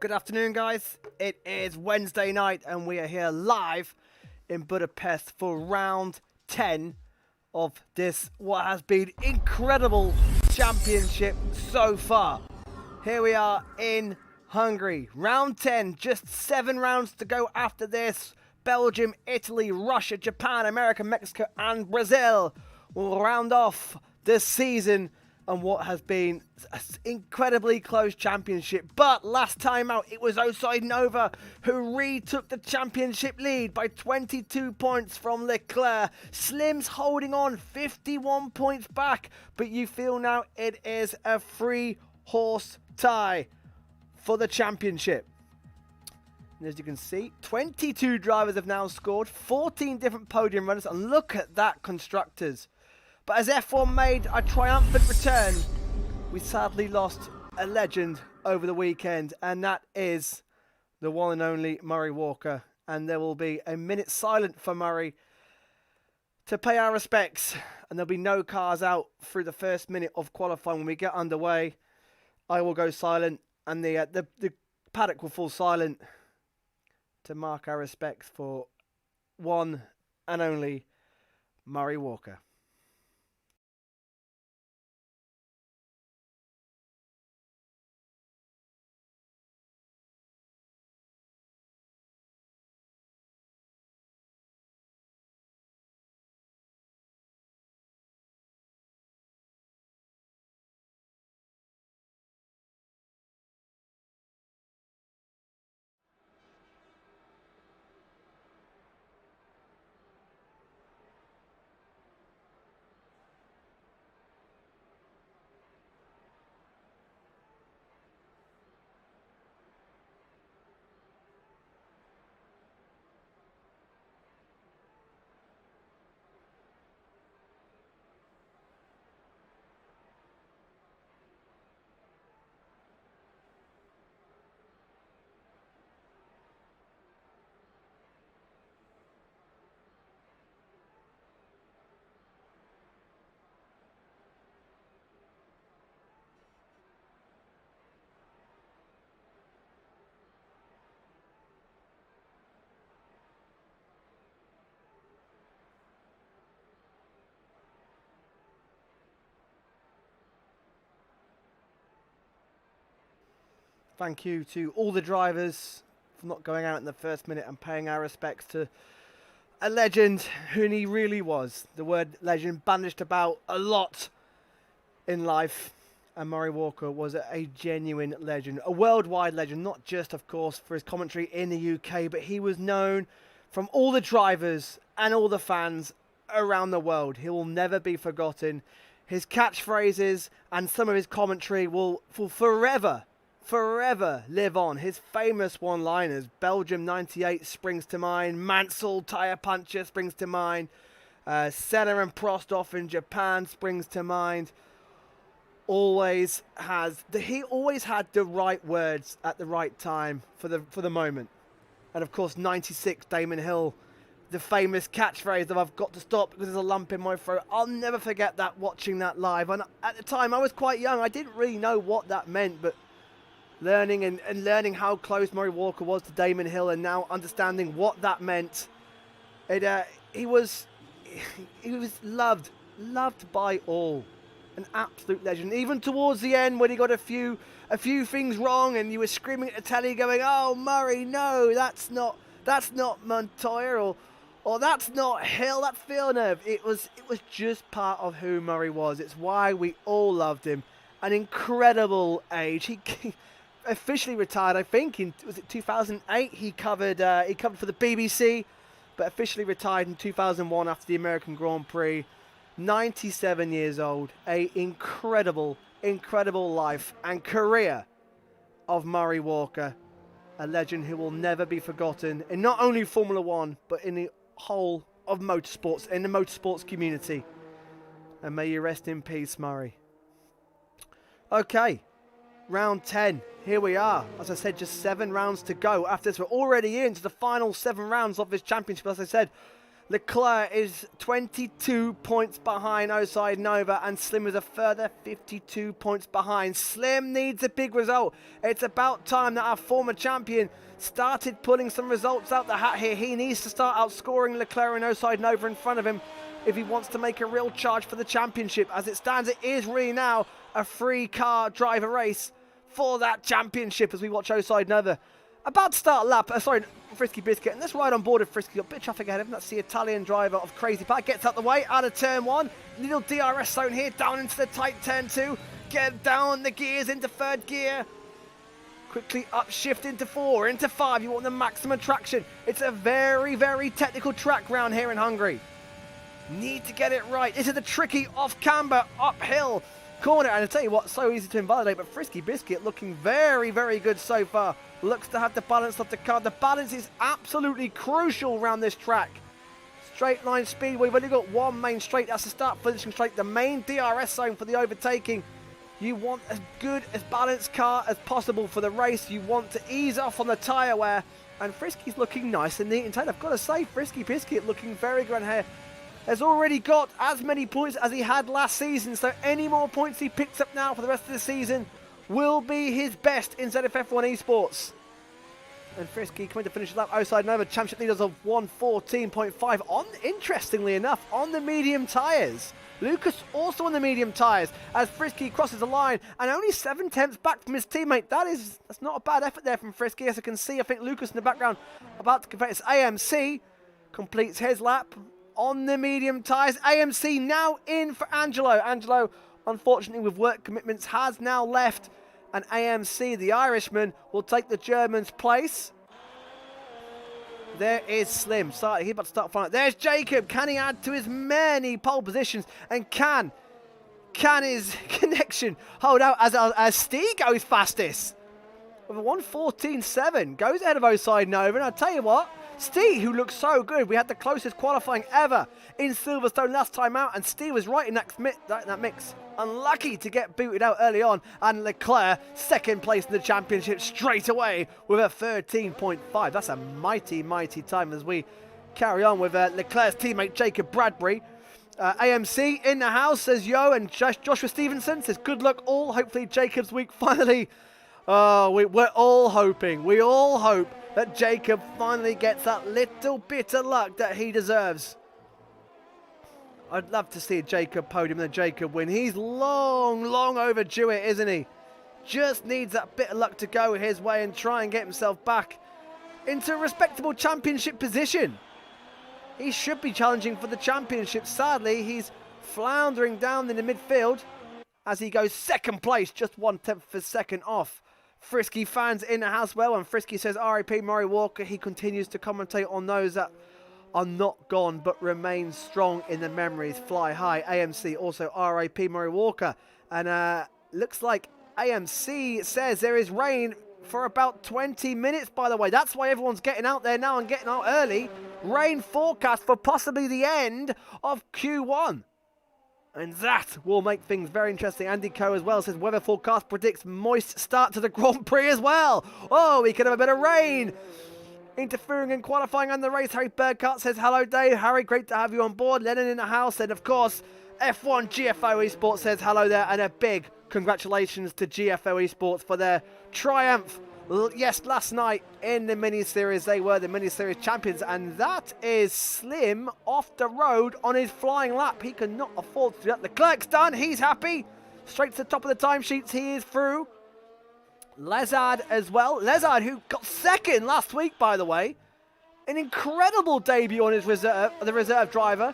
Good afternoon, guys. It is Wednesday night and we are here live in Budapest for round 10 of this, what has been incredible championship so far. Here we are in Hungary. Round 10, just 7 rounds to go after this. Belgium, Italy, Russia, Japan, America, Mexico and Brazil will round off this season and what has been an incredibly close championship. But last time out, it was Oside Nova who retook the championship lead by 22 points from Leclerc. Slim's holding on 51 points back, but you feel now it is a 3-horse tie for the championship. And as you can see, 22 drivers have now scored, 14 different podium runners, and look at that, constructors. But as F1 made a triumphant return, we sadly lost a legend over the weekend, and that is the one and only Murray Walker. And there will be a minute silent for Murray to pay our respects, and there'll be no cars out through the first minute of qualifying. When we get underway, I will go silent, and the paddock will fall silent to mark our respects for one and only Murray Walker. Thank you to all the drivers for not going out in the first minute and paying our respects to a legend who he really was. The word legend banished about a lot in life, and Murray Walker was a genuine legend, a worldwide legend, not just, of course, for his commentary in the UK, but he was known from all the drivers and all the fans around the world. He will never be forgotten. His catchphrases and some of his commentary will forever live on. His famous one-liners, Belgium 98 springs to mind, Mansell tire puncher springs to mind, Senna and Prost off in Japan springs to mind. He always had the right words at the right time for the moment. And of course 96 Damon Hill, the famous catchphrase of "I've got to stop because there's a lump in my throat." I'll never forget that, watching that live. And at the time I was quite young, I didn't really know what that meant, but learning how close Murray Walker was to Damon Hill, and now understanding what that meant, he was loved by all, an absolute legend. Even towards the end, when he got a few things wrong, and you were screaming at the telly, going, "Oh, Murray, no, that's not Montoya, or that's not Hill, that's Villeneuve." It was just part of who Murray was. It's why we all loved him. An incredible age. He officially retired, I think, in 2008. He covered for the BBC, but officially retired in 2001 after the American Grand Prix. 97 years old. A incredible life and career of Murray Walker, a legend who will never be forgotten in not only Formula One but in the whole of motorsports, in the motorsports community. And may you rest in peace, Murray. Okay. Round 10, here we are. As I said, just 7 rounds to go. After this, we're already into the final 7 rounds of this championship. As I said, Leclerc is 22 points behind Oside Nova, and Slim is a further 52 points behind. Slim needs a big result. It's about time that our former champion started pulling some results out the hat here. He needs to start outscoring Leclerc and Oside Nova in front of him if he wants to make a real charge for the championship. As it stands, it is really now a three-car driver race for that championship as we watch Oside Nova about to start a lap. Frisky Biscuit, and let's ride on board with Frisky. Got a bit of traffic ahead of him. That's the Italian driver of Crazy Pat. Gets out the way, out of turn 1. Little DRS zone here, down into the tight turn 2. Get down the gears into 3rd gear. Quickly upshift into 4, into 5. You want the maximum traction. It's a very, very technical track round here in Hungary. Need to get it right. This is the tricky off-camber, uphill corner. And I tell you what, so easy to invalidate, but Frisky Biscuit looking very, very good so far. Looks to have the balance of the car. The balance is absolutely crucial around this track. Straight line speed, we've only got one main straight. That's the start finishing straight. The main DRS zone for the overtaking. You want as good as balanced car as possible for the race. You want to ease off on the tyre wear. And Frisky's looking nice and neat and tight. I've got to say, Frisky Biscuit looking very good here. Has already got as many points as he had last season. So any more points he picks up now for the rest of the season will be his best in ZFF1 Esports. And Frisky coming to finish his lap outside Nova, championship leaders of 1:14.5 on, interestingly enough, on the medium tyres. Lucas also on the medium tyres as Frisky crosses the line and only 7 tenths back from his teammate. That's not a bad effort there from Frisky. As I can see, I think Lucas in the background about to compete. It's AMC completes his lap on the medium tyres. AMC now in for Angelo. Angelo, unfortunately with work commitments, has now left. And AMC, the Irishman, will take the German's place. There is Slim. He's about to start flying. There's Jacob. Can he add to his many pole positions? And can his connection hold out as Steve goes fastest? With a 1:14.7. Goes ahead of Oside Nova. And I'll tell you what, Steve, who looks so good. We had the closest qualifying ever in Silverstone last time out. And Steve was right in that mix. Unlucky to get booted out early on, and Leclerc second place in the championship straight away with a 13.5. That's a mighty, mighty time as we carry on with Leclerc's teammate Jacob Bradbury. AMC in the house says yo, and Joshua Stevenson says good luck all. Hopefully Jacob's week finally. We're all hoping. We all hope that Jacob finally gets that little bit of luck that he deserves. I'd love to see a Jacob podium and a Jacob win. He's long, long overdue it, isn't he? Just needs that bit of luck to go his way and try and get himself back into a respectable championship position. He should be challenging for the championship. Sadly, he's floundering down in the midfield as he goes second place, just 1/10 of a second off. Frisky fans in the house well, and Frisky says RIP Murray Walker. He continues to commentate on those that are not gone but remain strong in the memories. Fly high. AMC also RIP Murray Walker. And looks like AMC says there is rain for about 20 minutes, by the way. That's why everyone's getting out there now and getting out early. Rain forecast for possibly the end of Q1. And that will make things very interesting. Andy Coe as well says weather forecast predicts moist start to the Grand Prix as well. Oh, we could have a bit of rain interfering in qualifying and the race. Harry Burkhart says hello Dave. Harry, great to have you on board. Lennon in the house, and of course F1 GFO Esports says hello there, and a big congratulations to GFO Esports for their triumph. Yes, last night in the mini-series, they were the mini-series champions, and that is Slim off the road on his flying lap. He cannot afford to do that. Leclerc's done, he's happy. Straight to the top of the timesheets, he is through. Lezard as well. Lezard, who got second last week, by the way. An incredible debut on his reserve, the reserve driver.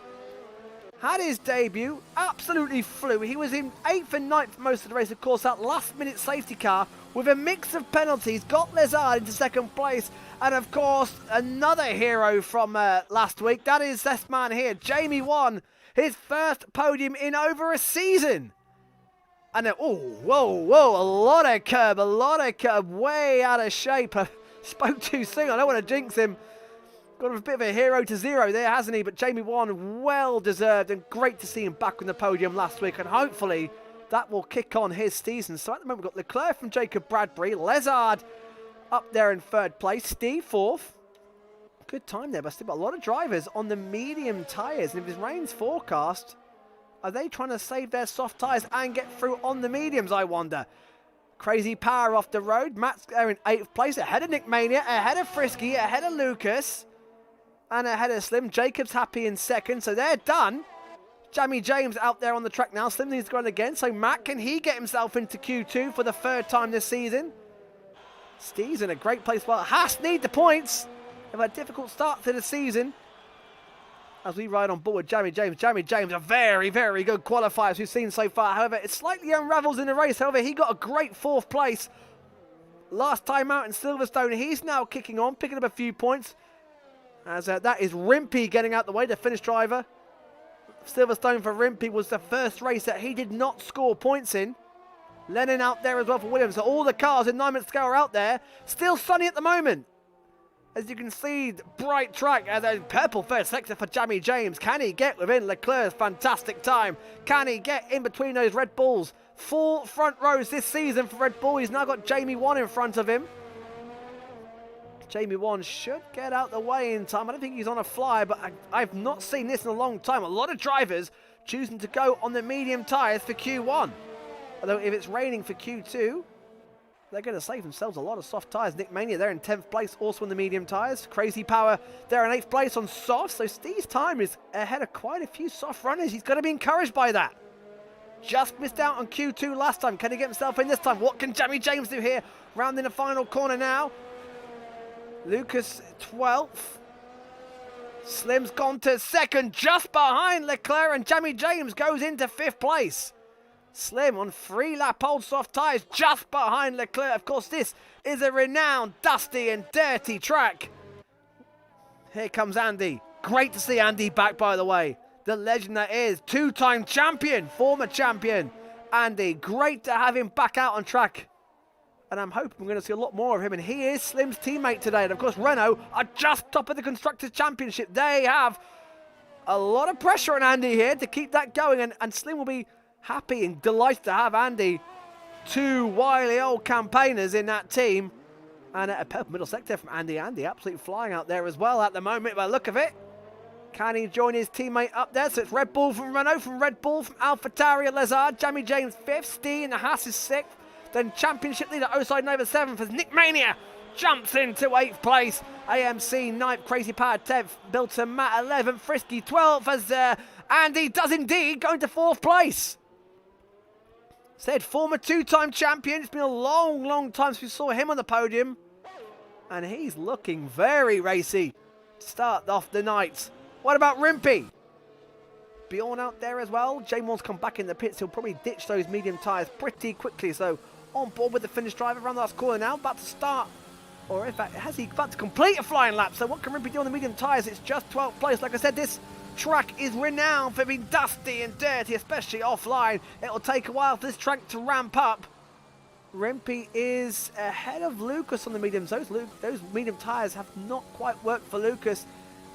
Had his debut, absolutely flew. He was in 8th and 9th for most of the race. Of course, that last-minute safety car with a mix of penalties got Lezard into second place. And, of course, another hero from last week. That is this man here, Jamie won his first podium in over a season. And then, oh, whoa, a lot of curb, way out of shape. I spoke too soon, I don't want to jinx him. Got a bit of a hero to zero there, hasn't he? But Jamie won, well deserved, and great to see him back on the podium last week. And hopefully that will kick on his season. So at the moment we've got Leclerc from Jacob Bradbury, Lezard up there in third place, Steve fourth, Good time there, but still got a lot of drivers on the medium tyres. And if it's rain's forecast, are they trying to save their soft tyres and get through on the mediums, I wonder? Crazy Power off the road. Matt's there in 8th place, ahead of Nick Mania, ahead of Frisky, ahead of Lucas, and ahead of Slim. Jacob's happy in 2nd, so they're done. Jamie James out there on the track now. Slim needs to go on again, so Matt, can he get himself into Q2 for the 3rd time this season? Steve's in a great place. Well, Haas need the points. They've had a difficult start to the season. As we ride on board Jamie James. Jamie James, a very, very good qualifier as we've seen so far. However, it slightly unravels in the race. However, he got a great 4th place last time out in Silverstone. He's now kicking on, picking up a few points. As that is Rimpey getting out the way, the Finnish driver. Silverstone for Rimpey was the first race that he did not score points in. Lennon out there as well for Williams. So all the cars in 9 minutes to go are out there. Still sunny at the moment. As you can see, bright track and a purple first sector for Jamie James. Can he get within Leclerc's fantastic time? Can he get in between those Red Bulls? 4 front rows this season for Red Bull. He's now got Jamie 1 in front of him. Jamie 1 should get out the way in time. I don't think he's on a fly, but I've not seen this in a long time. A lot of drivers choosing to go on the medium tyres for Q1. Although if it's raining for Q2, they're going to save themselves a lot of soft tyres. Nick Mania, they're in 10th place, also on the medium tyres. Crazy Power, they're in 8th place on soft. So Steve's time is ahead of quite a few soft runners. He's going to be encouraged by that. Just missed out on Q2 last time. Can he get himself in this time? What can Jamie James do here? Rounding the final corner now. Lucas 12th. Slim's gone to 2nd, just behind Leclerc, and Jamie James goes into 5th place. Slim on 3-lap old soft tyres just behind Leclerc. Of course, this is a renowned, dusty and dirty track. Here comes Andy. Great to see Andy back, by the way. The legend that is. 2-time champion, former champion. Andy, great to have him back out on track. And I'm hoping we're going to see a lot more of him. And he is Slim's teammate today. And of course, Renault are just top of the Constructors' Championship. They have a lot of pressure on Andy here to keep that going. And Slim will be happy and delighted to have Andy. 2 wily old campaigners in that team. And a purple middle sector from Andy. Andy absolutely flying out there as well at the moment by the look of it. Can he join his teammate up there? So it's Red Bull from Renault, from Red Bull, from AlphaTauri and Lazard. Jamie James 5th, Stee and the Haas is 6th. Then championship leader Oside Nova 7th as Nick Mania jumps into 8th place. AMC 9th, Crazy Power 10th, Bilton Matt 11th, Frisky 12th as Andy does indeed go into 4th place. Said former 2-time champion. It's been a long, long time since we saw him on the podium. And he's looking very racy to start off the night. What about Rimpey? Bjorn out there as well. Jamon's come back in the pits. He'll probably ditch those medium tyres pretty quickly. So on board with the Finnish driver around the last corner now. About to start. Or in fact, has he about to complete a flying lap? So what can Rimpey do on the medium tyres? It's just 12th place. Like I said, this track is renowned for being dusty and dirty, especially offline. It'll take a while for this track to ramp up. Rimpey is ahead of Lucas on the mediums. Those medium tyres have not quite worked for Lucas.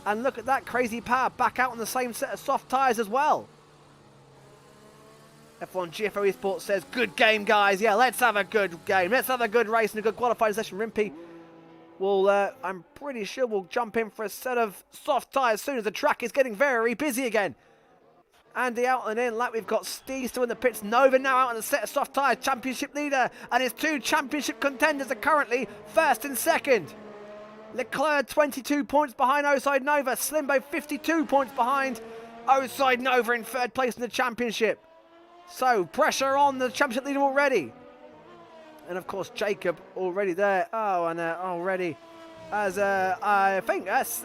And look at that, Crazy Power back out on the same set of soft tyres as well. F1 GFO Esports says, good game, guys. Yeah, let's have a good game. Let's have a good race and a good qualifying session. Rimpey will, I'm pretty sure, will jump in for a set of soft tyres as soon as the track is getting very busy again. Andy out and in lap. We've got Steve still in the pits. Nova now out on a set of soft tyres. Championship leader. And his 2 championship contenders are currently 1st and 2nd. Leclerc 22 points behind Oside Nova. Slimbo 52 points behind Oside Nova in 3rd place in the championship. So pressure on the championship leader already. And of course Jacob already there. Oh, and already as I think that's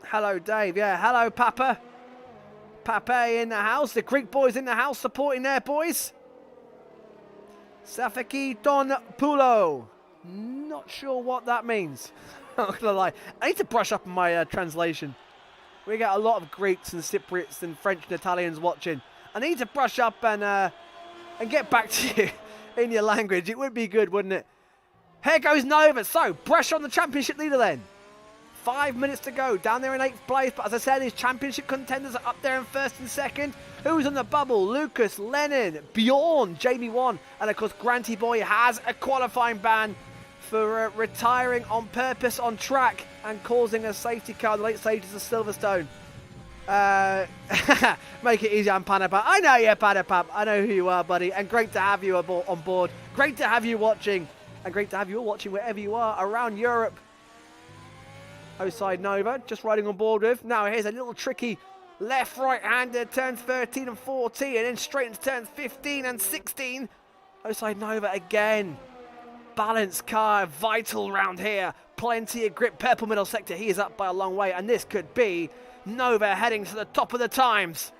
hello Dave. Yeah, hello Papa. Papa in the house. The Greek boys in the house supporting their boys. Safaki Don Pulo. Not sure what that means. I'm not gonna lie. I need to brush up on my translation. We got a lot of Greeks and Cypriots and French and Italians watching. I need to brush up and get back to you in your language. It would be good, wouldn't it? Here goes Nova. So, pressure on the championship leader then. 5 minutes to go. Down there in 8th place. But as I said, his championship contenders are up there in 1st and 2nd. Who's on the bubble? Lucas, Lennon, Bjorn, Jamie 1. And of course, Granty Boy has a qualifying ban for retiring on purpose on track and causing a safety car in the late stages of Silverstone. Make it easy on Panapap. I know you, Panapap. I know who you are, buddy. And great to have you on board. Great to have you watching. And great to have you all watching wherever you are around Europe. Outside Nova, just riding on board with. Now here's a little tricky left-right-hander, turns 13 and 14, and then straight into turns 15 and 16. Outside Nova again. Balanced car, vital round here. Plenty of grip. Purple middle sector, he is up by a long way, and this could be Nova heading to the top of the times.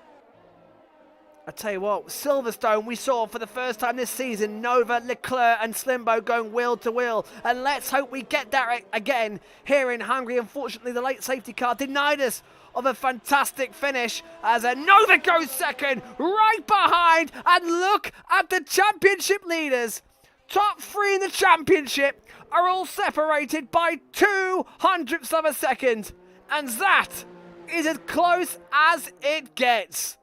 I tell you what, Silverstone we saw for the first time this season, Nova, Leclerc and Slimbo going wheel to wheel. And let's hope we get that again here in Hungary. Unfortunately, the late safety car denied us of a fantastic finish as a Nova goes second, right behind. And look at the championship leaders. Top three in the championship are all separated by 0.02 of a second. And that is as close as it gets.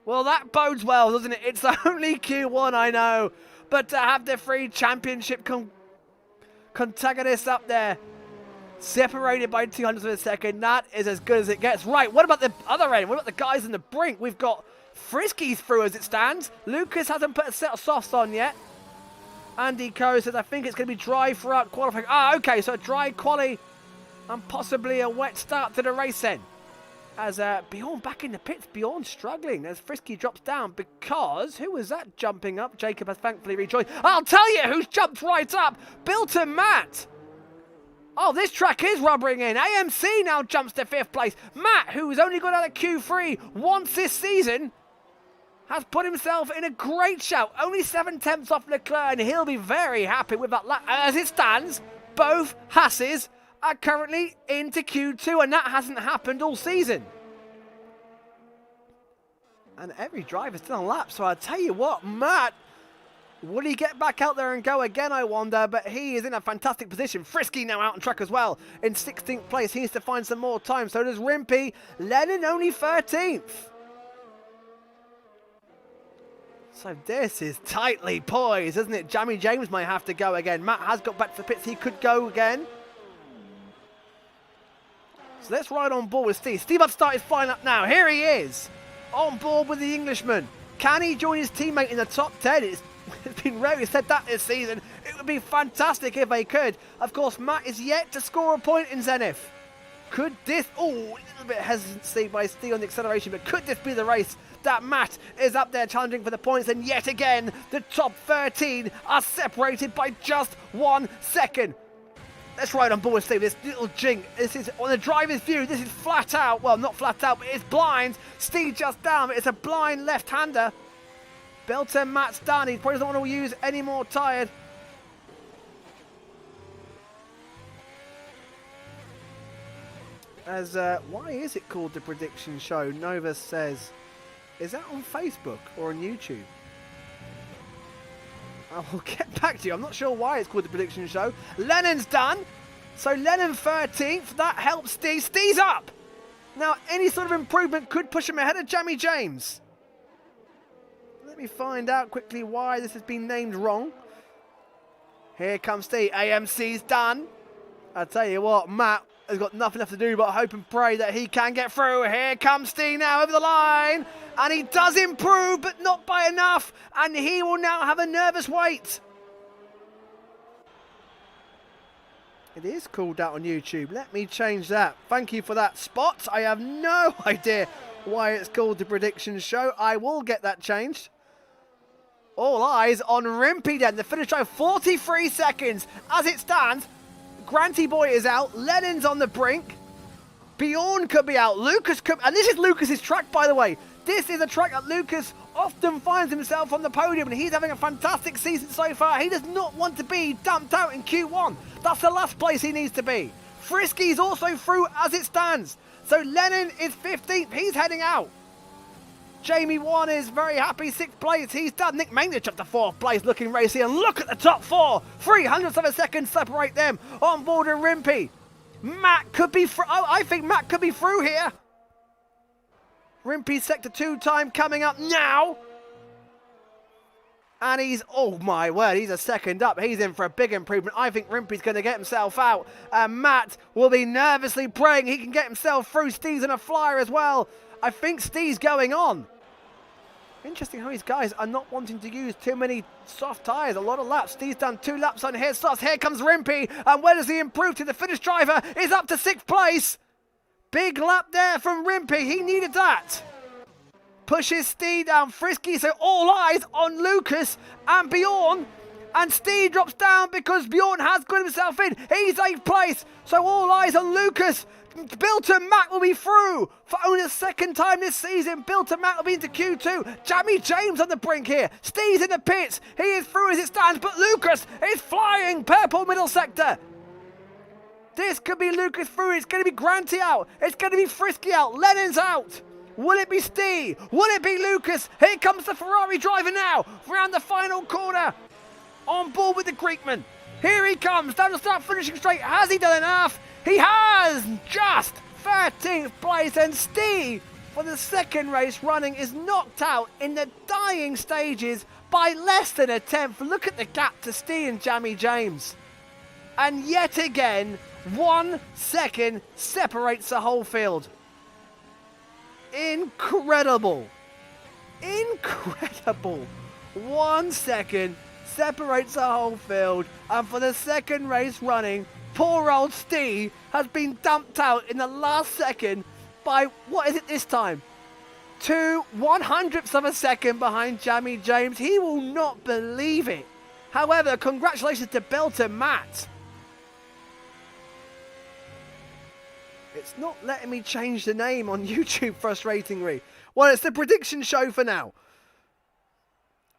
Well, that bodes well, doesn't it? It's only Q1, I know. But to have the three championship protagonists up there, separated by 200 of a second, that is as good as it gets. Right, what about the other end? What about the guys in the brink? We've got Frisky through as it stands. Lucas hasn't put a set of softs on yet. Andy Coe says, I think it's going to be dry throughout qualifying. Ah, okay, so a dry quali and possibly a wet start to the race then. As Bjorn back in the pits, Bjorn struggling as Frisky drops down because, who was that jumping up? Jacob has thankfully rejoined. I'll tell you who's jumped right up, Bilton Matt. Oh, this track is rubbering in. AMC now jumps to 5th place. Matt, who's only got out of Q3 once this season, has put himself in a great shout. Only 7 tenths off Leclerc, and he'll be very happy with that lap. As it stands, both Hasses are currently into Q2, and that hasn't happened all season. And every driver's still on lap, so I tell you what, Matt, will he get back out there and go again, I wonder, but he is in a fantastic position. Frisky now out on track as well. In 16th place, he needs to find some more time, so does Rimpy. Lennon only 13th. So this is tightly poised, isn't it? Jamie James might have to go again. Matt has got back to the pits, he could go again. So let's ride on board with Steve. Steve Upstart is flying up now. Here he is, on board with the Englishman. Can he join his teammate in the top 10? It's been rarely said that this season. It would be fantastic if they could. Of course, Matt is yet to score a point in Zenith. Could this... Oh, a little bit hesitancy by Steve on the acceleration, but could this be the race that Matt is up there challenging for the points? And yet again, the top 13 are separated by just 1 second. Let's ride on board with Steve. This little jink. This is on the driver's view. This is flat out. Well, not flat out, but it's blind. Steve just down. It's a blind left-hander. Belton Matt's done. He probably doesn't want to use any more tired. As why is it called the prediction show? Nova says, is that on Facebook or on YouTube? I will get back to you. I'm not sure why it's called the prediction show. Lennon's done. So Lennon 13th. That helps Steve. Steve's up. Now, any sort of improvement could push him ahead of Jamie James. Let me find out quickly why this has been named wrong. Here comes Steve. AMC's done. I tell you what, Matt has got nothing left to do but hope and pray that he can get through. Here comes Steve now over the line. And he does improve, but not by enough. And he will now have a nervous wait. It is called out on YouTube. Let me change that. Thank you for that, Spot. I have no idea why it's called the prediction show. I will get that changed. All eyes on Rimpy then. The finish time, 43 seconds. As it stands, Granty Boy is out. Lennon's on the brink. Bjorn could be out. Lucas could... And this is Lucas's track, by the way. This is a track that Lucas often finds himself on the podium, and he's having a fantastic season so far. He does not want to be dumped out in Q1. That's the last place he needs to be. Frisky's also through as it stands. So Lennon is 15th. He's heading out. Jamie Wan is very happy. 6th place. He's done. Nick Maynard up to 4th place looking racy. And look at the top 4. 300ths of a second separate them on board of Rimpy. Matt could be through. Oh, I think Matt could be through here. Rimpy's sector 2 time coming up now. And he's, oh my word, he's a second up. He's in for a big improvement. I think Rimpey's going to get himself out. And Matt will be nervously praying he can get himself through. Steve's in a flyer as well. I think Steve's going on. Interesting how these guys are not wanting to use too many soft tyres. A lot of laps. Steve's done 2 laps on his softs. Here comes Rimpey. And where does he improve to? The Finnish driver is up to 6th place. Big lap there from Rimpey. He needed that. Pushes Steve down. Frisky, so all eyes on Lucas and Bjorn. And Steve drops down because Bjorn has got himself in. He's 8th place. So all eyes on Lucas. Bilton Mac will be through for only the 2nd time this season. Bilton Mac will be into Q2. Jamie James on the brink here. Steve's in the pits. He is through as it stands, but Lucas is flying. Purple middle sector. This could be Lucas through. It's going to be Granty out. It's going to be Frisky out. Lennon's out. Will it be Steve? Will it be Lucas? Here comes the Ferrari driver now. Round the final corner. On board with the Greekman. Here he comes. Down the start, finishing straight. Has he done enough? He has. Just 13th place. And Steve, for the 2nd race running, is knocked out in the dying stages by less than a 10th. Look at the gap to Steve and Jamie James. And yet again, 1 second separates the whole field. Incredible. Incredible. 1 second separates the whole field. And for the 2nd race running, poor old Steve has been dumped out in the last second by, what is it this time? 2/100ths of a second behind Jamie James. He will not believe it. However, congratulations to Belter Matt. It's not letting me change the name on YouTube, frustratingly. Well, it's the prediction show for now.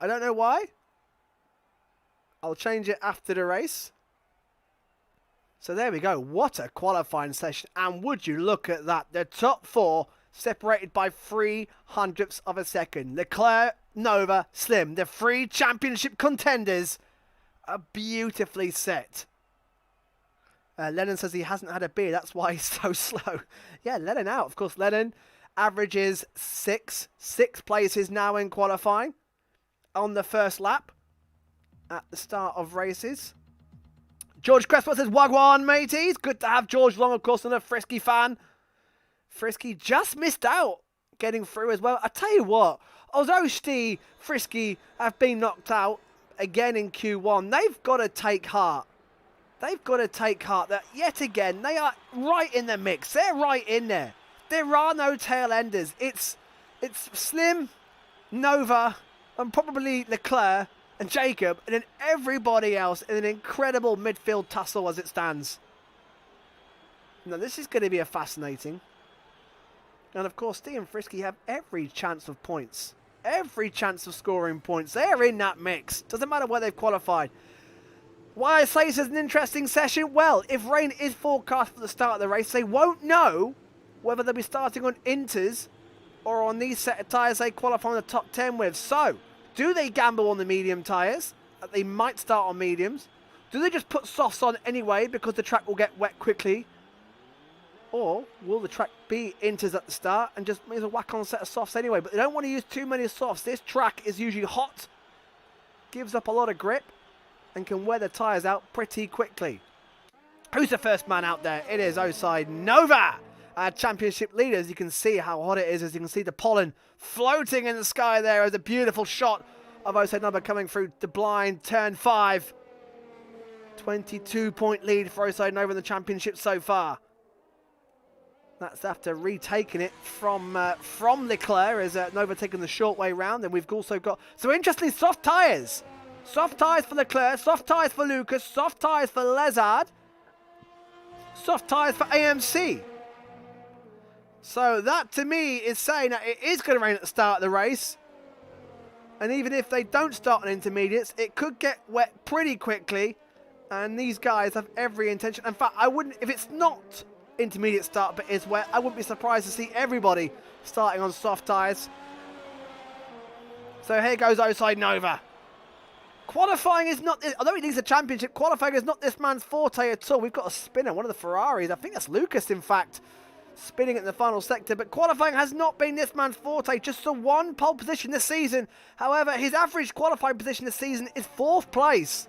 I don't know why. I'll change it after the race. So there we go. What a qualifying session. And would you look at that. The top 4 separated by 0.03 of a second. Leclerc, Nova, Slim. The 3 championship contenders are beautifully set. Lennon says he hasn't had a beer. That's why he's so slow. Yeah, Lennon out. Of course, Lennon averages 6 places now in qualifying on the first lap at the start of races. George Cresswell says, Wagwan, mateys. Good to have George Long, of course, and a Frisky fan. Frisky just missed out getting through as well. I tell you what, although Steve, Frisky have been knocked out again in Q1, they've got to take heart. They've got to take heart that yet again, they are right in the mix. They're right in there. There are no tail enders. It's Slim, Nova, and probably Leclerc and Jacob, and then everybody else in an incredible midfield tussle as it stands. Now, this is going to be a fascinating. And of course, Steve and Frisky have every chance of points. Every chance of scoring points. They're in that mix. Doesn't matter where they've qualified. Why I say this is an interesting session? Well, if rain is forecast for the start of the race, they won't know whether they'll be starting on Inters or on these set of tyres they qualify in the top 10 with. So, do they gamble on the medium tyres? They might start on mediums. Do they just put softs on anyway because the track will get wet quickly? Or will the track be Inters at the start and just maybe whack on a set of softs anyway? But they don't want to use too many softs. This track is usually hot, gives up a lot of grip, and can wear the tyres out pretty quickly. Who's the first man out there? It is Osai Nova, our championship leader. As you can see how hot it is, as you can see the pollen floating in the sky there. As a beautiful shot of Osai Nova coming through the blind, turn 5. 22-point lead for Osai Nova in the championship so far. That's after retaking it from Leclerc, as Nova taking the short way round. And we've also got, so interestingly, soft tyres. Soft tyres for Leclerc, soft tyres for Lucas, soft tyres for Lezard, soft tyres for AMC. So that to me is saying that it is going to rain at the start of the race. And even if they don't start on intermediates, it could get wet pretty quickly. And these guys have every intention. In fact, I wouldn't, if it's not intermediate start but is wet, I wouldn't be surprised to see everybody starting on soft tyres. So here goes Osai Nova. Qualifying is not, although he needs a championship, qualifying is not this man's forte at all. We've got a spinner, one of the Ferraris. I think that's Lucas, in fact. spinning in the final sector, but qualifying has not been this man's forte. Just the one pole position this season. However, his average qualifying position this season is 4th place.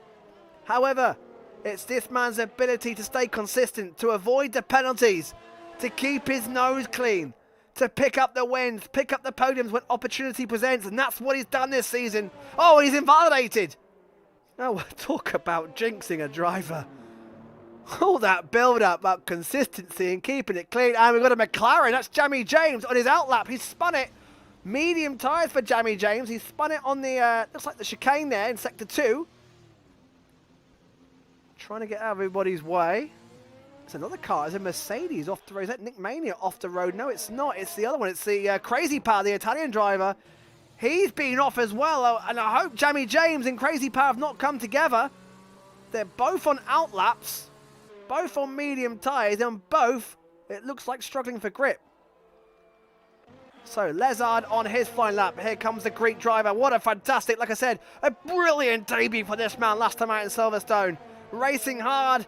However, it's this man's ability to stay consistent, to avoid the penalties, to keep his nose clean, to pick up the wins, pick up the podiums when opportunity presents, and that's what he's done this season. Oh, he's invalidated. Oh, talk about jinxing a driver. All that build-up, that consistency and keeping it clean. And we've got a McLaren. That's Jamie James on his outlap. He's spun it. Medium tyres for Jamie James. He's spun it on the, looks like the chicane there in Sector 2. Trying to get out of everybody's way. It's another car. It's a Mercedes off the road. Is that Nick Mania off the road? No, it's not. It's the other one. It's the Crazy Power, the Italian driver. He's been off as well. And I hope Jamie James and Crazy Power have not come together. They're both on outlaps. Both on medium tyres, and both, it looks like, struggling for grip. So, Lezard on his final lap. Here comes the Greek driver. What a fantastic, like I said, a brilliant debut for this man last time out in Silverstone. Racing hard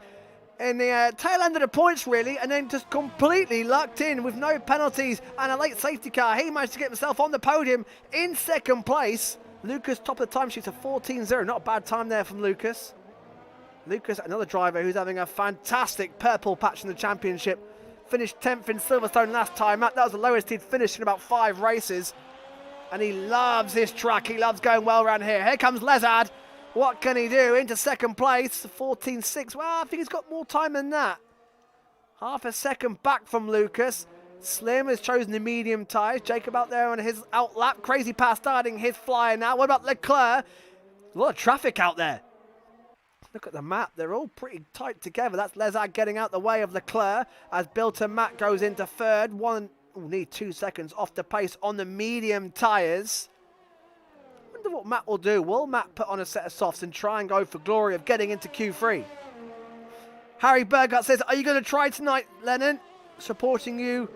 in the tail end of the points, really, and then just completely lucked in with no penalties and a late safety car. He managed to get himself on the podium in 2nd place. Lucas, top of the timesheet of 14.0. Not a bad time there from Lucas. Lucas, another driver who's having a fantastic purple patch in the championship. Finished 10th in Silverstone last time out. That was the lowest he'd finished in about 5 races. And he loves his track. He loves going well around here. Here comes Lezard. What can he do? Into 2nd place. 14.6. Well, I think he's got more time than that. Half a second back from Lucas. Slim has chosen the medium tyres. Jacob out there on his outlap. Crazy Power starting his flyer now. What about Leclerc? A lot of traffic out there. Look at the map. They're all pretty tight together. That's Lezard getting out the way of Leclerc as Bilton Matt goes into 3rd. Need 2 seconds off the pace on the medium tyres. Wonder what Matt will do. Will Matt put on a set of softs and try and go for glory of getting into Q3? Harry Burgart says, are you going to try tonight, Lennon? Supporting you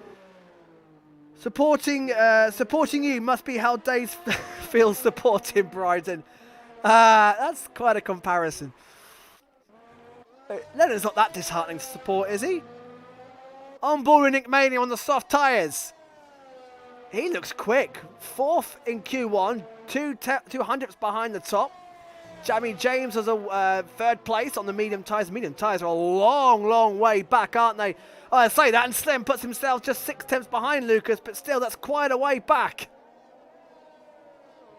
must be how Dave feels supporting Bryden. That's quite a comparison. Lennon's not that disheartening to support, is he? On board with Nick Mania on the soft tyres. He looks quick. 4th in Q1, 200ths behind the top. Jamie James has a 3rd place on the medium tyres. Medium tyres are a long, long way back, aren't they? Oh, I say that, and Slim puts himself just 6 tenths behind Lucas, but still, that's quite a way back.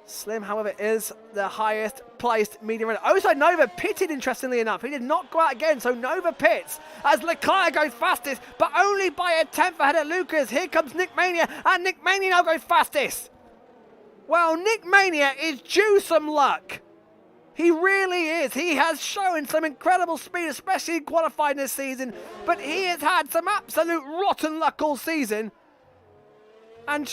Slim, however, is the highest placed medium runner. Also, Nova pitted, interestingly enough. He did not go out again, so Nova pits as Leclerc goes fastest, but only by a 10th ahead of Lucas. Here comes Nick Mania, and Nick Mania now goes fastest. Well, Nick Mania is due some luck. He really is. He has shown some incredible speed, especially in qualifying this season, but he has had some absolute rotten luck all season. And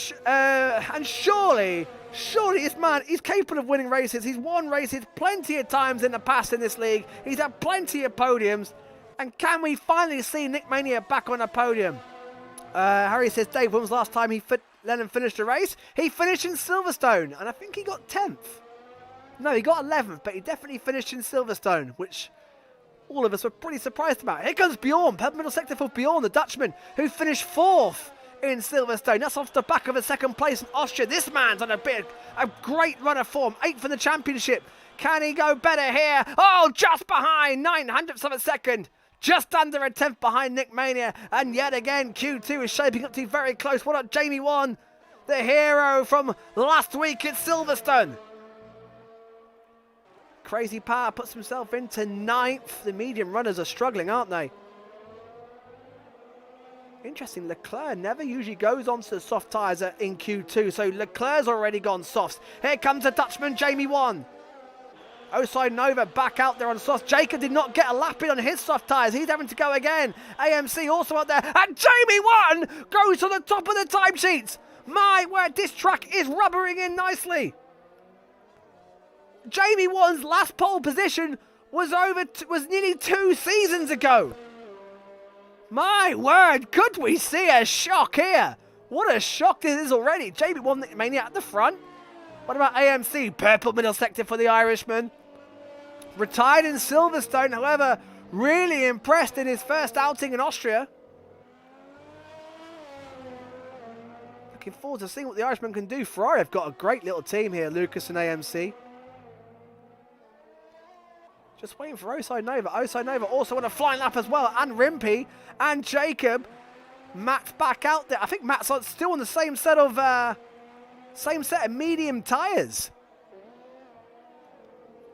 surely this man, he's capable of winning races. He's won races plenty of times in the past in this league. He's had plenty of podiums. And can we finally see Nick Mania back on a podium? Harry says, Dave, when was the last time Lennon finished a race? He finished in Silverstone, and I think he got 10th. No, he got 11th, but he definitely finished in Silverstone, which all of us were pretty surprised about. Here comes Bjorn, purple middle sector for Bjorn, the Dutchman, who finished 4th. In Silverstone. That's off the back of a 2nd place in Austria. This man's on a great run of form. 8th in the championship. Can he go better here? Oh, just behind. 900ths of a second. Just under a 10th behind Nick Mania. And yet again, Q2 is shaping up to be very close. What about Jamie Wan? The hero from last week at Silverstone. Crazy Power puts himself into 9th. The medium runners are struggling, aren't they? Interesting, Leclerc never usually goes onto the soft tyres in Q2, so Leclerc's already gone softs. Here comes the Dutchman, Jamie Wan. Osai Nova back out there on softs. Jacob did not get a lap in on his soft tyres. He's having to go again. AMC also out there. And Jamie Wan goes to the top of the timesheets. My word, this track is rubbering in nicely. Jamie Wan's last pole position was nearly 2 seasons ago. My word, could we see a shock here? What a shock this is already. Jamie Wan Mania at the front. What about AMC? Purple middle sector for the Irishman. Retired in Silverstone, however, really impressed in his first outing in Austria. Looking forward to seeing what the Irishman can do. Ferrari have got a great little team here, Lucas and AMC. Just waiting for Osai Nova. Osai Nova also on a flying lap as well. And Rimpey and Jacob. Matt's back out there. I think Matt's still on the same set of medium tyres.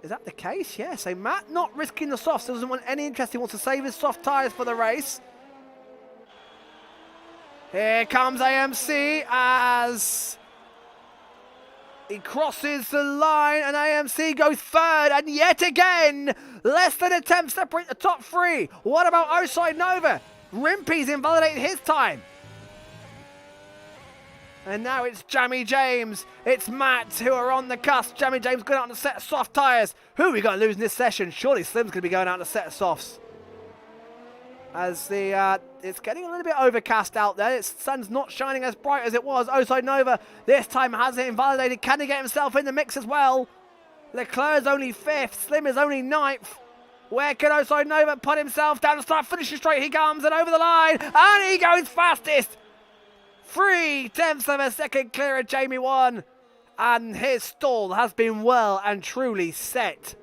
Is that the case? Yeah, so Matt not risking the softs. Doesn't want any interest. He wants to save his soft tyres for the race. Here comes AMC as he crosses the line and AMC goes third. And yet again, less than a tenth separate the top three. What about Osai Nova? Rimpey's invalidated his time. And now it's Jamie James. It's Matt who are on the cusp. Jamie James going out on a set of soft tyres. Who are we going to lose in this session? Surely Slim's going to be going out on a set of softs. As it's getting a little bit overcast out there. The sun's not shining as bright as it was. Osai Nova this time has it invalidated. Can he get himself in the mix as well? Leclerc's only 5th. Slim is only 9th. Where can Osai Nova put himself down to start finishing straight? He comes and over the line. And he goes fastest. 0.3 of a second clear of Jamie 1. And his stall has been well and truly set.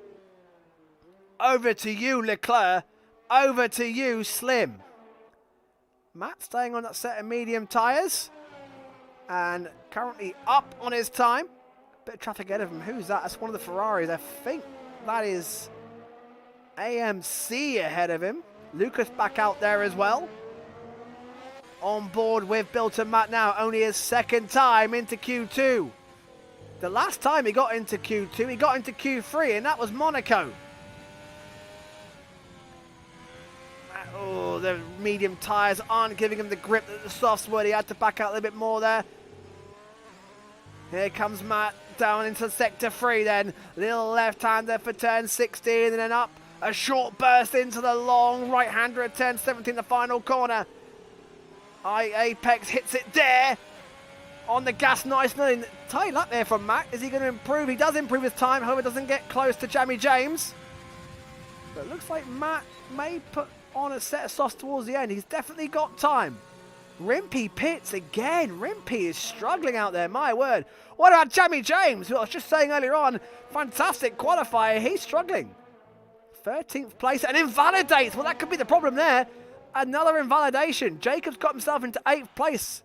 Over to you, Leclerc. Over to you, Slim. Matt staying on that set of medium tyres. And currently up on his time. Bit of traffic ahead of him. Who's that? That's one of the Ferraris. I think that is AMC ahead of him. Lucas back out there as well. On board with Bill and Matt now. Only his second time into Q2. The last time he got into Q2, he got into Q3, and that was Monaco. Oh, the medium tyres aren't giving him the grip that the softs would. He had to back out a little bit more there. Here comes Matt down into sector 3 then. Little left-hander for turn 16 and then up. A short burst into the long right-hander at turn 17, the final corner. Apex hits it there. On the gas nicely. Tight lap there from Matt. Is he going to improve? He does improve his time. However, doesn't get close to Jamie James. But it looks like Matt may put on a set of softs towards the end. He's definitely got time. Rimpey pits again. Rimpey is struggling out there, my word. What about Jamie James, who I was just saying earlier on, fantastic qualifier, he's struggling. 13th place and invalidates. Well, that could be the problem there. Another invalidation. Jacobs got himself into 8th place.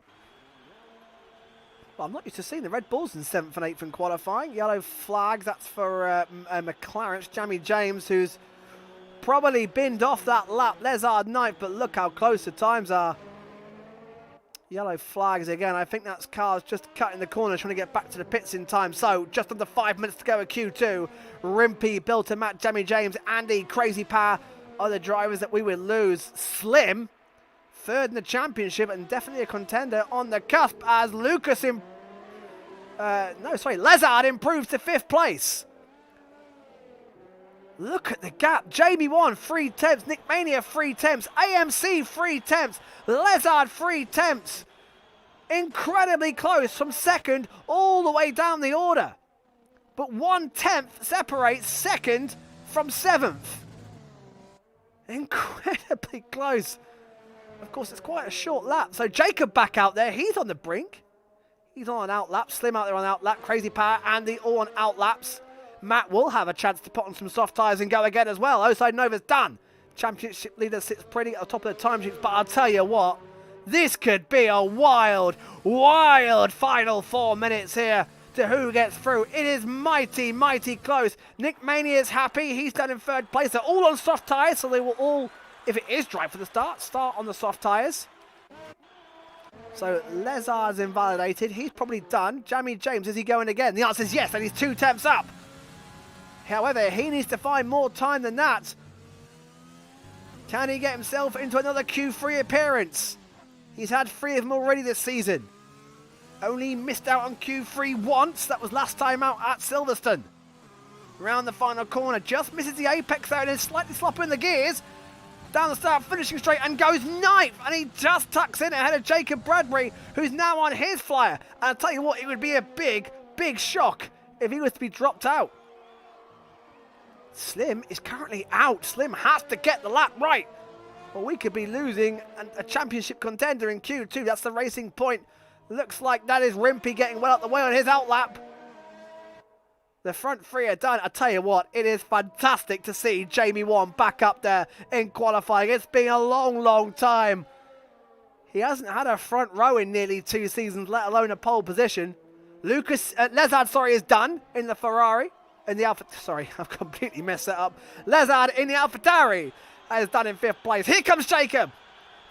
Well, I'm not used to seeing the Red Bulls in 7th and 8th in qualifying. Yellow flags, that's for McLaren. It's Jamie James, who's probably binned off that lap. Lezard 9th, but look how close the times are. Yellow flags again. I think that's cars just cutting the corner, trying to get back to the pits in time. So, just under 5 minutes to go at Q2. Rimpey, Bill to Matt, Jamie James, Andy, Crazy Power are the drivers that we would lose. Slim, 3rd in the championship and definitely a contender on the cusp as Lucas Lezard improves to 5th place. Look at the gap. Jamie 1, 3 tenths. Nick Mania, 3 tenths. AMC, 3 tenths. Lezard, 3 tenths. Incredibly close from 2nd all the way down the order. But 1/10 separates 2nd from 7th. Incredibly close. Of course, it's quite a short lap. So Jacob back out there. He's on the brink. He's on an out lap. Slim out there on out lap. Crazy Power, Andy all on out laps. Matt will have a chance to put on some soft tyres and go again as well. Osai Nova's done. Championship leader sits pretty at the top of the time sheets, but I'll tell you what, this could be a wild, wild final 4 minutes here to who gets through. It is mighty, mighty close. Nick Mania is happy. He's done in 3rd place. They're all on soft tyres, so they will all, if it is dry for the start on the soft tyres. So Lezard's invalidated. He's probably done. Jamie James, is he going again? The answer is yes, and he's 2 tenths up. However, he needs to find more time than that. Can he get himself into another Q3 appearance? He's had 3 of them already this season. Only missed out on Q3 once. That was last time out at Silverstone. Round the final corner. Just misses the apex out and is slightly slopping the gears. Down the start, finishing straight and goes 9th. And he just tucks in ahead of Jacob Bradbury, who's now on his flyer. And I'll tell you what, it would be a big, big shock if he was to be dropped out. Slim is currently out. Slim has to get the lap right. Well, we could be losing a championship contender in Q2. That's the Racing Point Looks like that is Rimpey getting well out the way on his outlap. The front three are done. I tell you what, it is fantastic to see Jamie Wan back up there in qualifying. It's been a long, long time. He hasn't had a front row in nearly 2 seasons, let alone a pole position. Lezard, is done in the Ferrari. In the Alpha... Sorry, I've completely messed that up. Lezard in the AlphaTauri is done in 5th place. Here comes Jacob.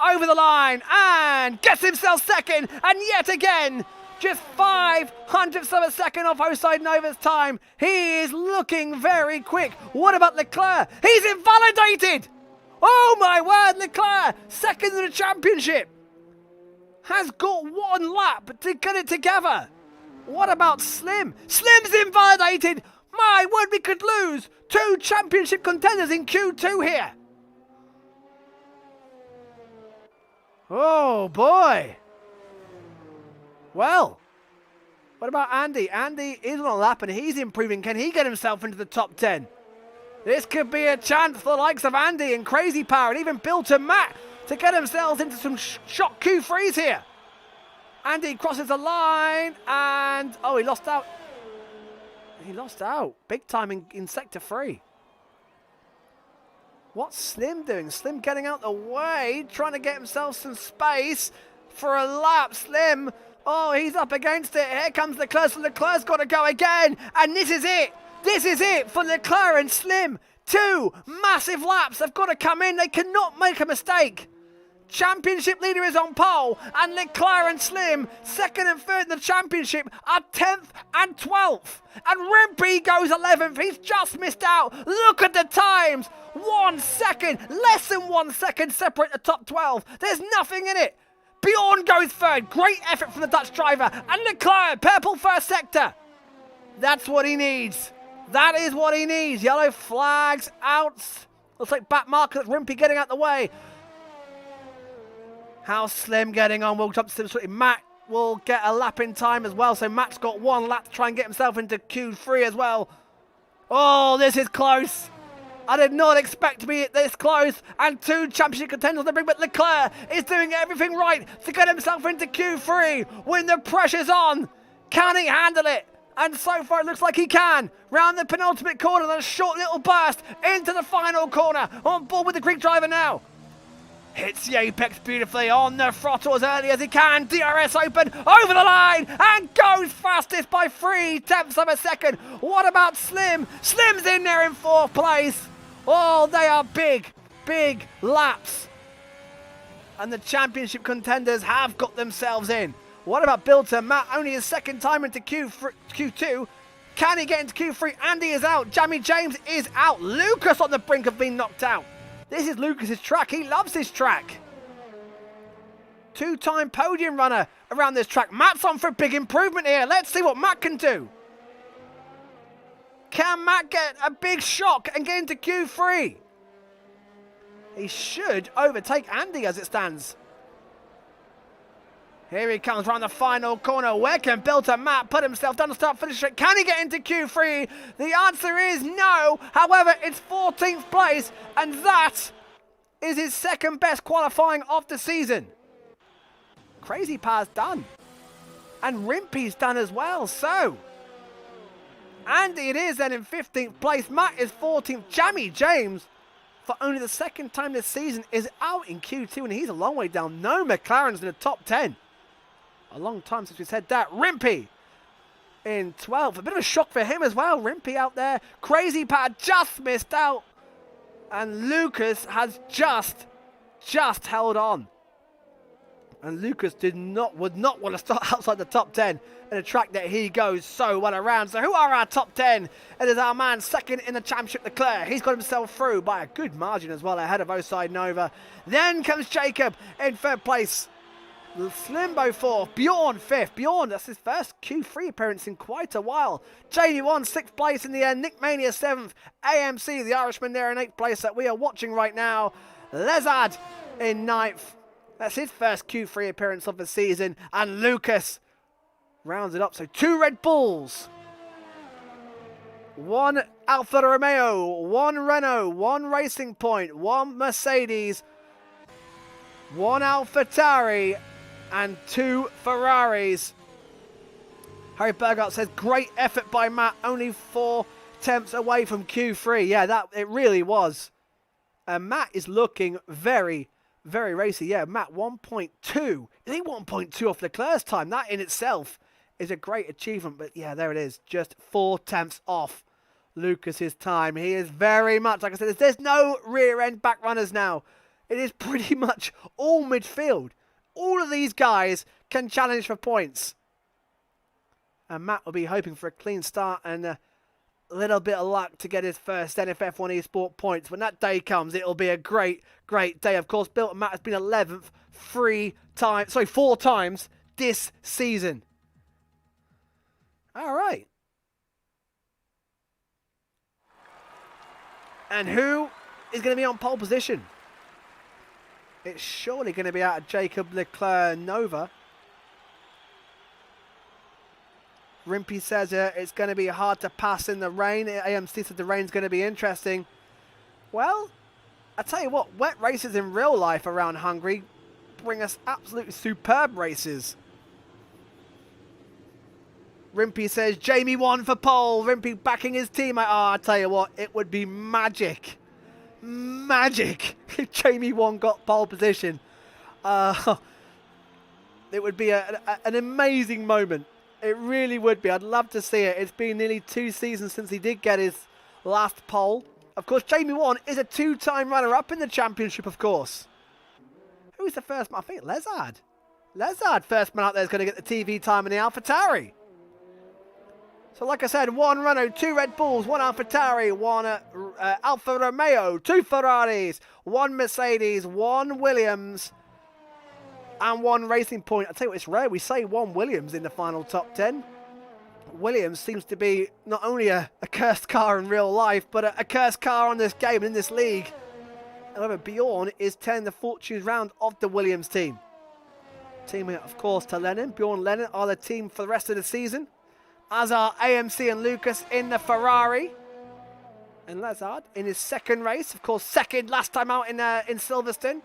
Over the line and gets himself second. And yet again, just 0.05 of a second off Hoside Nova's time. He is looking very quick. What about Leclerc? He's invalidated. Oh my word, Leclerc, second in the championship. Has got 1 lap to get it together. What about Slim? Slim's invalidated. My word, we could lose 2 championship contenders in Q2 here. Oh boy. Well, what about Andy? Andy is on a lap and he's improving. Can he get himself into the top 10? This could be a chance for the likes of Andy and Crazy Power and even Bill to Matt to get themselves into some shot Q3s here. Andy crosses the line and... oh, he lost out. He lost out. Big time in Sector 3. What's Slim doing? Slim getting out the way, trying to get himself some space for a lap. Slim, oh, he's up against it. Here comes Leclerc, so Leclerc's got to go again. And this is it. This is it for Leclerc and Slim. 2 massive laps have got to come in. They cannot make a mistake. Championship leader is on pole, and Leclerc and Slim, 2nd and 3rd in the championship, are 10th and 12th. And Rimpey goes 11th. He's just missed out. Look at the times. 1 second, less than 1 second separate the top 12. There's nothing in it. Bjorn goes 3rd. Great effort from the Dutch driver. And Leclerc, purple first sector. That's what he needs. That is what he needs. Yellow flags out. Looks like back marker. Rimpey getting out the way. How's Slim getting on? We'll jump to Slim. Matt will get a lap in time as well. So Matt's got 1 lap to try and get himself into Q3 as well. Oh, this is close. I did not expect to be this close. And 2 championship contenders on the brink. But Leclerc is doing everything right to get himself into Q3 when the pressure's on. Can he handle it? And so far it looks like he can. Round the penultimate corner, then a short little burst into the final corner. On board with the Greek driver now. Hits the apex beautifully on the throttle as early as he can. DRS open, over the line, and goes fastest by 0.3 of a second. What about Slim? Slim's in there in 4th place. Oh, they are big, big laps. And the championship contenders have got themselves in. What about Bill to Matt? Only his 2nd time into Q2. Can he get into Q3? Andy is out. Jamie James is out. Lucas on the brink of being knocked out. This is Lucas's track. He loves this track. 2-time podium runner around this track. Matt's on for a big improvement here. Let's see what Matt can do. Can Matt get a big shock and get into Q3? He should overtake Andy as it stands. Here he comes around the final corner. Where can Bill to Matt put himself down the start-finish straight? Can he get into Q3? The answer is no. However, it's 14th place, and that is his 2nd best qualifying of the season. Crazy Power's done. And Rimpey's done as well. So, Andy it is then in 15th place. Matt is 14th. Jamie James, for only the 2nd time this season, is out in Q2, and he's a long way down. No McLaren's in the top 10. A long time since we said that. Rimpey in 12th. A bit of a shock for him as well. Rimpey out there. Crazy Pat just missed out. And Lucas has just held on. And Lucas would not want to start outside the top 10 in a track that he goes so well around. So who are our top 10? It is our man 2nd in the championship, Leclerc. He's got himself through by a good margin as well ahead of Hoside Nova. Then comes Jacob in 3rd place. Slimbo 4th, Bjorn 5th. Bjorn, that's his first Q3 appearance in quite a while. Jamie 6th place in the end. Nick Mania 7th. AMC, the Irishman there in 8th place that we are watching right now. Lezard in 9th. That's his first Q3 appearance of the season. And Lucas rounds it up. So 2 Red Bulls. 1 Alfa Romeo. 1 Renault. 1 Racing Point. 1 Mercedes. 1 AlphaTauri. and 2 Ferraris. Harry Burgart says, great effort by Matt, only 4 attempts away from Q3. Yeah, it really was. And Matt is looking very, very racy. Yeah, Matt 1.2. I think 1.2 off Leclerc's time. That in itself is a great achievement. But yeah, there it is. Just 4 attempts off Lucas's time. He is very much, like I said, there's no rear end back runners now. It is pretty much all midfield. All of these guys can challenge for points. And Matt will be hoping for a clean start and a little bit of luck to get his first NFF1 eSport points. When that day comes, it'll be a great, great day. Of course, Built Matt has been 11th 4 times this season. All right. And who is going to be on pole position? It's surely going to be out of Jacob Leclerc Nova. Rimpy says it's going to be hard to pass in the rain. AMC said the rain's going to be interesting. Well, I tell you what, wet races in real life around Hungary bring us absolutely superb races. Rimpy says Jamie won for pole. Rimpy backing his team. I tell you what, it would be magic. Magic if Jamie won got pole position. It would be an amazing moment. It really would be. I'd love to see it. It's been nearly 2 seasons since he did get his last pole. Of course, Jamie Wan is a 2-time runner-up in the championship, of course. Who's the first man? I think Lezard. Lezard, first man out there, is going to get the TV time in the AlphaTauri. So, like I said, 1 Renault, 2 Red Bulls, 1 AlphaTauri, 1 Alfa Romeo, 2 Ferraris, 1 Mercedes, 1 Williams, and 1 Racing Point. I tell you what, it's rare we say 1 Williams in the final top 10. Williams seems to be not only a cursed car in real life, but a cursed car on this game and in this league. However, Bjorn is turning the fortunes round of the Williams team. Teammate, of course, to Lennon. Bjorn and Lennon are the team for the rest of the season, as are AMC and Lucas in the Ferrari. And Lazard in his second race, of course, second last time out in Silverstone.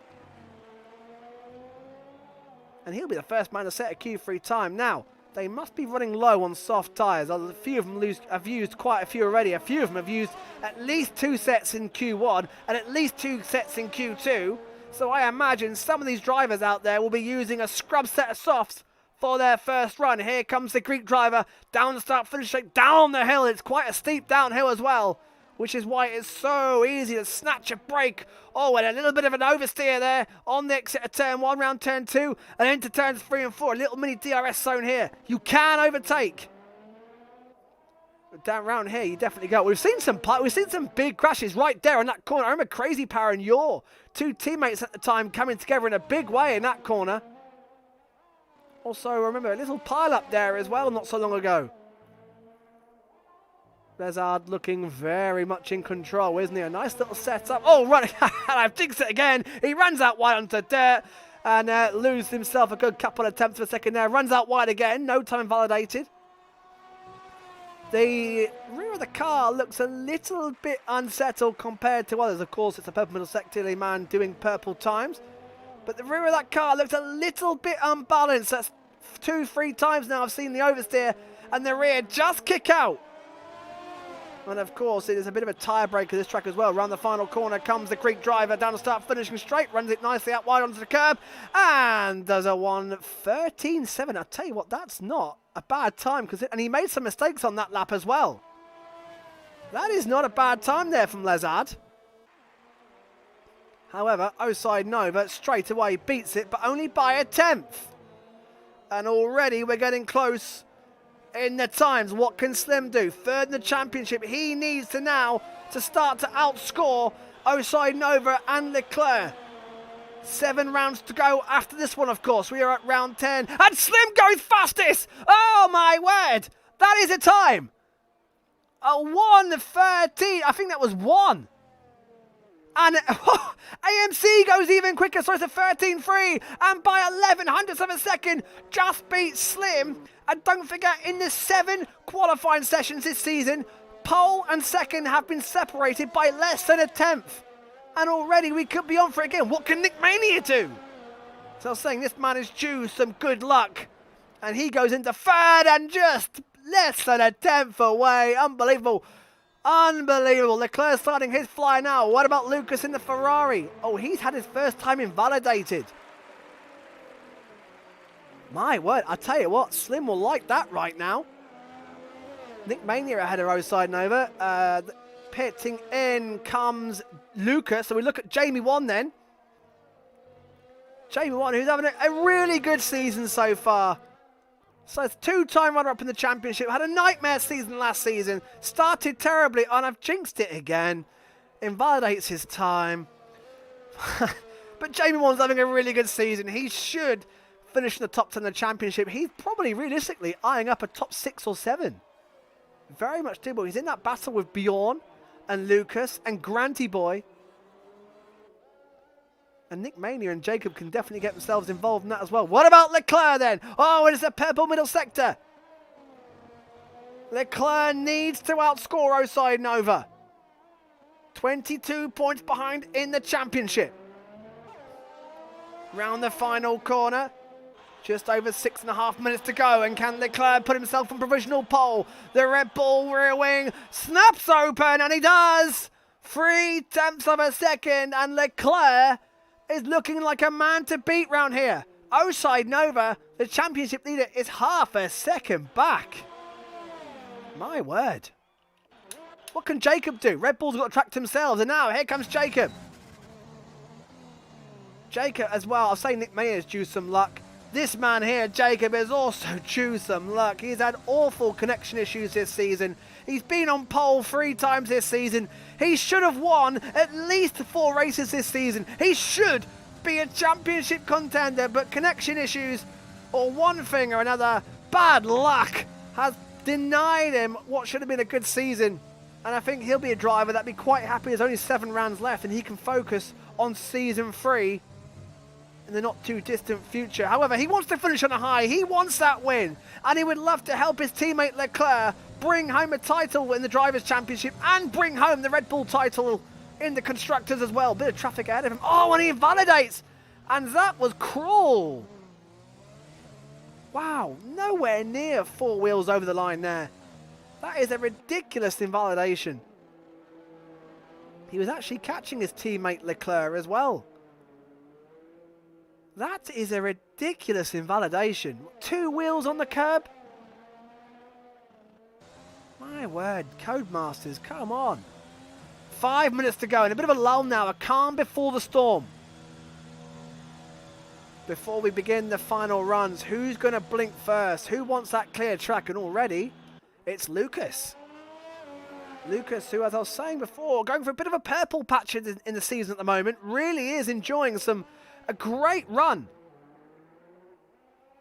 And he'll be the first man to set a Q3 time. Now, they must be running low on soft tyres. A few of them have used quite a few already. A few of them have used at least 2 sets in Q1 and at least 2 sets in Q2. So I imagine some of these drivers out there will be using a scrub set of softs for their first run. Here comes the Greek driver down the start finish straight, down the hill. It's quite a steep downhill as well, which is why it's so easy to snatch a break. Oh, and a little bit of an oversteer there on the exit of turn 1, round turn 2, and into turns 3 and 4. A little mini DRS zone here. You can overtake. But down round here, you definitely go. We've seen some big crashes right there in that corner. I remember Crazy Power and your 2 teammates at the time coming together in a big way in that corner. Also, remember a little pile up there as well not so long ago. Lezard looking very much in control, isn't he? A nice little setup. Oh, running. I've jinxed it again. He runs out wide onto dirt and loses himself a good couple of attempts for a second there. Runs out wide again. No time validated. The rear of the car looks a little bit unsettled compared to others. Of course, it's a purple middle sector man doing purple times. But the rear of that car looks a little bit unbalanced. That's 2-3 times now I've seen the oversteer and the rear just kick out. And of course, it is a bit of a tyre breaker this track as well. Around the final corner comes the Greek driver down the start, finishing straight, runs it nicely out wide onto the curb, and does a 1:13.7. I tell you what, that's not a bad time, and he made some mistakes on that lap as well. That is not a bad time there from Lezard. However, Oside Nova straight away beats it, but only by 1/10. And already we're getting close in the times. What can Slim do? Third in the championship. He needs to now to start to outscore Oside Nova and Leclerc. 7 rounds to go after this one, of course. We are at round 10. And Slim goes fastest! Oh my word! That is a time! A 1:13. I think that was 1. And AMC goes even quicker, so it's a 13.3. And by 11 hundredths of a second, just beats Slim. And don't forget, in the 7 qualifying sessions this season, pole and second have been separated by less than 1/10. And already we could be on for it again. What can Nick Mania do? So I was saying this man is due some good luck. And he goes into third and just less than a tenth away. Unbelievable. Unbelievable. Leclerc starting his fly now. What about Lucas in the Ferrari? Oh, he's had his first time invalidated. My word, I tell you what, Slim will like that right now. Nick Mania ahead of Roadside Nova. Pitting in comes Lucas. So we look at Jamie 1 then. Jamie 1, who's having a really good season so far. So it's two-time runner-up in the championship. Had a nightmare season last season. Started terribly, and I've jinxed it again. Invalidates his time. But Jamie 1's having a really good season. He should finish in the top 10 of the championship. He's probably, realistically, eyeing up a top 6 or 7. Very much doable. He's in that battle with Bjorn and Lucas and Granty Boy. And Nick Mania and Jacob can definitely get themselves involved in that as well. What about Leclerc then? Oh, it's a purple middle sector. Leclerc needs to outscore Roadside Nova. 22 points behind in the championship. Round the final corner. Just over 6.5 minutes to go. And can Leclerc put himself on provisional pole? The Red Bull rear wing snaps open, and he does. 0.3 of a second, and Leclerc is looking like a man to beat round here. Roadside Nova, the championship leader, is half a second back. My word. What can Jacob do? Red Bull's got to track themselves, and now here comes Jacob. Jacob as well. I'll say Nick Mania is due some luck. This man here, Jacob, is also due some luck. He's had awful connection issues this season. He's been on pole 3 times this season. He should have won at least 4 races this season. He should be a championship contender, but connection issues or one thing or another, bad luck, has denied him what should have been a good season. And I think he'll be a driver that'd be quite happy. There's only 7 rounds left and he can focus on season 3 in the not too distant future. However, he wants to finish on a high. He wants that win, and he would love to help his teammate Leclerc bring home a title in the Drivers' Championship and bring home the Red Bull title in the Constructors as well. Bit of traffic ahead of him. Oh, and he invalidates, and that was cruel. Wow, nowhere near 4 wheels over the line there. That is a ridiculous invalidation. He was actually catching his teammate Leclerc as well. That is a ridiculous invalidation. 2 wheels on the curb? My word, Codemasters, come on. 5 minutes to go and a bit of a lull now, a calm before the storm. Before we begin the final runs, who's going to blink first? Who wants that clear track? And already, it's Lucas. Lucas, who, as I was saying before, going for a bit of a purple patch in the season at the moment, really is enjoying a great run.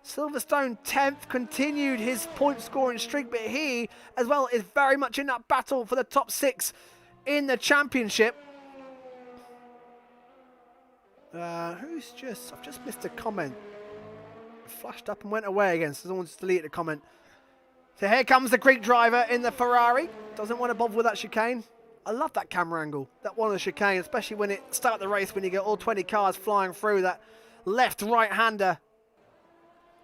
Silverstone 10th, continued his point scoring streak, but he as well is very much in that battle for the top 6 in the championship. I've just missed a comment. It flashed up and went away again, so someone just deleted a comment. So here comes the Greek driver in the Ferrari. Doesn't want to bother with that chicane. I love that camera angle, that one of the chicane, especially when it starts the race, when you get all 20 cars flying through that left-right-hander.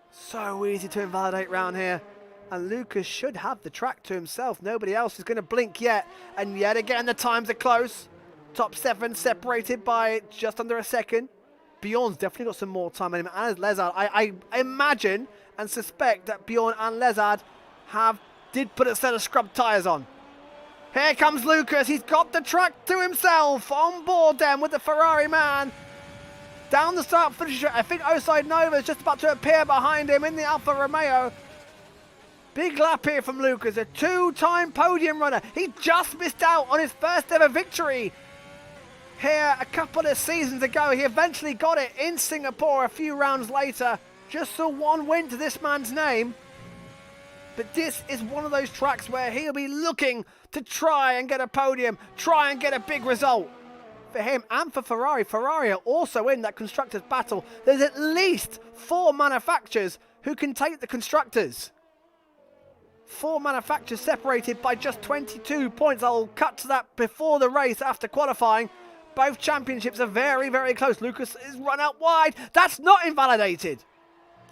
So easy to invalidate round here. And Lucas should have the track to himself. Nobody else is going to blink yet. And yet again, the times are close. Top 7 separated by just under a second. Bjorn's definitely got some more time in him. And Lezard, I imagine and suspect that Bjorn and Lezard did put a set of scrub tyres on. Here comes Lucas. He's got the track to himself. On board then with the Ferrari man. Down the start finish. I think Roadside Nova is just about to appear behind him in the Alfa Romeo. Big lap here from Lucas. A 2-time podium runner. He just missed out on his first ever victory. Here a couple of seasons ago. He eventually got it in Singapore a few rounds later. Just saw 1 win to this man's name. But this is one of those tracks where he'll be looking to try and get a podium, try and get a big result. For him and for Ferrari. Ferrari are also in that Constructors battle. There's at least 4 manufacturers who can take the Constructors. 4 manufacturers separated by just 22 points. I'll cut to that before the race after qualifying. Both championships are very, very close. Lucas is run out wide. That's not invalidated.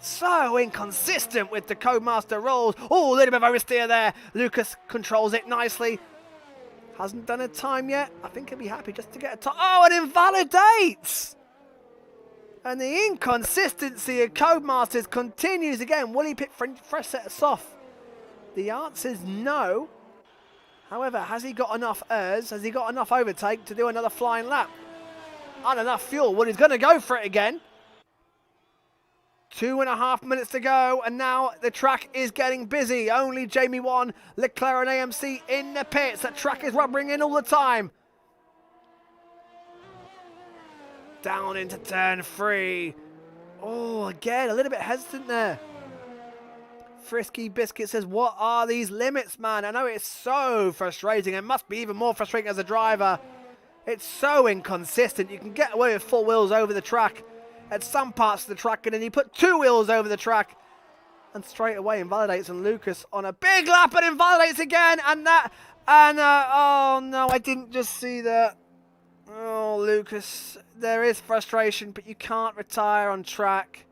So inconsistent with the Codemaster rules. Oh, a little bit of oversteer there. Lucas controls it nicely. Hasn't done a time yet. I think he'll be happy just to get a time. Oh, it invalidates! And the inconsistency of Codemasters continues again. Will he pick fresh set of soft? The answer is no. However, has he got enough airs? Has he got enough overtake to do another flying lap? Not enough fuel. Well, he's going to go for it again. 2.5 minutes to go, and now the track is getting busy. Only Jamie 1, Leclerc and AMC in the pits. That track is rubbering in all the time. Down into turn 3. Oh, again, a little bit hesitant there. Frisky Biscuit says, what are these limits, man? I know it's so frustrating. It must be even more frustrating as a driver. It's so inconsistent. You can get away with 4 wheels over the track at some parts of the track, and then you put 2 wheels over the track and straight away invalidates. And Lucas on a big lap and invalidates again. And oh no, I didn't just see that. Oh, Lucas, there is frustration, but you can't retire on track.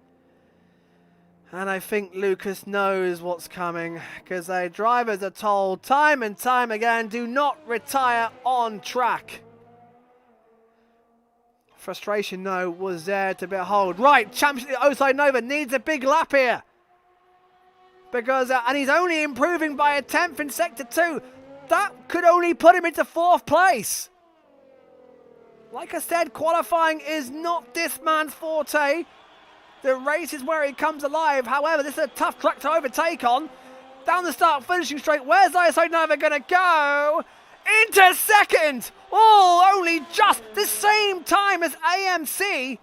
And I think Lucas knows what's coming, because the drivers are told time and time again, do not retire on track. Frustration, though, was there to behold. Right, Championship Oside Nova needs a big lap here. Because, and he's only improving by a 10th in Sector 2. That could only put him into 4th place. Like I said, qualifying is not this man's forte. The race is where he comes alive. However, this is a tough track to overtake on. Down the start, finishing straight. Where's ISO Nova going to go? Into second. Oh, only just the same time as AMC.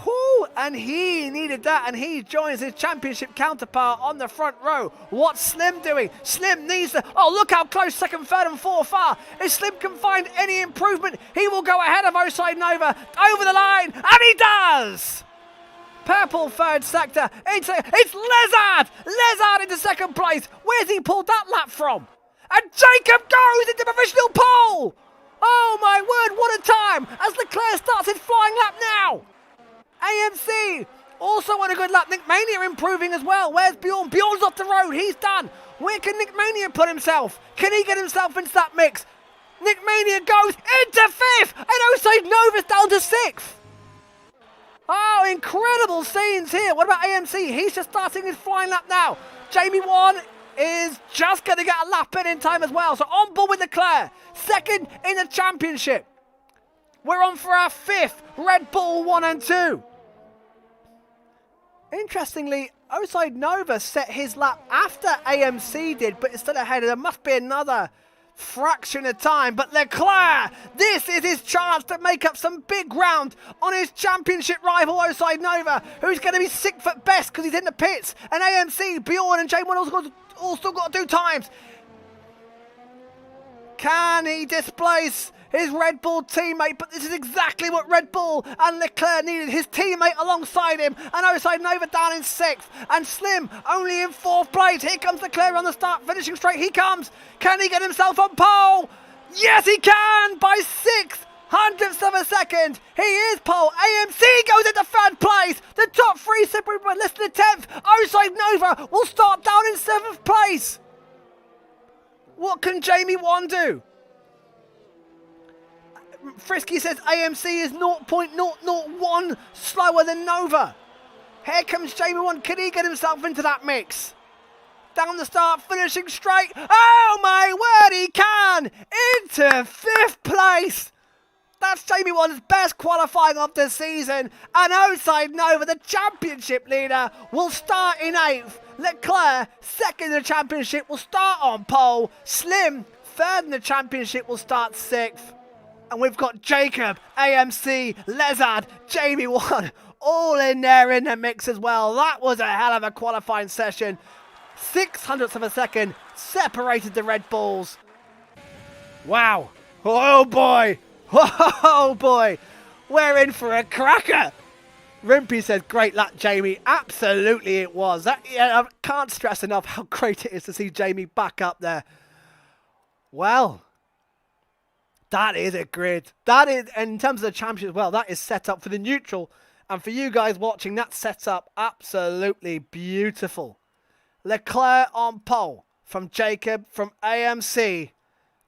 Whoo, and he needed that, and he joins his championship counterpart on the front row. What's Slim doing? Slim needs to... Oh, look how close 2nd, 3rd and 4th are. If Slim can find any improvement, he will go ahead of Oside Nova over the line, and he does! Purple 3rd sector. It's Lezard! Lezard into 2nd place. Where's he pulled that lap from? And Jacob goes into provisional pole! Oh my word, what a time! As Leclerc starts his flying lap now! AMC also on a good lap. Nick Mania improving as well. Where's Bjorn? Bjorn's off the road. He's done. Where can Nick Mania put himself? Can he get himself into that mix? Nick Mania goes into 5th, and Oside Nova's down to 6th. Oh, incredible scenes here. What about AMC? He's just starting his flying lap now. Jamie 1 is just going to get a lap in time as well. So on board with Leclerc. 2nd in the championship. We're on for our 5th Red Bull 1 and 2. Interestingly, Oside Nova set his lap after AMC did, but instead ahead, there must be another fraction of time. But Leclerc, this is his chance to make up some big ground on his championship rival Oside Nova, who's going to be 6th at best because he's in the pits. And AMC, Bjorn and J1 all still got to do times. Can he displace his Red Bull teammate? But this is exactly what Red Bull and Leclerc needed. His teammate alongside him, and Oside Nova down in 6th, and Slim only in 4th place. Here comes Leclerc on the start, finishing straight. He comes. Can he get himself on pole? Yes, he can, by 6/100ths of a second. He is pole. AMC goes into 3rd place. The top 3 separated by less than a 10th. Oside Nova will start down in 7th place. What can Jamie 1 do? Frisky says AMC is 0.001 slower than Nova. Here comes Jamie 1. Can he get himself into that mix? Down the start, finishing straight. Oh my word, he can! Into 5th place. That's Jamie 1's best qualifying of the season. And Oside Nova, the championship leader, will start in 8th. Leclerc, 2nd in the championship, will start on pole. Slim, 3rd in the championship, will start 6th. And we've got Jacob, AMC, Lezard, Jamie 1, all in there in the mix as well. That was a hell of a qualifying session. 6/100ths of a second separated the Red Bulls. Wow. Oh boy. Oh boy. We're in for a cracker. Rimpy says, great luck, Jamie. Absolutely it was. I can't stress enough how great it is to see Jamie back up there. Well, That is a grid. That is, and in terms of the championship as well, that is set up for the neutral. And for you guys watching, that's set up absolutely beautiful. Leclerc on pole from Jacob from AMC.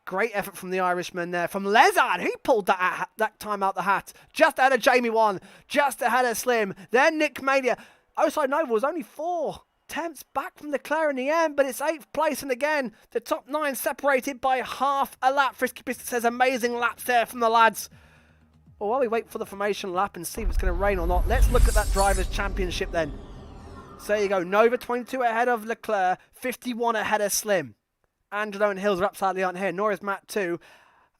Great effort from the Irishman there. From Lezard, he pulled that time out the hat. Just ahead of Jamie 1. Just ahead of Slim. Then Nick Mania. Outside Nova was only 4/10 back from Leclerc in the end, but it's 8th place. And again, the top 9 separated by half a lap. Frisky Biscuit says amazing laps there from the lads. Well, while we wait for the formation lap and see if it's going to rain or not, let's look at that Drivers' Championship then. So there you go. Nova 22 ahead of Leclerc, 51 ahead of Slim. Angelo and Hills are absolutely on here. Norris Matt too.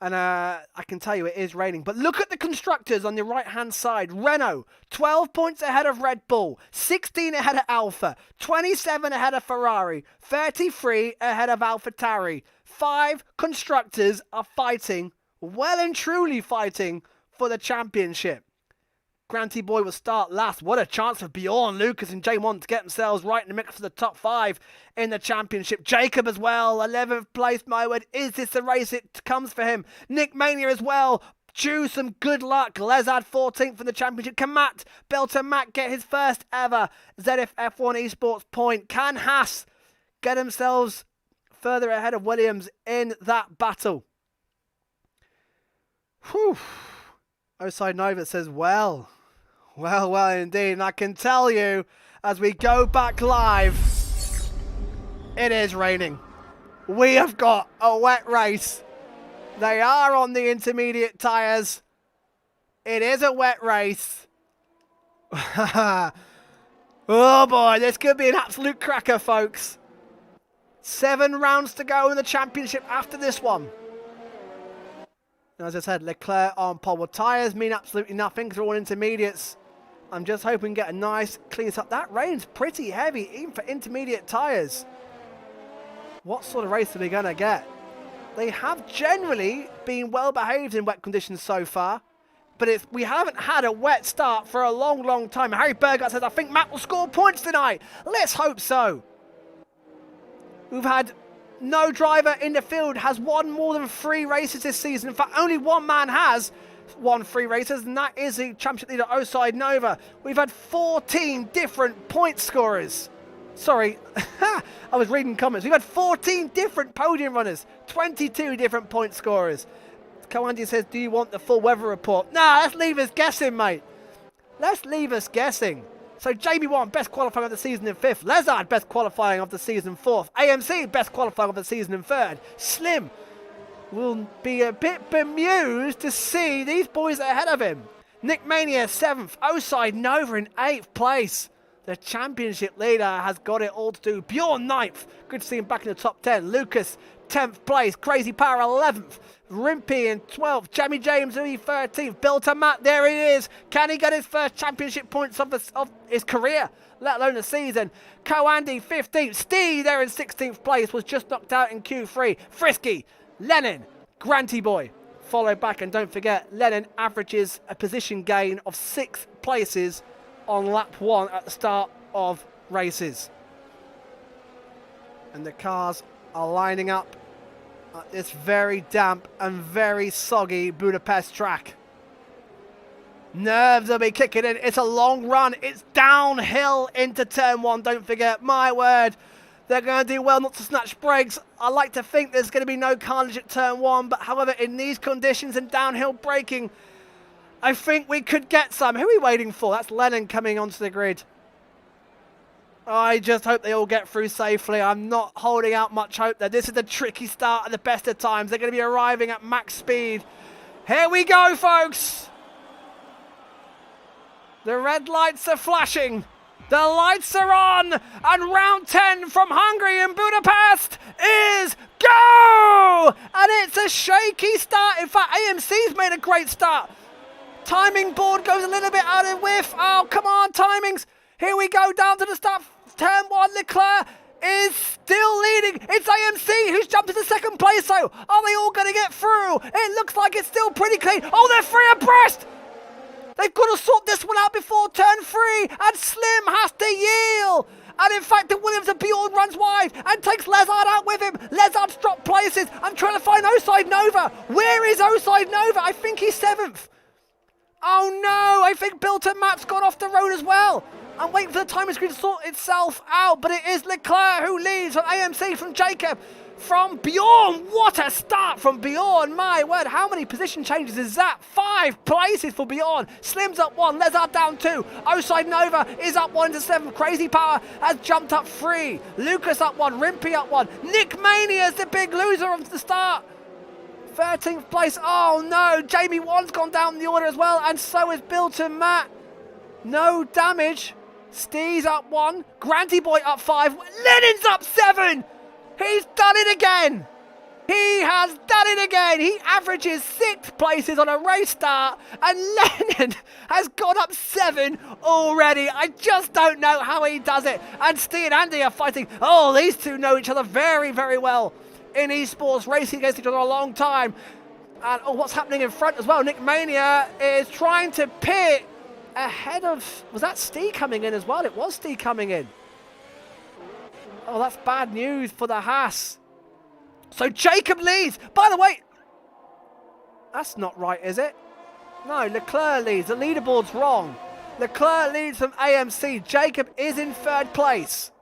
And I can tell you it is raining. But look at the constructors on the right-hand side. Renault, 12 points ahead of Red Bull. 16 ahead of Alfa. 27 ahead of Ferrari. 33 ahead of AlphaTauri. 5 constructors are fighting, well and truly fighting, for the championship. Granty Boy will start last. What a chance for Bjorn, Lucas and J1 to get themselves right in the mix for the top 5 in the championship. Jacob as well, 11th place, my word. Is this the race it comes for him? Nick Mania as well. Choose some good luck. Lezard 14th in the championship. Can Matt, Belter Matt, get his first ever ZF F1 Esports point? Can Haas get themselves further ahead of Williams in that battle? Whew. Oside Nova says, well indeed. And I can tell you, as we go back live, it is raining. We have got a wet race. They are on the intermediate tyres. It is a wet race. Oh boy, this could be an absolute cracker, folks. 7 rounds to go in the championship after this one. As I said, Leclerc on pole. Well, tyres mean absolutely nothing because they're all intermediates. I'm just hoping to get a nice clean up. That rain's pretty heavy, even for intermediate tyres. What sort of race are we going to get? They have generally been well behaved in wet conditions so far, but we haven't had a wet start for a long time. Harry Burgott says, I think Matt will score points tonight. Let's hope so. We've had no driver in the field has won more than 3 races this season. In fact, only one man has won 3 races, and that is the championship leader, Oside Nova. We've had 14 different point scorers. Sorry, I was reading comments. We've had 14 different podium runners, 22 different point scorers. Coandy says, do you want the full weather report? Nah, let's leave us guessing, mate. Let's leave us guessing. So Jamie 1, best qualifying of the season in 5th. Lezard, best qualifying of the season 4th. AMC, best qualifying of the season in 3rd. Slim will be a bit bemused to see these boys ahead of him. Nick Mania, 7th. Oside Nova in 8th place. The championship leader has got it all to do. Bjorn, 9th. Good to see him back in the top 10. Lucas, 10th place. Crazy Power, 11th. Rimpy in 12th. Jamie James, 13th. Belter Matt, there he is. Can he get his first championship points of his career, let alone the season? Coandy, 15th. Steve, there in 16th place, was just knocked out in Q3. Frisky, Lennon, Granty Boy, follow back. And don't forget, Lennon averages a position gain of 6 places on lap 1 at the start of races. And the cars are lining up at this very damp and very soggy Budapest track. Nerves will be kicking in. It's a long run. It's downhill into turn 1. Don't forget, my word, they're going to do well not to snatch brakes. I like to think there's going to be no carnage at turn 1, but however, in these conditions and downhill braking, I think we could get some. Who are we waiting for? That's Lennon coming onto the grid. I just hope they all get through safely. I'm not holding out much hope there. This is the tricky start at the best of times. They're going to be arriving at max speed. Here we go, folks. The red lights are flashing. The lights are on. And round 10 from Hungary and Budapest is go! And it's a shaky start. In fact, AMC's made a great start. Timing board goes a little bit out of whiff. Oh, come on, timings. Here we go, down to the start. Turn 1, Leclerc is still leading. It's AMC who's jumped into 2nd place, though. Are they all going to get through? It looks like it's still pretty clean. Oh, they're 3 abreast. They've got to sort this one out before turn 3, and Slim has to yield. And in fact, the Williams of Bjorn runs wide and takes Lezard out with him. Lezard's dropped places. I'm trying to find Oside Nova. Where is Oside Nova? I think he's 7th. Oh no, I think Bilton Matt's gone off the road as well. I'm waiting for the timing screen to sort itself out, but it is Leclerc who leads from AMC from Jacob. From Bjorn, what a start from Bjorn, my word, how many position changes is that? 5 places for Bjorn. Slim's up 1, Lezard down 2, Oside Nova is up 1 to 7, Crazy Power has jumped up 3, Lucas up 1, Rimpy up 1, Nick Mania's the big loser of the start. 13th place, oh no, Jamie Wan's gone down the order as well, and so is Bilton Matt. No damage, Steve's up 1, Granty Boy up 5, Lennon's up 7! He's done it again! He has done it again! He averages 6 places on a race start, and Lennon has gone up 7 already. I just don't know how he does it. And Steve and Andy are fighting. Oh, these two know each other very, very well in esports, racing against each other a long time. And oh, what's happening in front as well? Nick Mania is trying to pit ahead of... Was that Steve coming in as well? It was Steve coming in. Oh, that's bad news for the Haas. So Jacob leads. By the way, that's not right, is it? No, Leclerc leads. The leaderboard's wrong. Leclerc leads from AMC. Jacob is in 3rd place.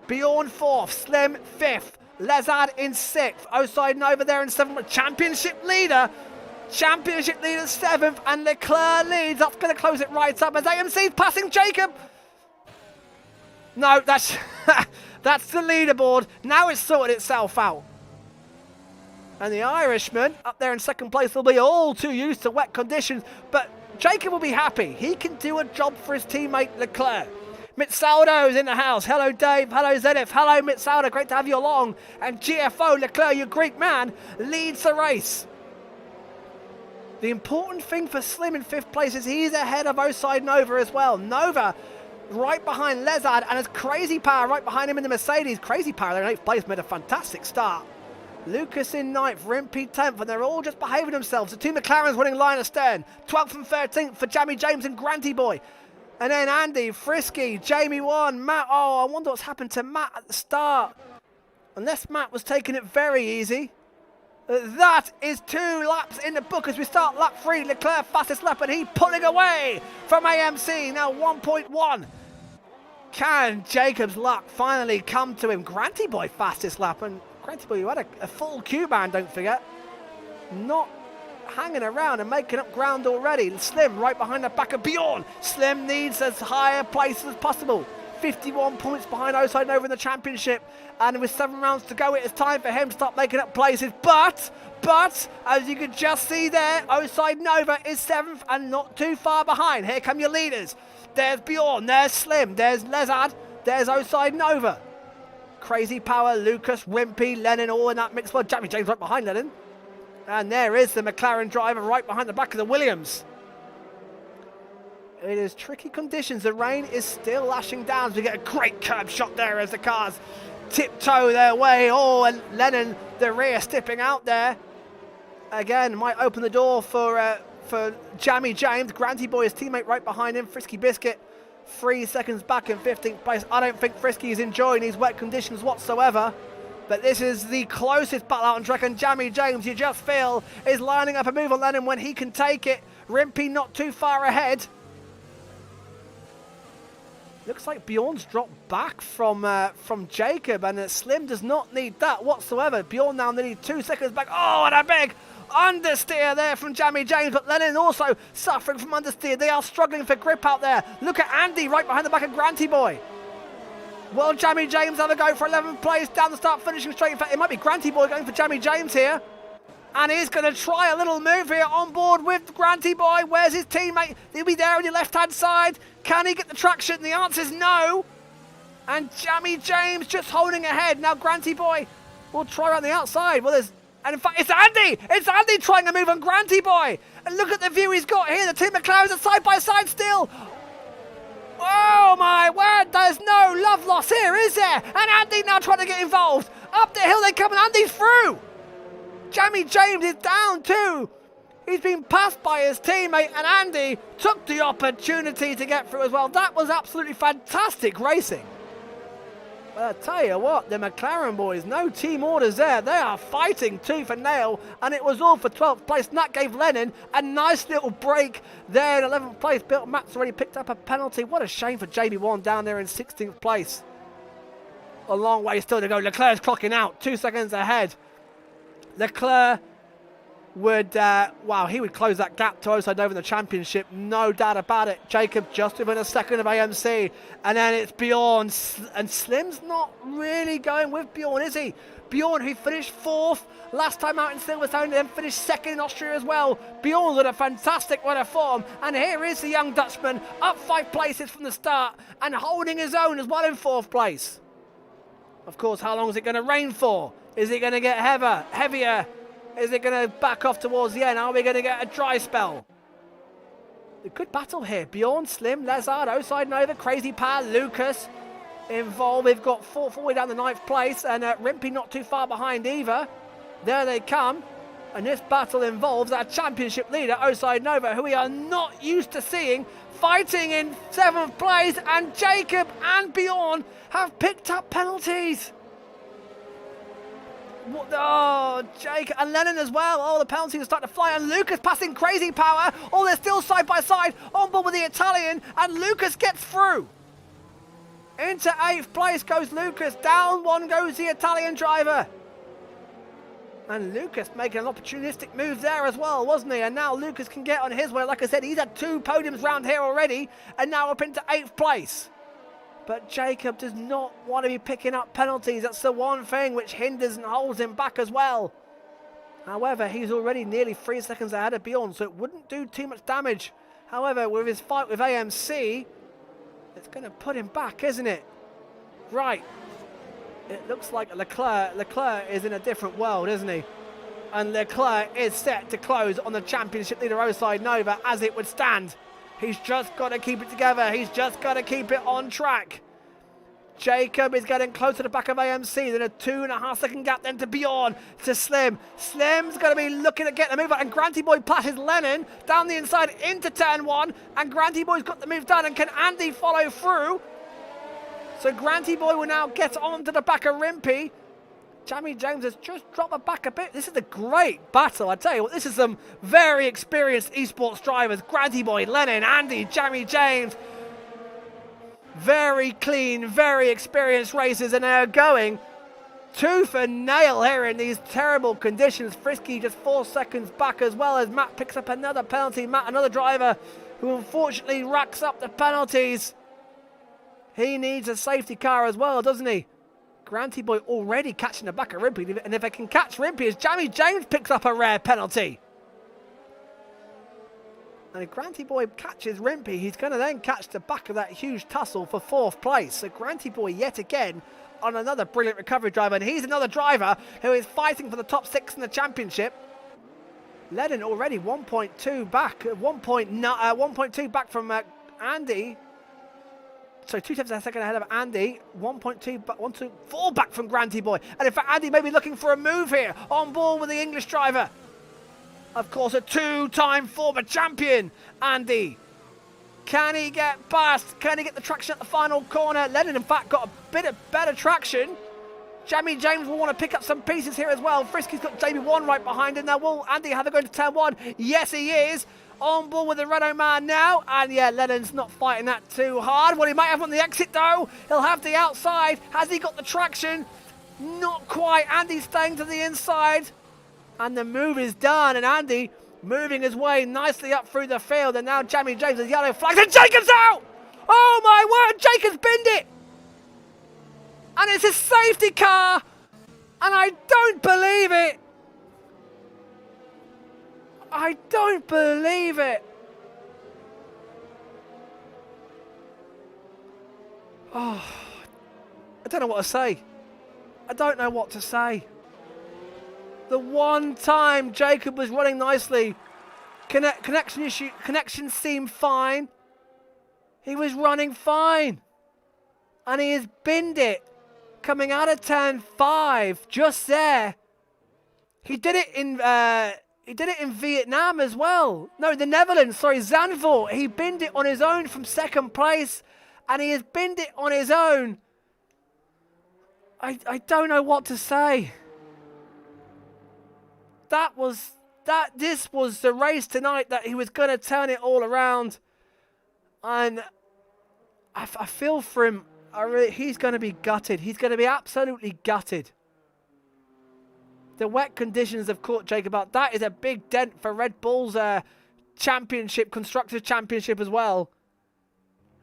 Bjorn 4th. Slim 5th. Lezard in 6th. Oside Nova there in 7th. Championship leader 7th. And Leclerc leads. That's going to close it right up as AMC's passing Jacob. No, that's... That's the leaderboard. Now it's sorted itself out. And the Irishman up there in 2nd place will be all too used to wet conditions. But Jacob will be happy. He can do a job for his teammate Leclerc. Mitsaldo's in the house. Hello, Dave. Hello, Zenith. Hello, Mitsaldo. Great to have you along. And GFO, Leclerc, your Greek man, leads the race. The important thing for Slim in 5th place is he's ahead of Oside Nova as well. Nova... right behind Lezard, and as Crazy Power right behind him in the Mercedes. Crazy Power there in 8th place made a fantastic start. Lucas in 9th, Rimpy 10th, and they're all just behaving themselves. The two McLarens winning line astern. 12th and 13th for Jamie James and Granty Boy. And then Andy, Frisky, Jamie 1, Matt. Oh, I wonder what's happened to Matt at the start. Unless Matt was taking it very easy. That is 2 laps in the book as we start lap 3. Leclerc fastest lap, and he pulling away from AMC. Now 1.1. Can Jacob's luck finally come to him? Granty Boy fastest lap, and Granty Boy, you had a full Q-band, don't forget. Not hanging around and making up ground already. Slim right behind the back of Bjorn. Slim needs as high a place as possible. 51 points behind Oside Nova in the championship, and with 7 rounds to go, it is time for him to start making up places. But as you can just see there, Oside Nova is 7th and not too far behind. Here come your leaders. There's Bjorn, there's Slim, there's Lezard, there's Oside Nova. Crazy Power, Lucas, Wimpy, Lennon, all in that mix. Well, Jamie James right behind Lennon, and there is the McLaren driver right behind the back of the Williams. It is tricky conditions. The rain is still lashing down. So we get a great curb shot there as the cars tiptoe their way. Oh, and Lennon, the rear, stepping out there. Again, might open the door for Jamie James. Granty Boy, his teammate right behind him. Frisky Biscuit, 3 seconds back in 15th place. I don't think Frisky is enjoying these wet conditions whatsoever. But this is the closest battle out on track. And Jamie James, you just feel, is lining up a move on Lennon when he can take it. Rimpy not too far ahead. Looks like Bjorn's dropped back from Jacob, and Slim does not need that whatsoever. Bjorn now needed 2 seconds back. Oh, and a big understeer there from Jamie James, but Lennon also suffering from understeer. They are struggling for grip out there. Look at Andy right behind the back of Granty Boy. Will Jamie James have a go for 11th place down the start, finishing straight? In fact, it might be Granty Boy going for Jamie James here. And he's going to try a little move here on board with Granty Boy. Where's his teammate? He'll be there on your left-hand side. Can he get the traction? The answer is no. And Jamie James just holding ahead. Now Granty Boy will try around the outside. Well, and in fact, it's Andy. It's Andy trying a move on Granty Boy. And look at the view he's got here. The two McLarens are side by side still. Oh my word, there's no love loss here, is there? And Andy now trying to get involved. Up the hill they come, and Andy's through. Jamie James is down too. He's been passed by his teammate, and Andy took the opportunity to get through as well. That was absolutely fantastic racing. Well, I tell you what, the McLaren boys, no team orders there. They are fighting tooth and nail, and it was all for 12th place. And that gave Lennon a nice little break there in 11th place. Bill Matt's already picked up a penalty. What a shame for JB1 down there in 16th place. A long way still to go. Leclerc's clocking out, 2 seconds ahead. Leclerc would, wow, he would close that gap to outside over the championship, no doubt about it. Jacob just within a second of AMC, and then it's Bjorn, and Slim's not really going with Bjorn, is he? Bjorn, who finished 4th last time out in Silverstone, then finished 2nd in Austria as well. Bjorn's got a fantastic run of form, and here is the young Dutchman, up 5 places from the start, and holding his own as well in 4th place. Of course, how long is it going to rain for? Is it going to get heavier? Is it going to back off towards the end? Are we going to get a dry spell? A good battle here. Bjorn, Slim, Lazard, Oside Nova, Crazy Power, Lucas involved. We've got 4th all the way down the 9th place, and Rimpey not too far behind either. There they come. And this battle involves our championship leader, Oside Nova, who we are not used to seeing fighting in 7th place. And Jacob and Bjorn have picked up penalties. What, oh, Jake and Lennon as well. Oh, the penalties are starting to fly. And Lucas passing Crazy Power. Oh, they're still side by side on board with the Italian. And Lucas gets through. Into 8th place goes Lucas. Down 1 goes the Italian driver. And Lucas making an opportunistic move there as well, wasn't he? And now Lucas can get on his way. Like I said, he's had 2 podiums round here already. And now up into 8th place. But Jacob does not want to be picking up penalties. That's the one thing which hinders and holds him back as well. However, he's already nearly 3 seconds ahead of Bjorn, so it wouldn't do too much damage. However, with his fight with AMC, it's going to put him back, isn't it? Right. It looks like Leclerc is in a different world, isn't he? And Leclerc is set to close on the championship leader Oside Nova as it would stand. He's just got to keep it together. He's just got to keep it on track. Jacob is getting close to the back of AMC. Then a 2.5 second gap then to Bjorn, to Slim. Slim's going to be looking at getting the move out. And Granty Boy passes Lennon down the inside into turn 1. And Granty Boy's got the move done. And can Andy follow through? So Granty Boy will now get on to the back of Rimpey. Jamie James has just dropped the back a bit. This is a great battle. I tell you what, this is some very experienced esports drivers. Granty Boy, Lennon, Andy, Jamie James. Very clean, very experienced racers, and they're going tooth and nail here in these terrible conditions. Frisky just 4 seconds back as well as Matt picks up another penalty. Matt, another driver who unfortunately racks up the penalties. He needs a safety car as well, doesn't he? Granty Boy already catching the back of Rimpey, and if they can catch Rimpey as Jamie James picks up a rare penalty. And if Granty Boy catches Rimpey, he's going to then catch the back of that huge tussle for 4th place. So Granty Boy yet again on another brilliant recovery driver, and he's another driver who is fighting for the top 6 in the championship. Lennon already 1.2 back, 1.2 back from Andy. So 2 tenths of a second ahead of Andy, 1.4 back from Granty Boy. And in fact, Andy may be looking for a move here on board with the English driver. Of course, a 2-time former champion, Andy. Can he get past? Can he get the traction at the final corner? Lennon, in fact, got a bit of better traction. Jamie James will want to pick up some pieces here as well. Frisky's got JB1 right behind him. Now, will Andy have a go to turn 1? Yes, he is. On board with the Renault man now. And yeah, Lennon's not fighting that too hard. Well, he might have on the exit though. He'll have the outside. Has he got the traction? Not quite. Andy's staying to the inside. And the move is done. And Andy moving his way nicely up through the field. And now Jamie James has yellow flags. And Jacob's out! Oh my word, Jacob's binned it! And it's a safety car! And I don't believe it! I don't believe it! Oh, I don't know what to say. I don't know what to say. The one time Jacob was running nicely, connection seemed fine. He was running fine. And he has binned it. Coming out of turn 5, just there. He did it in Vietnam as well. No, the Netherlands, sorry, Zandvoort. He binned it on his own from 2nd place. And he has binned it on his own I don't know what to say. This was the race tonight that he was going to turn it all around. And I feel for him. He's going to be gutted. He's going to be absolutely gutted. The wet conditions have caught Jacob out. That is a big dent for Red Bull's championship, Constructors' Championship as well.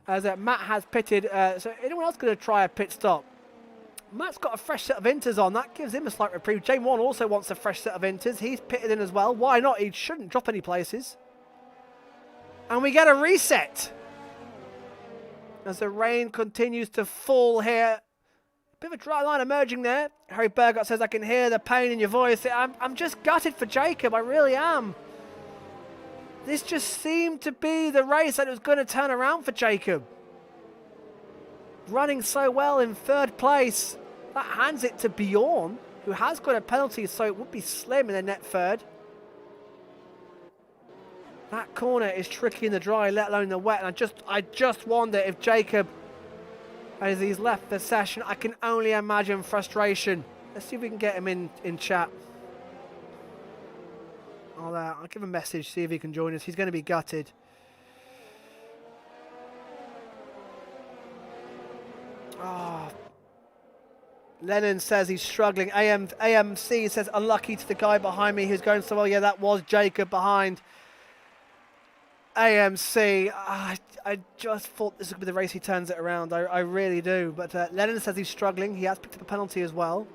As Matt has pitted. So anyone else going to try a pit stop? Matt's got a fresh set of inters on. That gives him a slight reprieve. J1 also wants a fresh set of inters. He's pitted in as well. Why not? He shouldn't drop any places. And we get a reset. As the rain continues to fall here. Bit of a dry line emerging there. Harry Burgott says, I can hear the pain in your voice. I'm just gutted for Jacob. I really am. This just seemed to be the race that was going to turn around for Jacob. Running so well in third place. That hands it to Bjorn, who has got a penalty, so it would be slim in the net third. That corner is tricky in the dry, let alone the wet. And I just wonder if Jacob, as he's left the session, I can only imagine frustration. Let's see if we can get him in chat. I'll give him a message, see if he can join us. He's going to be gutted. Oh. Lennon says he's struggling. AMC says unlucky to the guy behind me who's going so well. Yeah, that was Jacob behind. AMC, I just thought this would be the race he turns it around. I really do. But Lennon says he's struggling. He has picked up a penalty as well.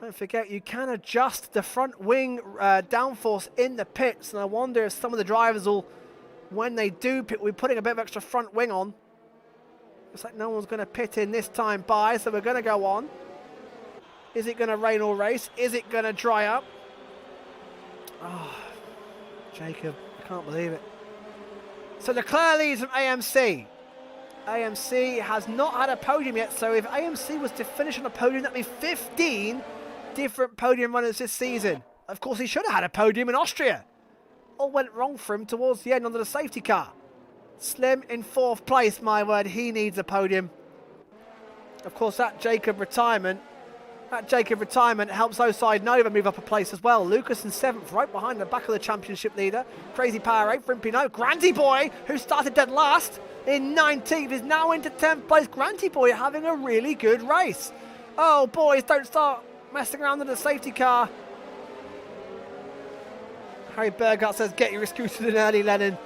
Don't forget, you can adjust the front wing downforce in the pits. And I wonder if some of the drivers will, when they do pit, we're putting a bit of extra front wing on. Looks like no one's going to pit in this time by, so we're going to go on. Is it going to rain all race? Is it going to dry up? Oh, Jacob, I can't believe it. So Leclerc leads from AMC. AMC has not had a podium yet, so if AMC was to finish on a podium, that'd be 15 different podium runners this season. Of course, he should have had a podium in Austria. All went wrong for him towards the end under the safety car. Slim in fourth place, my word, he needs a podium. Of course, that Jacob retirement helps Oside Nova move up a place as well. Lucas in seventh, right behind the back of the championship leader. Crazy Power 8 for Pinot. Granty Boy, who started dead last in 19th, is now into 10th place. Granty Boy having a really good race. Oh, boys, don't start messing around in the safety car. Harry Burgott says, get your excuses in early, Lennon.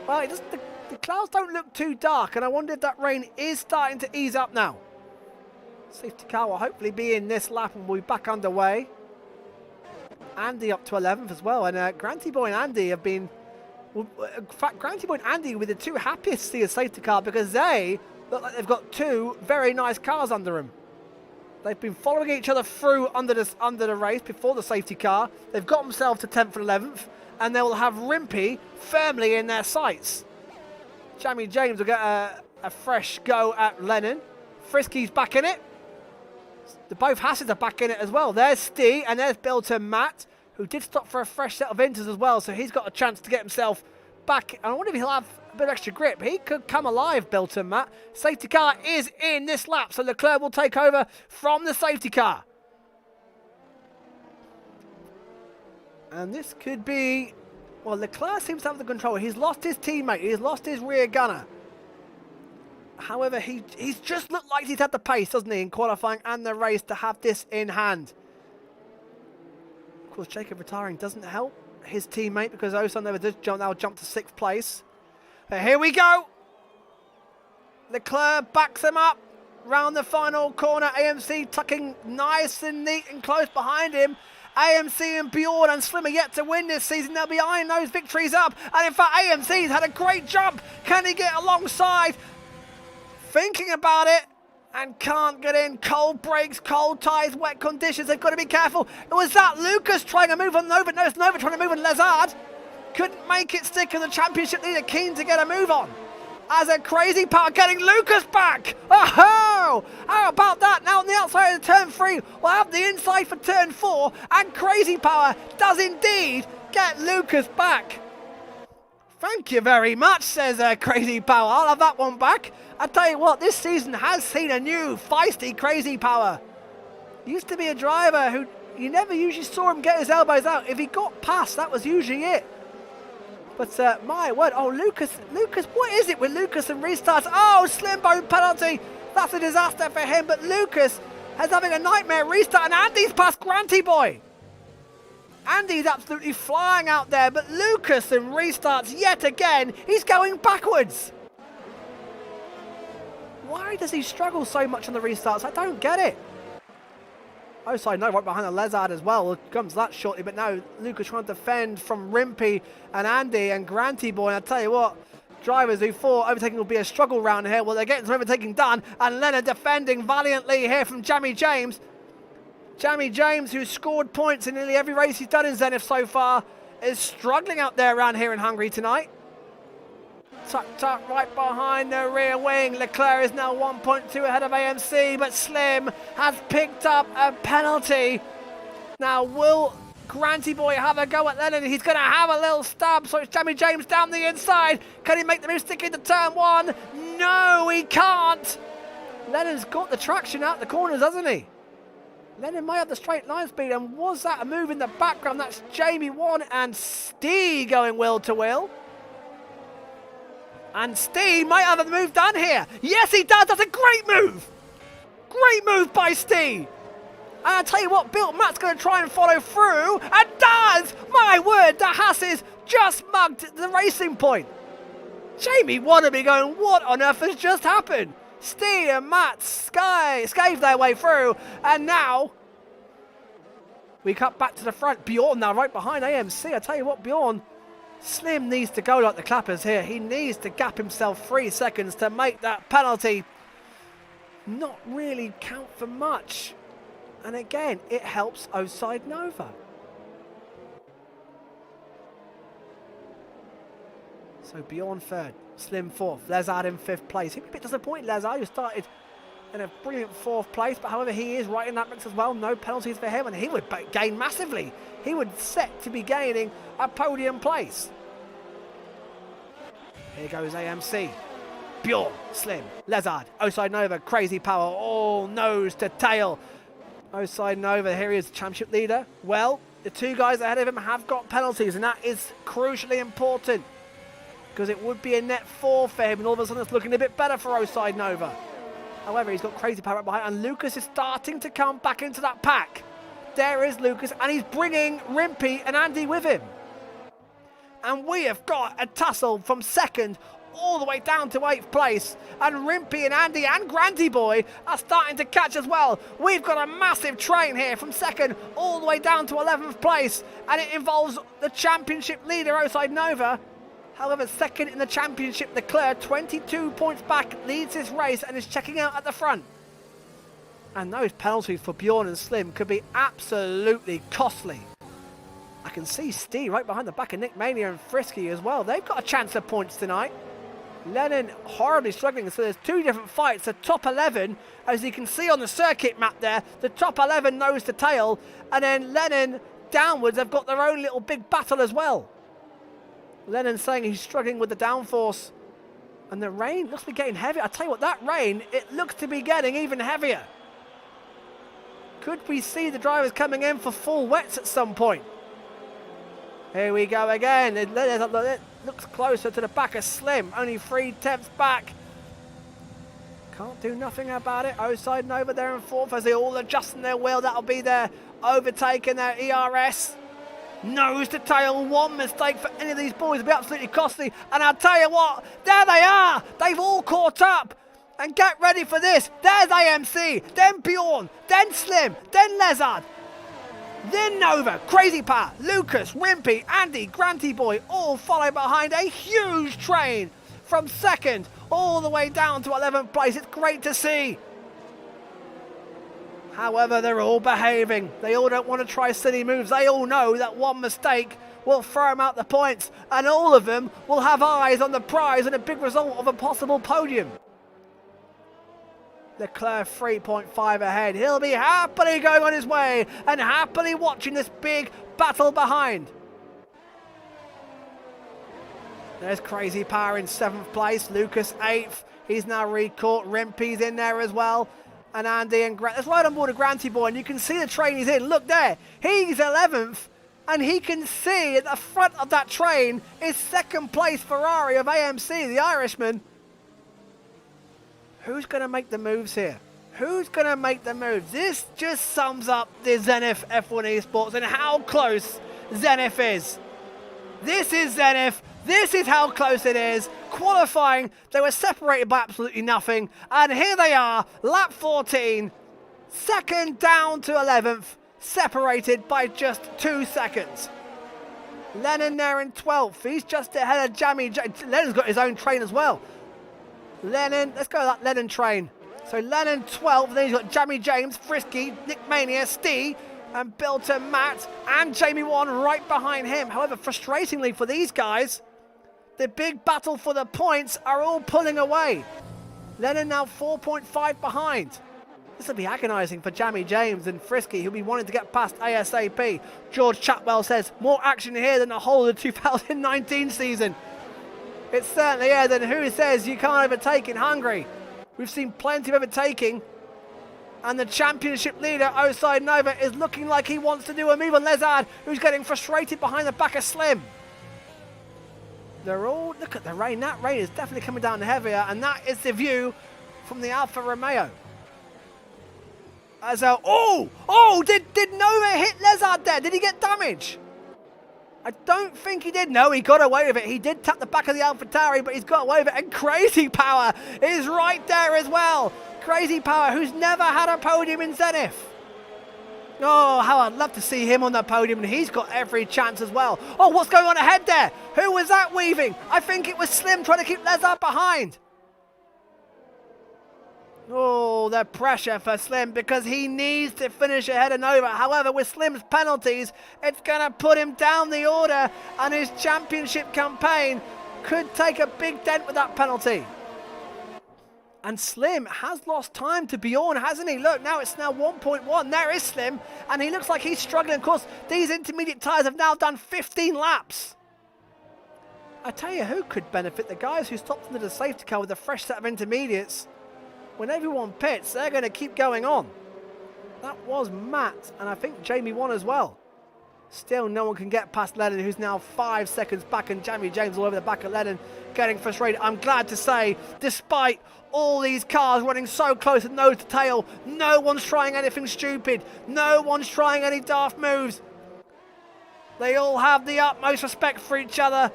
Well, it doesn't... The clouds don't look too dark, and I wonder if that rain is starting to ease up now. Safety car will hopefully be in this lap and we'll be back underway. Andy up to 11th as well, and Granty Boy and Andy have been... Well, in fact, Granty Boy and Andy were the two happiest to see a safety car because they look like they've got two very nice cars under them. They've been following each other through under the race before the safety car. They've got themselves to 10th and 11th, and they will have Rimpy firmly in their sights. Jamie James will get a fresh go at Lennon. Frisky's back in it. Both Hasses are back in it as well. There's Steve and there's Bilton Matt, who did stop for a fresh set of inters as well, so he's got a chance to get himself back. And I wonder if he'll have a bit of extra grip. He could come alive, Bilton Matt. Safety car is in this lap, so Leclerc will take over from the safety car. And this could be... Well, Leclerc seems to have the control. He's lost his teammate. He's lost his rear gunner. However, he's just looked like he's had the pace, doesn't he, in qualifying and the race to have this in hand. Of course, Jacob retiring doesn't help his teammate because Osan does now jump to 6th place. But here we go. Leclerc backs him up round the final corner. AMC tucking nice and neat and close behind him. AMC and Bjorn and Slim are yet to win this season. They'll be eyeing those victories up. And in fact, AMC's had a great jump. Can he get alongside? Thinking about it and can't get in. Cold brakes, cold tyres, wet conditions. They've got to be careful. It was that Lucas trying to move on Nova. No, it's Nova trying to move on Lazard. Couldn't make it stick, and the championship leader keen to get a move on. As a Crazy Power getting Lucas back. Oh, how about that? Now on the outside of turn 3, we'll have the inside for turn 4, and Crazy Power does indeed get Lucas back. Thank you very much, says Crazy Power. I'll have that one back. I tell you what, this season has seen a new feisty Crazy Power. Used to be a driver who you never usually saw him get his elbows out. If he got past, that was usually it. But my word, oh Lucas, what is it with Lucas and restarts? Oh, slim bone penalty. That's a disaster for him. But Lucas is having a nightmare restart, and Andy's past Granty Boy. Andy's absolutely flying out there, but Lucas and restarts yet again. He's going backwards. Why does he struggle so much on the restarts? I don't get it. Oh, sorry, no, right behind the Lezard as well. We'll come to that shortly, but no, Lucas trying to defend from Rimpy and Andy and Granty Boy. And I tell you what, drivers who thought overtaking would be a struggle round here, well, they're getting some overtaking done. And Leonard defending valiantly here from Jamie James. Jamie James, who's scored points in nearly every race he's done in Zenith so far, is struggling out there around here in Hungary tonight. Tucked up right behind the rear wing. Leclerc is now 1.2 ahead of AMC, but Slim has picked up a penalty. Now, will Granty Boy have a go at Lennon? He's going to have a little stab, so it's Jamie James down the inside. Can he make the move stick into turn one? No, he can't. Lennon's got the traction out the corners, hasn't he? Lennon may have the straight line speed, and was that a move in the background? That's Jamie 1 and Steve going wheel to wheel. And Steve might have a move done here. Yes, he does. That's a great move. Great move by Steve. And I tell you what, Bill Matt's going to try and follow through, and does. My word, the Hasses just mugged the racing point. Jamie Wannabe going, what on earth has just happened? Steve and Matt scathed their way through, and now we cut back to the front. Bjorn now right behind AMC. I tell you what, Bjorn, Slim needs to go like the clappers here. He needs to gap himself 3 seconds to make that penalty not really count for much. And again, it helps Oside Nova. So Bjorn third, Slim fourth, Lezard in fifth place. He'd be a bit disappointed, Lezard, who started in a brilliant fourth place, but however he is right in that mix as well. No penalties for him, and he would gain massively. He would set to be gaining a podium place. Here goes AMC. Bjorn, Slim, Lezard, Oside Nova, Crazy Power, all nose to tail. Oside Nova, here he is, the championship leader. Well, the two guys ahead of him have got penalties, and that is crucially important, because it would be a net 4 for him, and all of a sudden it's looking a bit better for Oside Nova. However, he's got Crazy Power right behind, and Lucas is starting to come back into that pack. There is Lucas, and he's bringing Rimpy and Andy with him. And we have got a tussle from second all the way down to 8th place. And Rimpy and Andy and Granty Boy are starting to catch as well. We've got a massive train here from second all the way down to 11th place. And it involves the championship leader, Oside Nova. However, second in the championship, Leclerc, 22 points back, leads this race and is checking out at the front. And those penalties for Bjorn and Slim could be absolutely costly. I can see Steve right behind the back of Nick Mania and Frisky as well. They've got a chance of points tonight. Lennon horribly struggling, so there's 2 different fights. The top 11, as you can see on the circuit map there, the top 11 nose to tail, and then Lennon downwards have got their own little big battle as well. Lennon saying he's struggling with the downforce, and the rain looks to be getting heavier. I tell you what, that rain, it looks to be getting even heavier. Could we see the drivers coming in for full wets at some point? Here we go again. It looks closer to the back of Slim. Only 3/10 back. Can't do nothing about it. Oside Nova there in fourth as they all adjusting their wheel. That'll be their overtaking their ERS. Nose to tail. One mistake for any of these boys will be absolutely costly. And I'll tell you what, there they are. They've all caught up. And get ready for this. There's AMC, then Bjorn, then Slim, then Lezard, then Nova, Crazy Power, Lucas, Rimpy, Andy, Granty Boy, all follow behind a huge train from second all the way down to 11th place. It's great to see. However, they're all behaving. They all don't want to try silly moves. They all know that one mistake will throw them out the points, and all of them will have eyes on the prize and a big result of a possible podium. Leclerc 3.5 ahead. He'll be happily going on his way and happily watching this big battle behind. There's Crazy Power in 7th place. Lucas 8th. He's now recaught. Rimpy's in there as well. And Andy and Grant. Let's ride on board a Granty boy, and you can see the train he's in. Look there. He's 11th. And he can see at the front of that train is 2nd place Ferrari of AMC, the Irishman. Who's going to make the moves here? Who's going to make the moves? This just sums up the Zenith F1 Esports and how close Zenith is. This is Zenith. This is how close it is. Qualifying, they were separated by absolutely nothing. And here they are, lap 14, 2nd down to 11th, separated by just 2 seconds. Lennon there in 12th. He's just ahead of Jammy. Lennon's got his own train as well. Lennon, let's go to that Lennon train. So Lennon 12th, then he's got Jammy James, Frisky, Nick Mania, Steve, and Bilton Matt, and Jamie Wan right behind him. However, frustratingly for these guys, the big battle for the points are all pulling away. Lennon now 4.5 behind. This will be agonising for Jamie James and Frisky, who'll be wanting to get past ASAP. George Chatwell says, more action here than the whole of the 2019 season. It certainly is, and who says you can't overtake in Hungary? We've seen plenty of overtaking, and the championship leader, Oside Nova, is looking like he wants to do a move on Lezard, who's getting frustrated behind the back of Slim. They're all, look at the rain, that rain is definitely coming down heavier, and that is the view from the Alfa Romeo. As a, did Nova hit Lezard there? Did he get damage? I don't think he did. No, he got away with it. He did tap the back of the AlphaTauri, but he's got away with it. And Crazy Power is right there as well. Crazy Power, who's never had a podium in Zenith. Oh, how I'd love to see him on the podium, and he's got every chance as well. Oh, what's going on ahead there? Who was that weaving? I think it was Slim trying to keep Lezard behind. Oh, the pressure for Slim because he needs to finish ahead of Nova. However, with Slim's penalties, it's going to put him down the order, and his championship campaign could take a big dent with that penalty. And Slim has lost time to Bjorn, hasn't he? Look, now it's now 1.1. There is Slim, and he looks like he's struggling. Of course, these intermediate tyres have now done 15 laps. I tell you who could benefit, the guys who stopped into the safety car with a fresh set of intermediates. When everyone pits, they're going to keep going on. That was Matt, and I think Jamie won as well. Still, no one can get past Lennon, who's now 5 seconds back, and Jamie James all over the back of Lennon, getting frustrated. I'm glad to say, despite all these cars running so close and nose to tail, no one's trying anything stupid. No one's trying any daft moves. They all have the utmost respect for each other.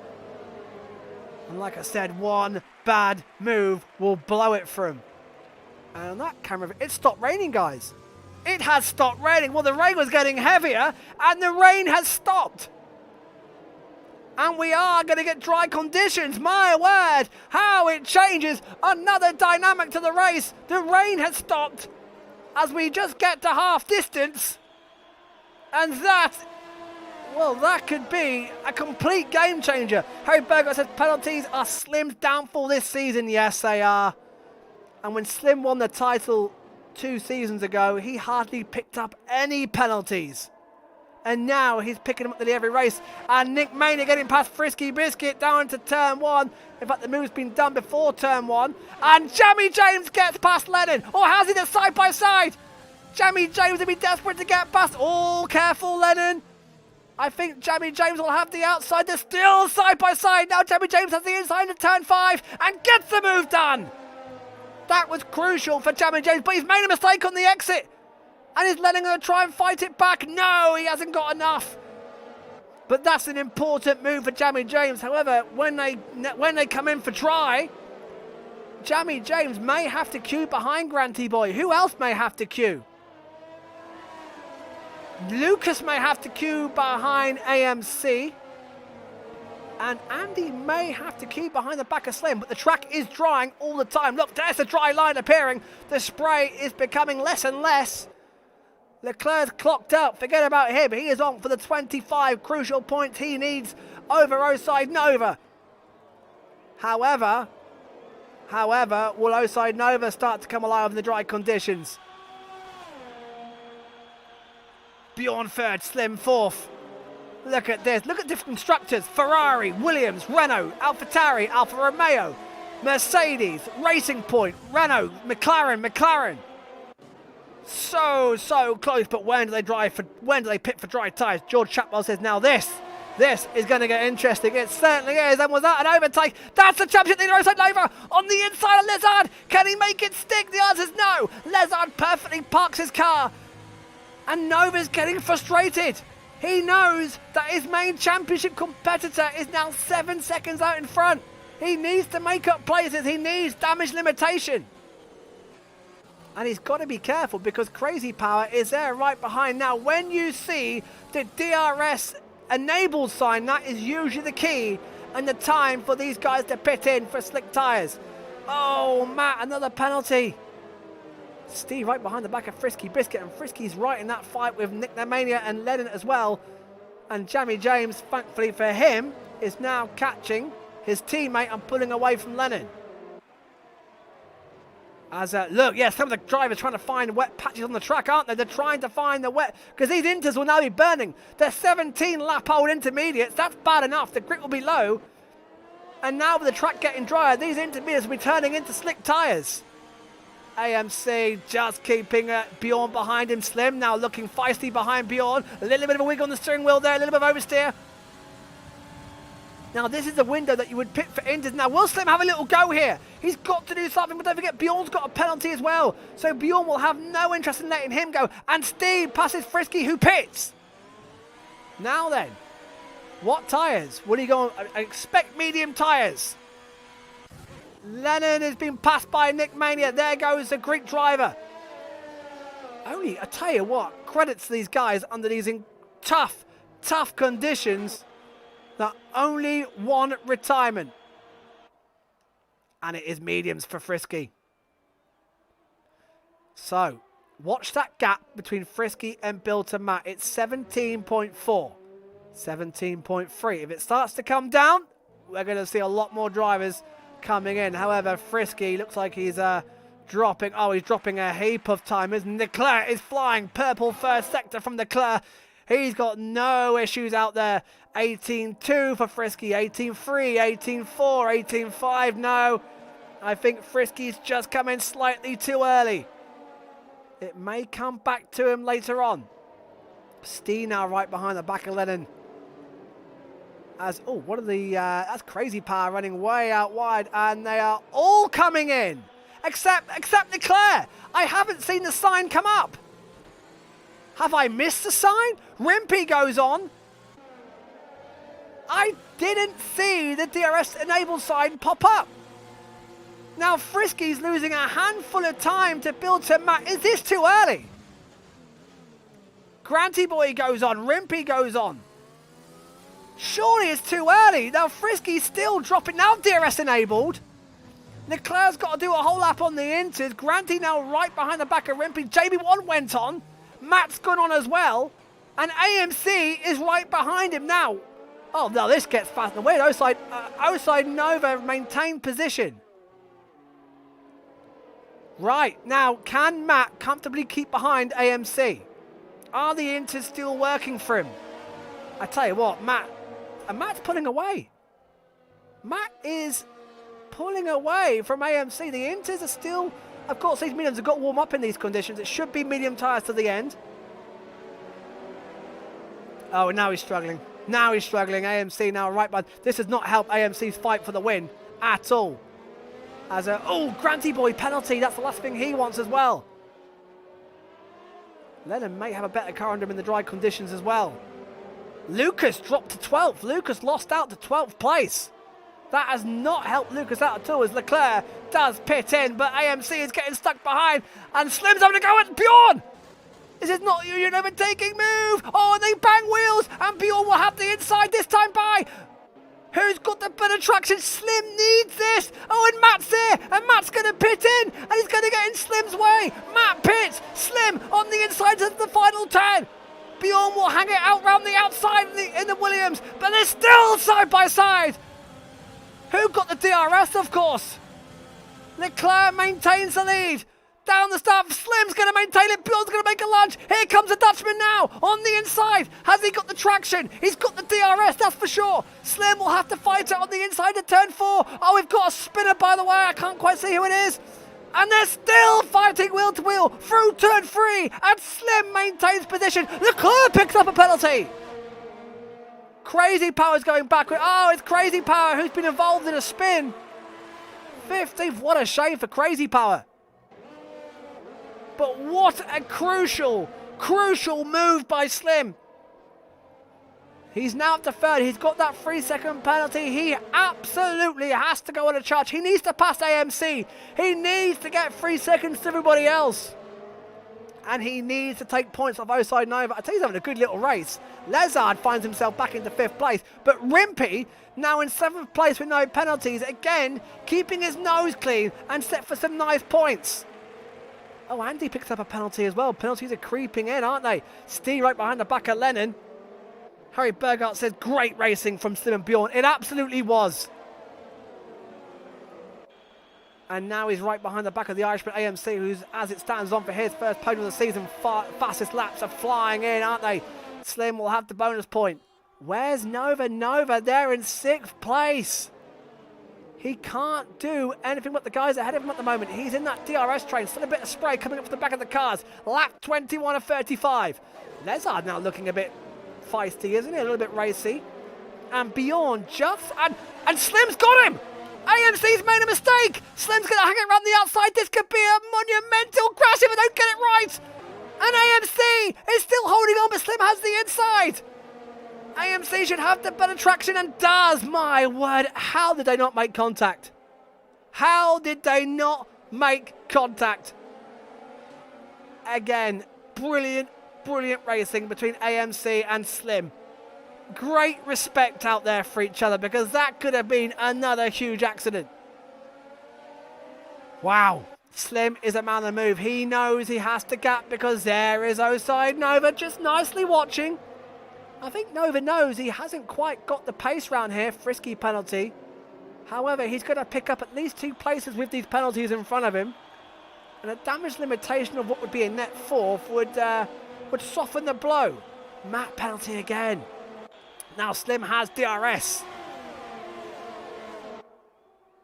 And like I said, one bad move will blow it for them. And on that camera, it stopped raining, guys. It has stopped raining. Well, the rain was getting heavier, and the rain has stopped. And we are going to get dry conditions. My word, how it changes. Another dynamic to the race. The rain has stopped as we just get to half distance. And that, well, that could be a complete game changer. Harry Berger says penalties are Slim's downfall this season. Yes, they are. And when Slim won the title 2 seasons ago, he hardly picked up any penalties. And now he's picking them up to every race. And Nick Mania getting past Frisky Biscuit down to turn 1. In fact, the move's been done before turn 1. And Jamie James gets past Lennon. Oh, how's he there side by side? Jamie James will be desperate to get past. Oh, careful, Lennon. I think Jamie James will have the outside. They're still side by side. Now Jamie James has the inside of turn 5 and gets the move done. That was crucial for Jamie James, but he's made a mistake on the exit. And is Lennon going to try and fight it back? No, he hasn't got enough. But that's an important move for Jamie James. However, when they come in for try, Jamie James may have to queue behind Granty Boy. Who else may have to queue? Lucas may have to queue behind AMC. And Andy may have to queue behind the back of Slim, but the track is drying all the time. Look, there's the dry line appearing. The spray is becoming less and less. Leclerc's clocked up. Forget about him. He is on for the 25 crucial points he needs over Oside Nova. However, will Oside Nova start to come alive in the dry conditions? Bjorn 3rd, Slim 4th. Look at this. Look at different constructors. Ferrari, Williams, Renault, AlphaTauri, Alfa Romeo, Mercedes, Racing Point, Renault, McLaren. So close, but when do they pit for dry tyres? George Chapwell says, now this is going to get interesting. It certainly is. And was that an overtake? That's the championship leader outside Nova on the inside of Lizard. Can he make it stick? The answer is no. Lizard perfectly parks his car. And Nova's getting frustrated. He knows that his main championship competitor is now 7 seconds out in front. He needs to make up places. He needs damage limitation. And he's got to be careful because Crazy Power is there right behind. Now, when you see the DRS enabled sign, that is usually the key and the time for these guys to pit in for slick tyres. Oh, Matt, another penalty. Steve right behind the back of Frisky Biscuit, and Frisky's right in that fight with Nick Nemania and Lennon as well. And Jamie James, thankfully for him, is now catching his teammate and pulling away from Lennon. As look, yeah, some of the drivers trying to find wet patches on the track, aren't they? They're trying to find the wet, because these inters will now be burning. They're 17 lap old intermediates. That's bad enough. The grip will be low. And now with the track getting drier, these intermediates will be turning into slick tyres. AMC just keeping Bjorn behind him. Slim now looking feisty behind Bjorn. A little bit of a wiggle on the steering wheel there, a little bit of oversteer. Now this is the window that you would pit for inters. Now will Slim have a little go here? He's got to do something, but don't forget Bjorn's got a penalty as well. So Bjorn will have no interest in letting him go. And Steve passes Frisky, who pits. Now then, what tyres? Will he go on? I expect medium tyres. Lennon has been passed by Nick Mania. There goes the Greek driver. Only, I tell you what, credits to these guys under these tough conditions. That only one retirement. And it is mediums for Frisky. So, watch that gap between Frisky and Bill to Matt. It's 17.4. 17.3. If it starts to come down, we're going to see a lot more drivers coming in. However, Frisky looks like he's dropping. Oh, he's dropping a heap of timers. Leclerc is flying. Purple first sector from Leclerc. He's got no issues out there. 18.2 for Frisky. 18.3, 18.4, 18.5. No, I think Frisky's just come in slightly too early. It may come back to him later on. Steen now right behind the back of Lennon. As, oh, what are the, that's Crazy Power running way out wide, and they are all coming in, except Leclerc. I haven't seen the sign come up. Have I missed the sign? Rimpy goes on. I didn't see the DRS enabled sign pop up. Now Frisky's losing a handful of time to build to Matt. Is this too early? Granty Boy goes on. Rimpy goes on. Surely it's too early. Now Frisky's still dropping. Now DRS enabled. Leclerc's got to do a whole lap on the inters. Granty now right behind the back of Rimpy. JB1 went on. Matt's gone on as well. And AMC is right behind him now. Oh, no, this gets fast and weird. Outside Nova maintained position. Right, now can Matt comfortably keep behind AMC? Are the inters still working for him? I tell you what, Matt's pulling away. Matt is pulling away from AMC. The inters are still, of course, these mediums have got to warm up in these conditions. It should be medium tyres to the end. Oh, now he's struggling. Now he's struggling. AMC now right by. This has not helped AMC's fight for the win at all. As a, oh, Granty Boy penalty. That's the last thing he wants as well. Lennon may have a better car under him in the dry conditions as well. Lucas dropped to 12th. Lucas lost out to 12th place. That has not helped Lucas out at all as Leclerc does pit in, but AMC is getting stuck behind and Slim's having to go at Bjorn. This is not your overtaking move. Oh, and they bang wheels and Bjorn will have the inside this time by. Who's got the better traction? Slim needs this. Oh, and Matt's there. And Matt's going to pit in. And he's going to get in Slim's way. Matt pits. Slim on the inside of the final turn. Bjorn will hang it out round the outside in the Williams. But they're still side by side. Who got the DRS, of course? Leclerc maintains the lead. down the start. Slim's going to maintain it. Bjorn's going to make a lunge. Here comes the Dutchman now on the inside. Has he got the traction? He's got the DRS, that's for sure. Slim will have to fight it on the inside of turn 4. Oh, we've got a spinner, by the way. I can't quite see who it is. And they're still fighting wheel to wheel through turn 3. And Slim maintains position. Leclerc picks up a penalty. Crazy Power's going backward. Oh, it's Crazy Power who's been involved in a spin. 15th, what a shame for Crazy Power. But what a crucial move by Slim. He's now up to 3rd. He's got that 3-second penalty. He absolutely has to go on a charge. He needs to pass AMC. He needs to get 3 seconds to everybody else. And he needs to take points off Oside Nova. I tell you, he's having a good little race. Lezard finds himself back into 5th place. But Rimpy, now in 7th place with no penalties. Again, keeping his nose clean and set for some nice points. Oh, Andy picks up a penalty as well. Penalties are creeping in, aren't they? Steve right behind the back of Lennon. Harry Bergart says, great racing from Slim and Bjorn. It absolutely was. And now he's right behind the back of the Irishman AMC, who's, as it stands, on for his first podium of the season. Fastest laps are flying in, aren't they? Slim will have the bonus point. Where's Nova? Nova, they're in 6th place. He can't do anything but the guys ahead of him at the moment. He's in that DRS train. Still a bit of spray coming up from the back of the cars. Lap 21 of 35. Lezard now looking a bit feisty, isn't he? A little bit racy. And Bjorn just... And Slim's got him! AMC's made a mistake! Slim's going to hang it around the outside. This could be a monumental crash if I don't get it right! And AMC is still holding on, but Slim has the inside! AMC should have the better traction and does! My word, how did they not make contact? How did they not make contact? Again, brilliant racing between AMC and Slim. Great respect out there for each other, because that could have been another huge accident. Wow. Slim is a man of the move. He knows he has to gap because there is Oside Nova just nicely watching. I think Nova knows he hasn't quite got the pace round here. Frisky penalty. However, he's going to pick up at least 2 places with these penalties in front of him. And a damage limitation of what would be a net 4th would soften the blow. Matt penalty again. Now Slim has DRS.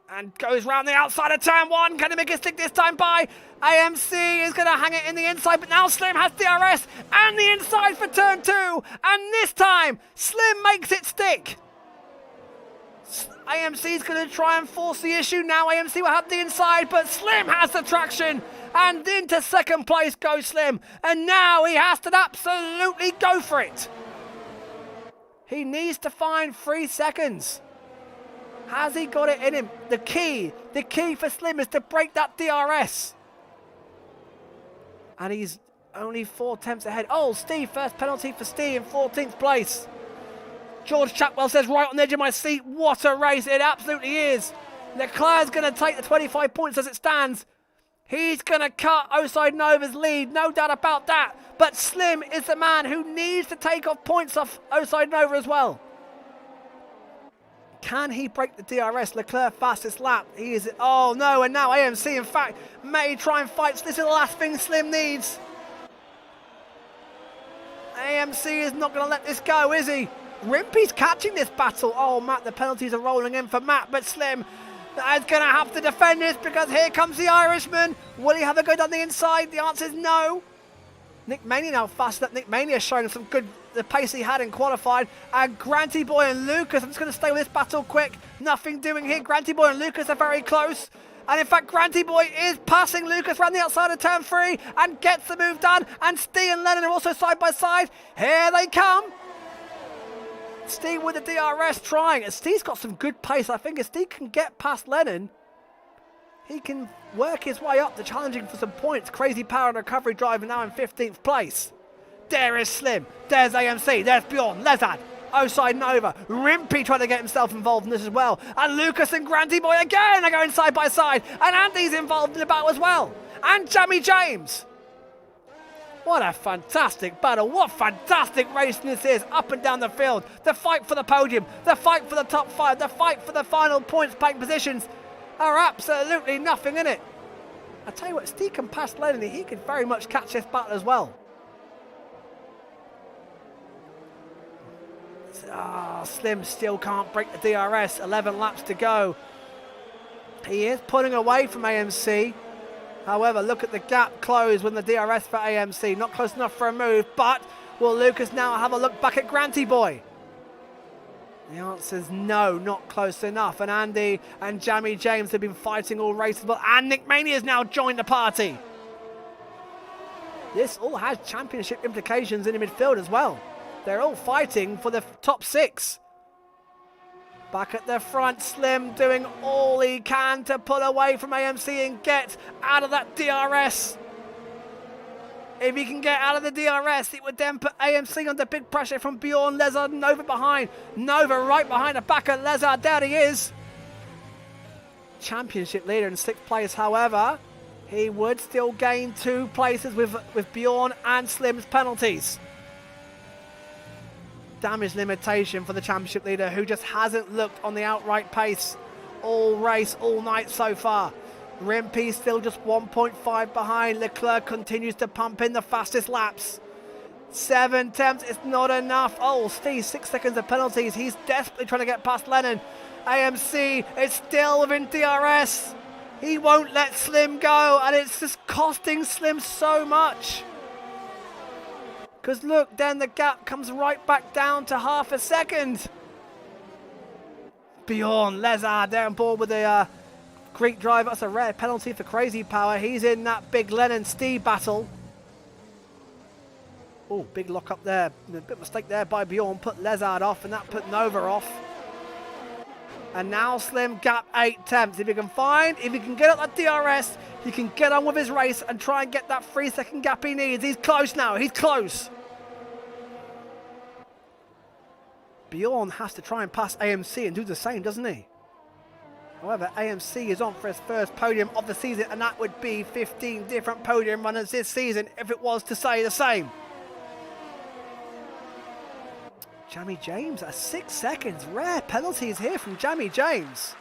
And goes round the outside of turn 1. Can he make it stick this time by? AMC is going to hang it in the inside, but now Slim has DRS and the inside for turn 2. And this time, Slim makes it stick. AMC is going to try and force the issue. Now AMC will have the inside, but Slim has the traction. And into 2nd place goes Slim. And now he has to absolutely go for it. He needs to find 3 seconds. Has he got it in him? The key for Slim is to break that DRS. And he's only 4 attempts ahead. Oh, Steve, first penalty for Steve in 14th place. George Chapwell says, right on the edge of my seat, what a race. It absolutely is. Leclerc's going to take the 25 points as it stands. He's going to cut Oside Nova's lead, no doubt about that. But Slim is the man who needs to take off points off Oside Nova as well. Can he break the DRS? Leclerc fastest lap. He is... Oh no, and now AMC in fact may try and fight. This is the last thing Slim needs. AMC is not going to let this go, is he? Rimpy's catching this battle. Oh, Matt, the penalties are rolling in for Matt, but Slim is going to have to defend this because here comes the Irishman. Will he have a go down the inside? The answer is no. Nick Mania now fast up. Nick Mania showing some good the pace he had in qualified. And Granty Boy and Lucas, I'm just going to stay with this battle quick. Nothing doing here. Granty Boy and Lucas are very close. And in fact, Granty Boy is passing Lucas around the outside of turn 3 and gets the move done. And Steve and Lennon are also side by side. Here they come. Steve with the DRS trying. And Steve's got some good pace. I think if Steve can get past Lennon, he can work his way up to challenging for some points. Crazy Power and Recovery Driver now in 15th place. There is Slim. There's AMC. There's Bjorn. Lezard. Oside Nova. Rimpy trying to get himself involved in this as well. And Lucas and Granty Boy again are going side by side. And Andy's involved in the battle as well. And Jamie James. What a fantastic battle. What fantastic racing this is. Up and down the field. The fight for the podium. The fight for the top 5. The fight for the final points paying positions are absolutely nothing in it. I tell you what, Steve can pass Lennon, he could very much catch this battle as well. Slim still can't break the DRS. 11 laps to go. He is pulling away from AMC. However, look at the gap close when the DRS for AMC. Not close enough for a move, but will Lucas now have a look back at Granty Boy? The answer is no, not close enough. And Andy and Jamie James have been fighting all races, but and Nick Mania has now joined the party. This all has championship implications in the midfield as well. They're all fighting for the top 6. Back at the front, Slim doing all he can to pull away from AMC and get out of that DRS. If he can get out of the DRS, it would then put AMC under big pressure from Bjorn, Lezard, Nova behind. Nova right behind the back of Lezard. There he is. Championship leader in 6th place, however. He would still gain 2 places with Bjorn and Slim's penalties. Damage limitation for the championship leader, who just hasn't looked on the outright pace all race, all night so far. Rimpey still just 1.5 behind. Leclerc continues to pump in the fastest laps. 7 attempts, it's not enough. Oh, Steve, 6 seconds of penalties. He's desperately trying to get past Lennon. AMC is still within DRS. He won't let Slim go, and it's just costing Slim so much. Because look, then the gap comes right back down to half a second. Bjorn, Lezard there on board with the Greek driver. That's a rare penalty for Crazy Power. He's in that big Lennon-Steve battle. Oh, big lock up there. A bit of mistake there by Bjorn. Put Lezard off, and that put Nova off. And now Slim gap 8 attempts. If he can get up that DRS, he can get on with his race and try and get that 3-second gap he needs. He's close now. He's close. Bjorn has to try and pass AMC and do the same, doesn't he? However, AMC is on for his first podium of the season, and that would be 15 different podium runners this season if it was to say the same. Jamie James at 6 seconds. Rare penalties here from Jamie James.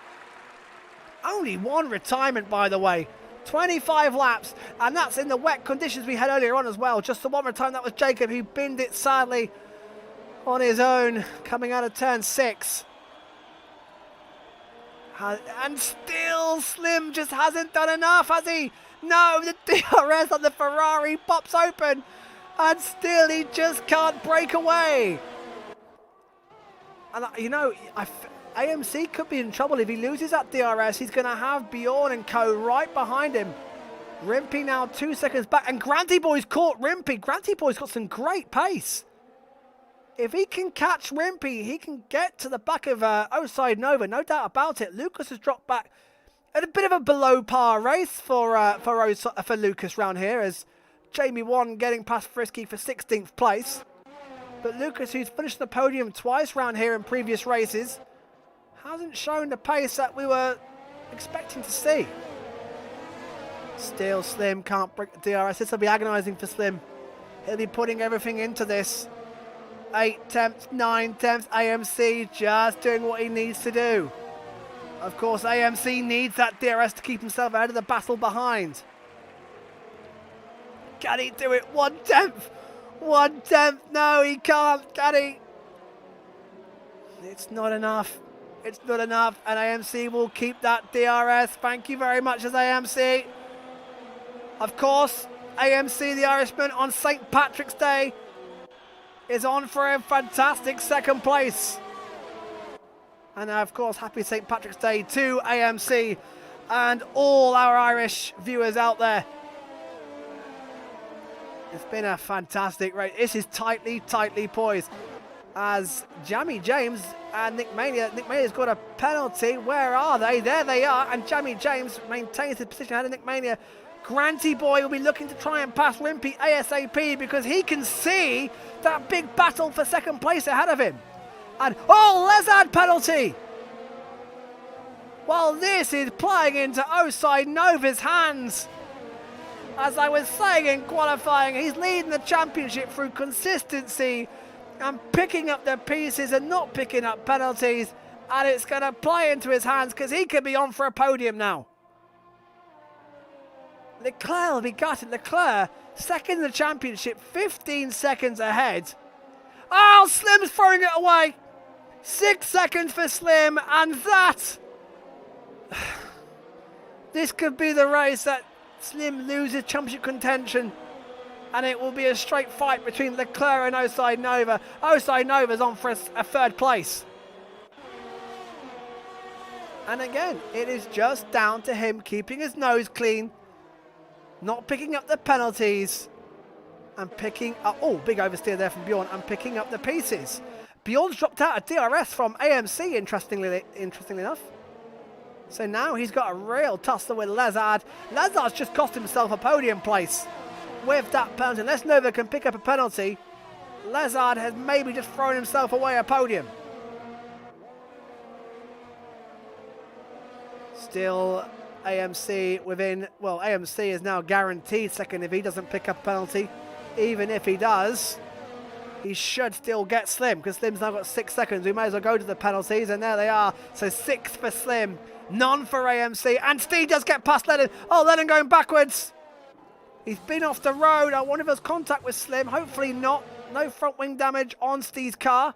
Only 1 retirement, by the way. 25 laps, and that's in the wet conditions we had earlier on as well. Just the 1 retirement, that was Jacob, who binned it sadly on his own coming out of turn 6. And still Slim just hasn't done enough, has he? No, the DRS on the Ferrari pops open, and still he just can't break away. And you know, AMC could be in trouble if he loses that DRS. He's going to have Bjorn and co right behind him. Rimpey now 2 seconds back, and Granty Boy's caught Rimpey. Granty Boy's got some great pace. If he can catch Rimpey, he can get to the back of Oside Nova, no doubt about it. Lucas has dropped back at a bit of a below par race for Lucas round here, as Jamie Wan getting past Frisky for 16th place. But Lucas, who's finished the podium twice round here in previous races, hasn't shown the pace that we were expecting to see. Still, Slim can't break the DRS. This will be agonising for Slim. He'll be putting everything into this. 8 attempts, 9 attempts. AMC just doing what he needs to do. Of course, AMC needs that DRS to keep himself out of the battle behind. Can he do it? 1 tenth. 1 tenth. No, he can't. Can he? It's not enough. It's not enough. And AMC will keep that DRS. Thank you very much, as AMC. Of course, AMC, the Irishman, on St. Patrick's Day, is on for a fantastic 2nd place. And of course, happy St. Patrick's Day to AMC and all our Irish viewers out there. It's been a fantastic race. This is tightly poised, as Jamie James and Nick Mania's got a penalty. Where are they? There they are. And Jamie James maintains his position ahead of Nick Mania. Granty Boy will be looking to try and pass Rimpey ASAP, because he can see that big battle for 2nd place ahead of him. And Lezard penalty! Well, this is playing into Oside Nova's hands. As I was saying in qualifying, he's leading the championship through consistency and picking up the pieces and not picking up penalties. And it's going to play into his hands, because he could be on for a podium now. Leclerc will be gutted. Leclerc, second in the championship, 15 seconds ahead. Oh, Slim's throwing it away. 6 seconds for Slim, and that... This could be the race that Slim loses championship contention, and it will be a straight fight between Leclerc and Oside Nova. Oside Nova's on for a third place. And again, it is just down to him keeping his nose clean, not picking up the penalties, and picking up... Oh, big oversteer there from Bjorn, and picking up the pieces. Bjorn's dropped out of DRS from AMC, interestingly enough. So now he's got a real tussle with Lezard. Lezard's just cost himself a podium place with that penalty. Unless Nova can pick up a penalty, Lezard has maybe just thrown himself away a podium. Still AMC within... Well, AMC is now guaranteed second if he doesn't pick up a penalty. Even if he does, he should still get Slim, because Slim's now got 6 seconds. We may as well go to the penalties, and there they are. So 6 for Slim, none for AMC, and Steve does get past Lennon. Oh, Lennon going backwards. He's been off the road. I wonder if there's contact with Slim. Hopefully not. No front wing damage on Steve's car.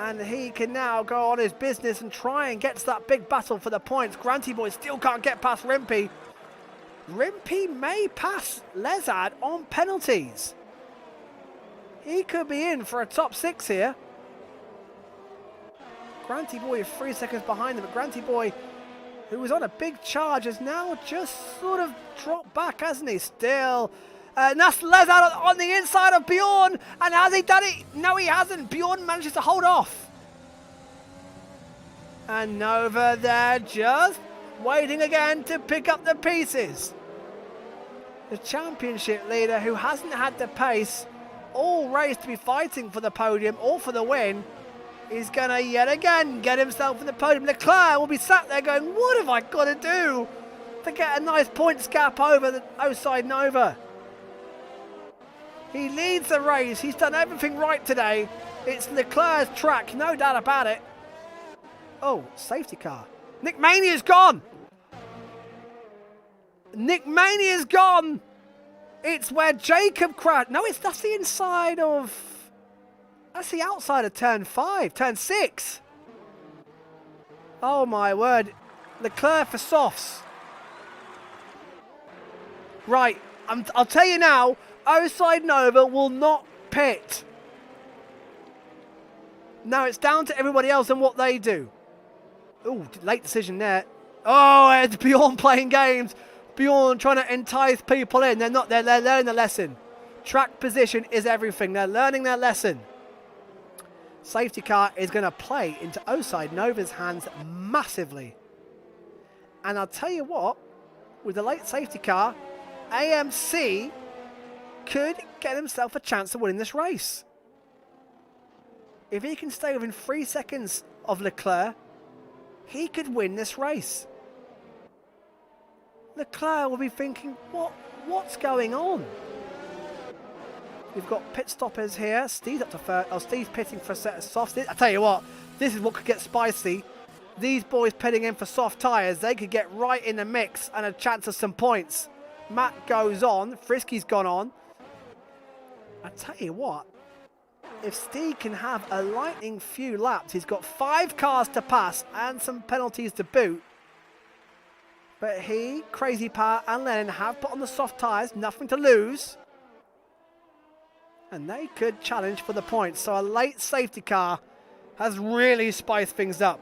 And he can now go on his business and try and get to that big battle for the points. Granty Boy still can't get past Rimpy. Rimpy may pass Lezard on penalties. He could be in for a top 6 here. Granty Boy is 3 seconds behind him, but Granty Boy, who was on a big charge, has now just sort of dropped back, hasn't he? Still. And that's Lezard on the inside of Bjorn. And has he done it? No, he hasn't. Bjorn manages to hold off. And Nova there just waiting again to pick up the pieces. The championship leader, who hasn't had the pace all race to be fighting for the podium or for the win, is going to yet again get himself in the podium. Leclerc will be sat there going, what have I got to do to get a nice points gap over the Oside Nova? He leads the race. He's done everything right today. It's Leclerc's track, no doubt about it. Oh, safety car. Nick Mania's gone. Nick Mania's gone. It's where Jacob crashed. No, that's the inside of... That's the outside of turn 5, turn 6. Oh my word. Leclerc for softs. Right, I'll tell you now, Oside Nova will not pit. Now it's down to everybody else and what they do. Oh, late decision there. Oh, it's Bjorn playing games. Bjorn trying to entice people in. They're not, they're learning the lesson. Track position is everything. They're learning their lesson. Safety car is going to play into Oside Nova's hands massively. And I'll tell you what, with the late safety car, AMC could get himself a chance of winning this race. If he can stay within 3 seconds of Leclerc, he could win this race. Leclerc will be thinking, what's going on? We've got pit stoppers here. Steve's up to third. Oh, Steve's pitting for a set of softs. I tell you what, this is what could get spicy. These boys pitting in for soft tyres, they could get right in the mix and a chance of some points. Matt goes on. Frisky's gone on. I tell you what, if Steve can have a lightning few laps, he's got 5 cars to pass and some penalties to boot. But he, Crazy Power and Lennon have put on the soft tyres, nothing to lose. And they could challenge for the points. So a late safety car has really spiced things up.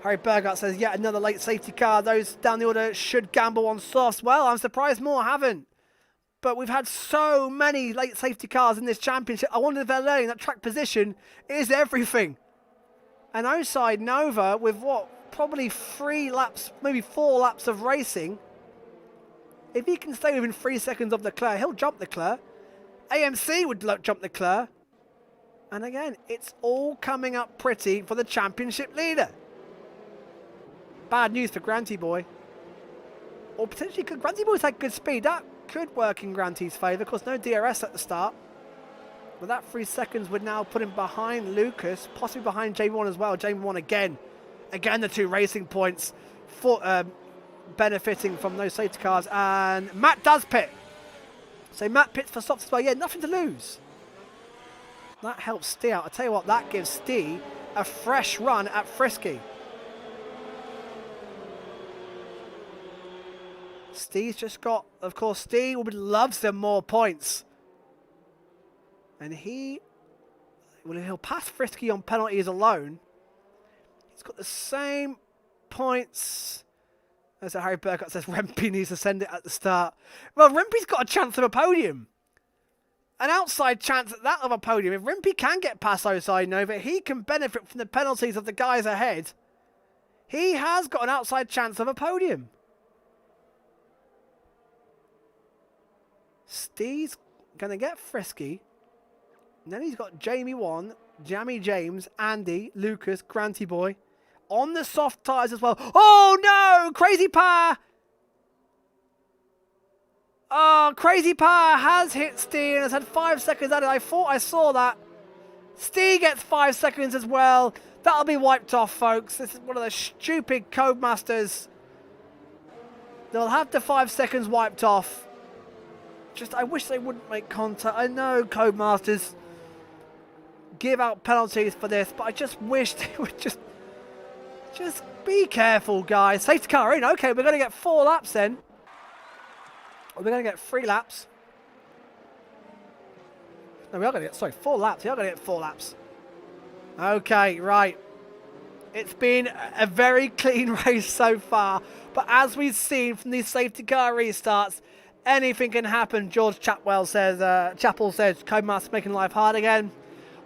Harry Burgart says, yet another late safety car. Those down the order should gamble on softs. Well, I'm surprised more haven't. But we've had so many late safety cars in this championship. I wonder if they're learning that track position is everything. And Oside Nova, with what, probably 3 laps, maybe 4 laps of racing, if he can stay within 3 seconds of Leclerc, he'll jump Leclerc. AMC would jump Leclerc. And again, it's all coming up pretty for the championship leader. Bad news for Granty Boy. Or potentially could Granty Boy's had good speed. That could work in Granty's favour. Of course, no DRS at the start. But that 3 seconds would now put him behind Lucas, possibly behind Jamie 1 as well. Jamie 1 again. Again, the 2 racing points. benefiting from those safety cars, and Matt does pit. So Matt pits for softs as well. Yeah, nothing to lose. That helps Stee out. I tell you what, that gives Stee a fresh run at Frisky. Stee's just got, of course, Stee would love some more points. And he'll pass Frisky on penalties alone. He's got the same points. As Harry Burkott says, Rempe needs to send it at the start. Well, Rempe's got a chance of a podium. An outside chance at that of a podium. If Rempe can get past Osai Nova, he can benefit from the penalties of the guys ahead. He has got an outside chance of a podium. Steve's going to get Frisky. And then he's got Jamie 1, Jamie James, Andy, Lucas, Granty Boy. On the soft tyres as well. Oh no! Crazy Power! Oh, Crazy Power has hit Stee and has had 5 seconds at it. I thought I saw that. Stee gets 5 seconds as well. That'll be wiped off, folks. This is one of the stupid Codemasters. They'll have the 5 seconds wiped off. Just, I wish they wouldn't make contact. I know Codemasters give out penalties for this, but I just wish they would just be careful, guys. Safety car in. Okay, we're going to get 4 laps then. We're going to get 3 laps. No, we are going to get, sorry, 4 laps. We are going to get 4 laps. Okay, right. It's been a very clean race so far. But as we've seen from these safety car restarts, anything can happen. George Chappell says, Codemasters making life hard again.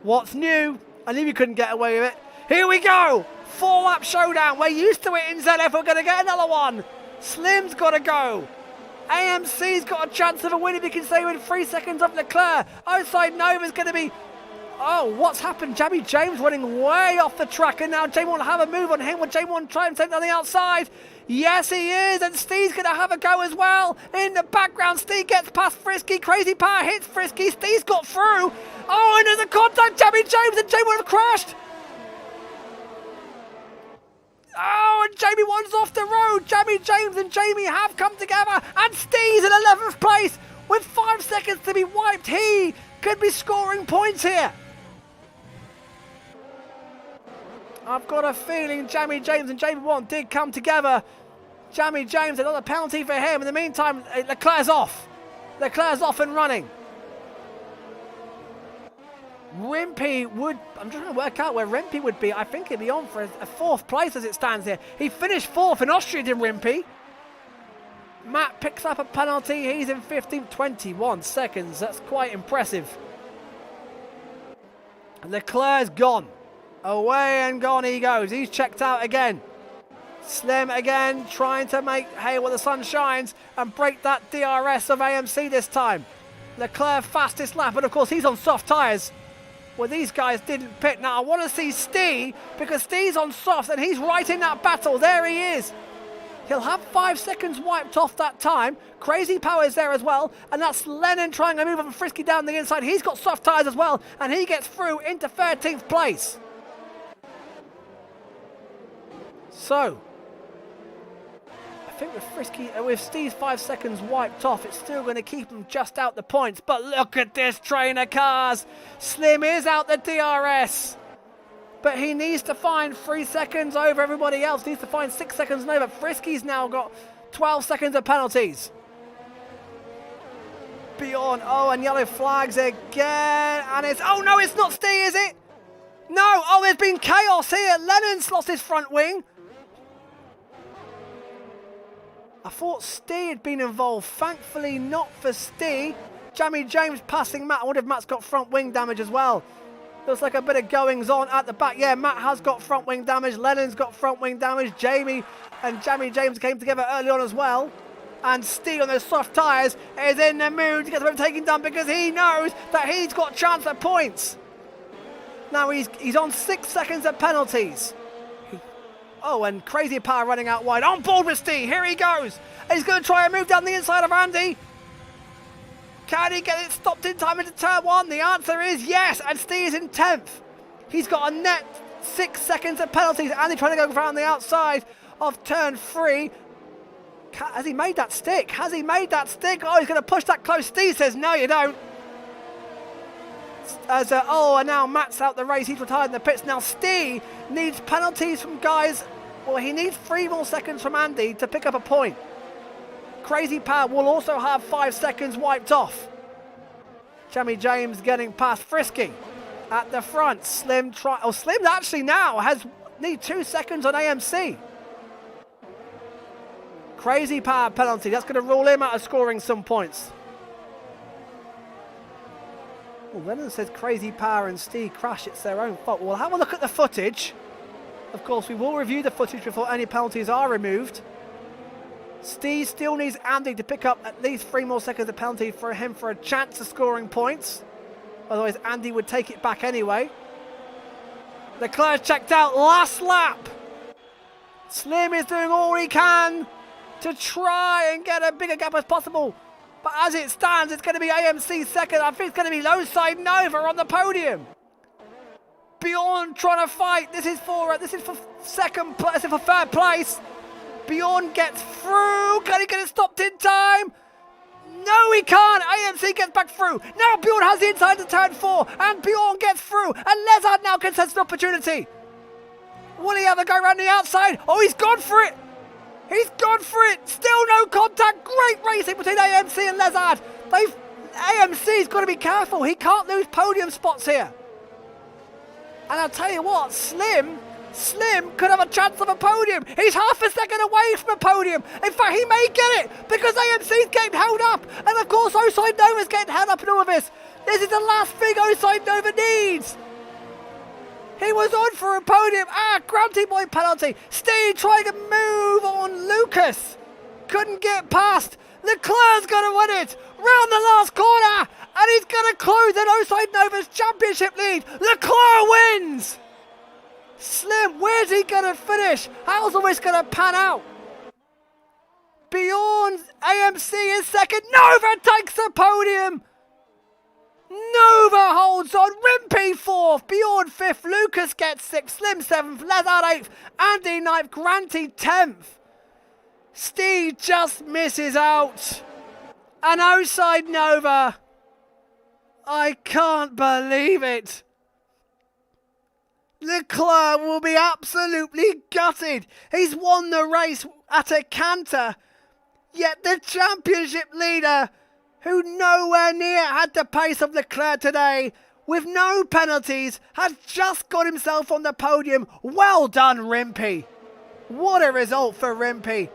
What's new? I knew we couldn't get away with it. Here we go. 4-lap showdown. We're used to it in ZF. We're going to get another one. Slim's got to go. AMC's got a chance of a win if he can stay within 3 seconds of Leclerc. Outside Nova's going to be... Oh, what's happened? Jamie James running way off the track, and now Jamie will have a move on him. Will Jamie want to try and take down the outside? Yes, he is, and Steve's going to have a go as well. In the background, Steve gets past Frisky. Crazy Power hits Frisky. Steve's got through. Oh, and there's a contact. Jamie James, and Jamie would have crashed. Oh, and Jamie one's off the road. Jamie James and Jamie have come together, and Steve's in 11th place with 5 seconds to be wiped. He could be scoring points here. I've got a feeling Jamie James and Jamie 1 did come together. Jamie James, another penalty for him. In the meantime, Leclerc's off. Leclerc's off and running. Rimpey would... I'm trying to work out where Rimpey would be. I think he'd be on for a 4th place as it stands here. He finished 4th in Austria, did Rimpey. Matt picks up a penalty. He's in 15th, 21 seconds. That's quite impressive. And Leclerc's gone. Away and gone he goes. He's checked out again. Slim again, trying to make hay while the sun shines and break that DRS of AMC this time. Leclerc fastest lap, but of course he's on soft tyres. Well, these guys didn't pit. Now I want to see Steve, because Steve's on soft and he's right in that battle. There he is. He'll have 5 seconds wiped off that time. Crazy Power is there as well. And that's Lennon trying to move on Frisky down the inside. He's got soft tyres as well. And he gets through into 13th place. So, I think with Steve's 5 seconds wiped off, it's still going to keep him just out the points. But look at this train of cars. Slim is out the DRS. But he needs to find 3 seconds over everybody else. Needs to find 6 seconds over. Frisky's now got 12 seconds of penalties. Beyond. Oh, and yellow flags again. And it's... Oh, no, it's not Steve, is it? No. Oh, there's been chaos here. Lennon's lost his front wing. I thought Steve had been involved. Thankfully, not for Steve. Jamie James passing Matt. I wonder if Matt's got front wing damage as well. Looks like a bit of goings on at the back. Yeah, Matt has got front wing damage. Lennon's got front wing damage. Jamie and Jamie James came together early on as well. And Steve on those soft tyres is in the mood to get them taken down because he knows that he's got a chance at points. Now he's on 6 seconds of penalties. Oh, and Crazy Power running out wide. On board with Steve. Here he goes. He's going to try and move down the inside of Andy. Can he get it stopped in time into turn 1? The answer is yes. And Steve is in 10th. He's got a net 6 seconds of penalties. Andy trying to go around the outside of turn 3. Has he made that stick? Has he made that stick? Oh, he's going to push that close. Steve says, no, you don't. And now Matt's out the race. He's retired in the pits. Now Steve needs penalties from guys. Well, he needs 3 more seconds from Andy to pick up a point. Crazy Power will also have 5 seconds wiped off. Jamie James getting past Frisky at the front. Slim actually now need 2 seconds on AMC. Crazy Power penalty. That's going to rule him out of scoring some points. Well, Lennon says Crazy Power and Steve crash. It's their own fault. We'll have a look at the footage. Of course, we will review the footage before any penalties are removed. Steve still needs Andy to pick up at least 3 more seconds of penalty for him for a chance of scoring points. Otherwise, Andy would take it back anyway. Leclerc checked out last lap. Slim is doing all he can to try and get a bigger gap as possible. But as it stands, it's going to be AMC second. I think it's going to be low side Nova on the podium. Bjorn trying to fight. This is for second place. This is for third place. Bjorn gets through. Can he get it stopped in time? No, he can't. AMC gets back through. Now Bjorn has the inside to turn 4. And Bjorn gets through. And Lezard now contests an opportunity. Will he have a go around the outside? Oh, he's gone for it. He's gone for it. Still no contact. Great racing between AMC and Lezard. AMC's got to be careful. He can't lose podium spots here. And I'll tell you what, Slim could have a chance of a podium. He's half a second away from a podium. In fact, he may get it because AMC's getting held up. And of course, Oside Nova's getting held up in all of this. This is the last thing Oside Nova needs. He was on for a podium. Granty boy penalty. Steve trying to move on Lucas. Couldn't get past. Leclerc's going to win it. Round the last corner. And he's going to close in Oside Nova's championship lead. Leclerc wins. Slim, where's he going to finish? How's all this going to pan out? Bjorn's AMC is second. Nova takes the podium. Nova holds on. Rimpy 4th. Bjorn 5th. Lucas gets 6th. Slim 7th. Lezard 8th. Andy 9th. Granty 10th. Steve just misses out. And Oside Nova. I can't believe it. Leclerc will be absolutely gutted. He's won the race at a canter. Yet the championship leader, who nowhere near had the pace of Leclerc today, with no penalties, has just got himself on the podium. Well done, Rimpy. What a result for Rimpy.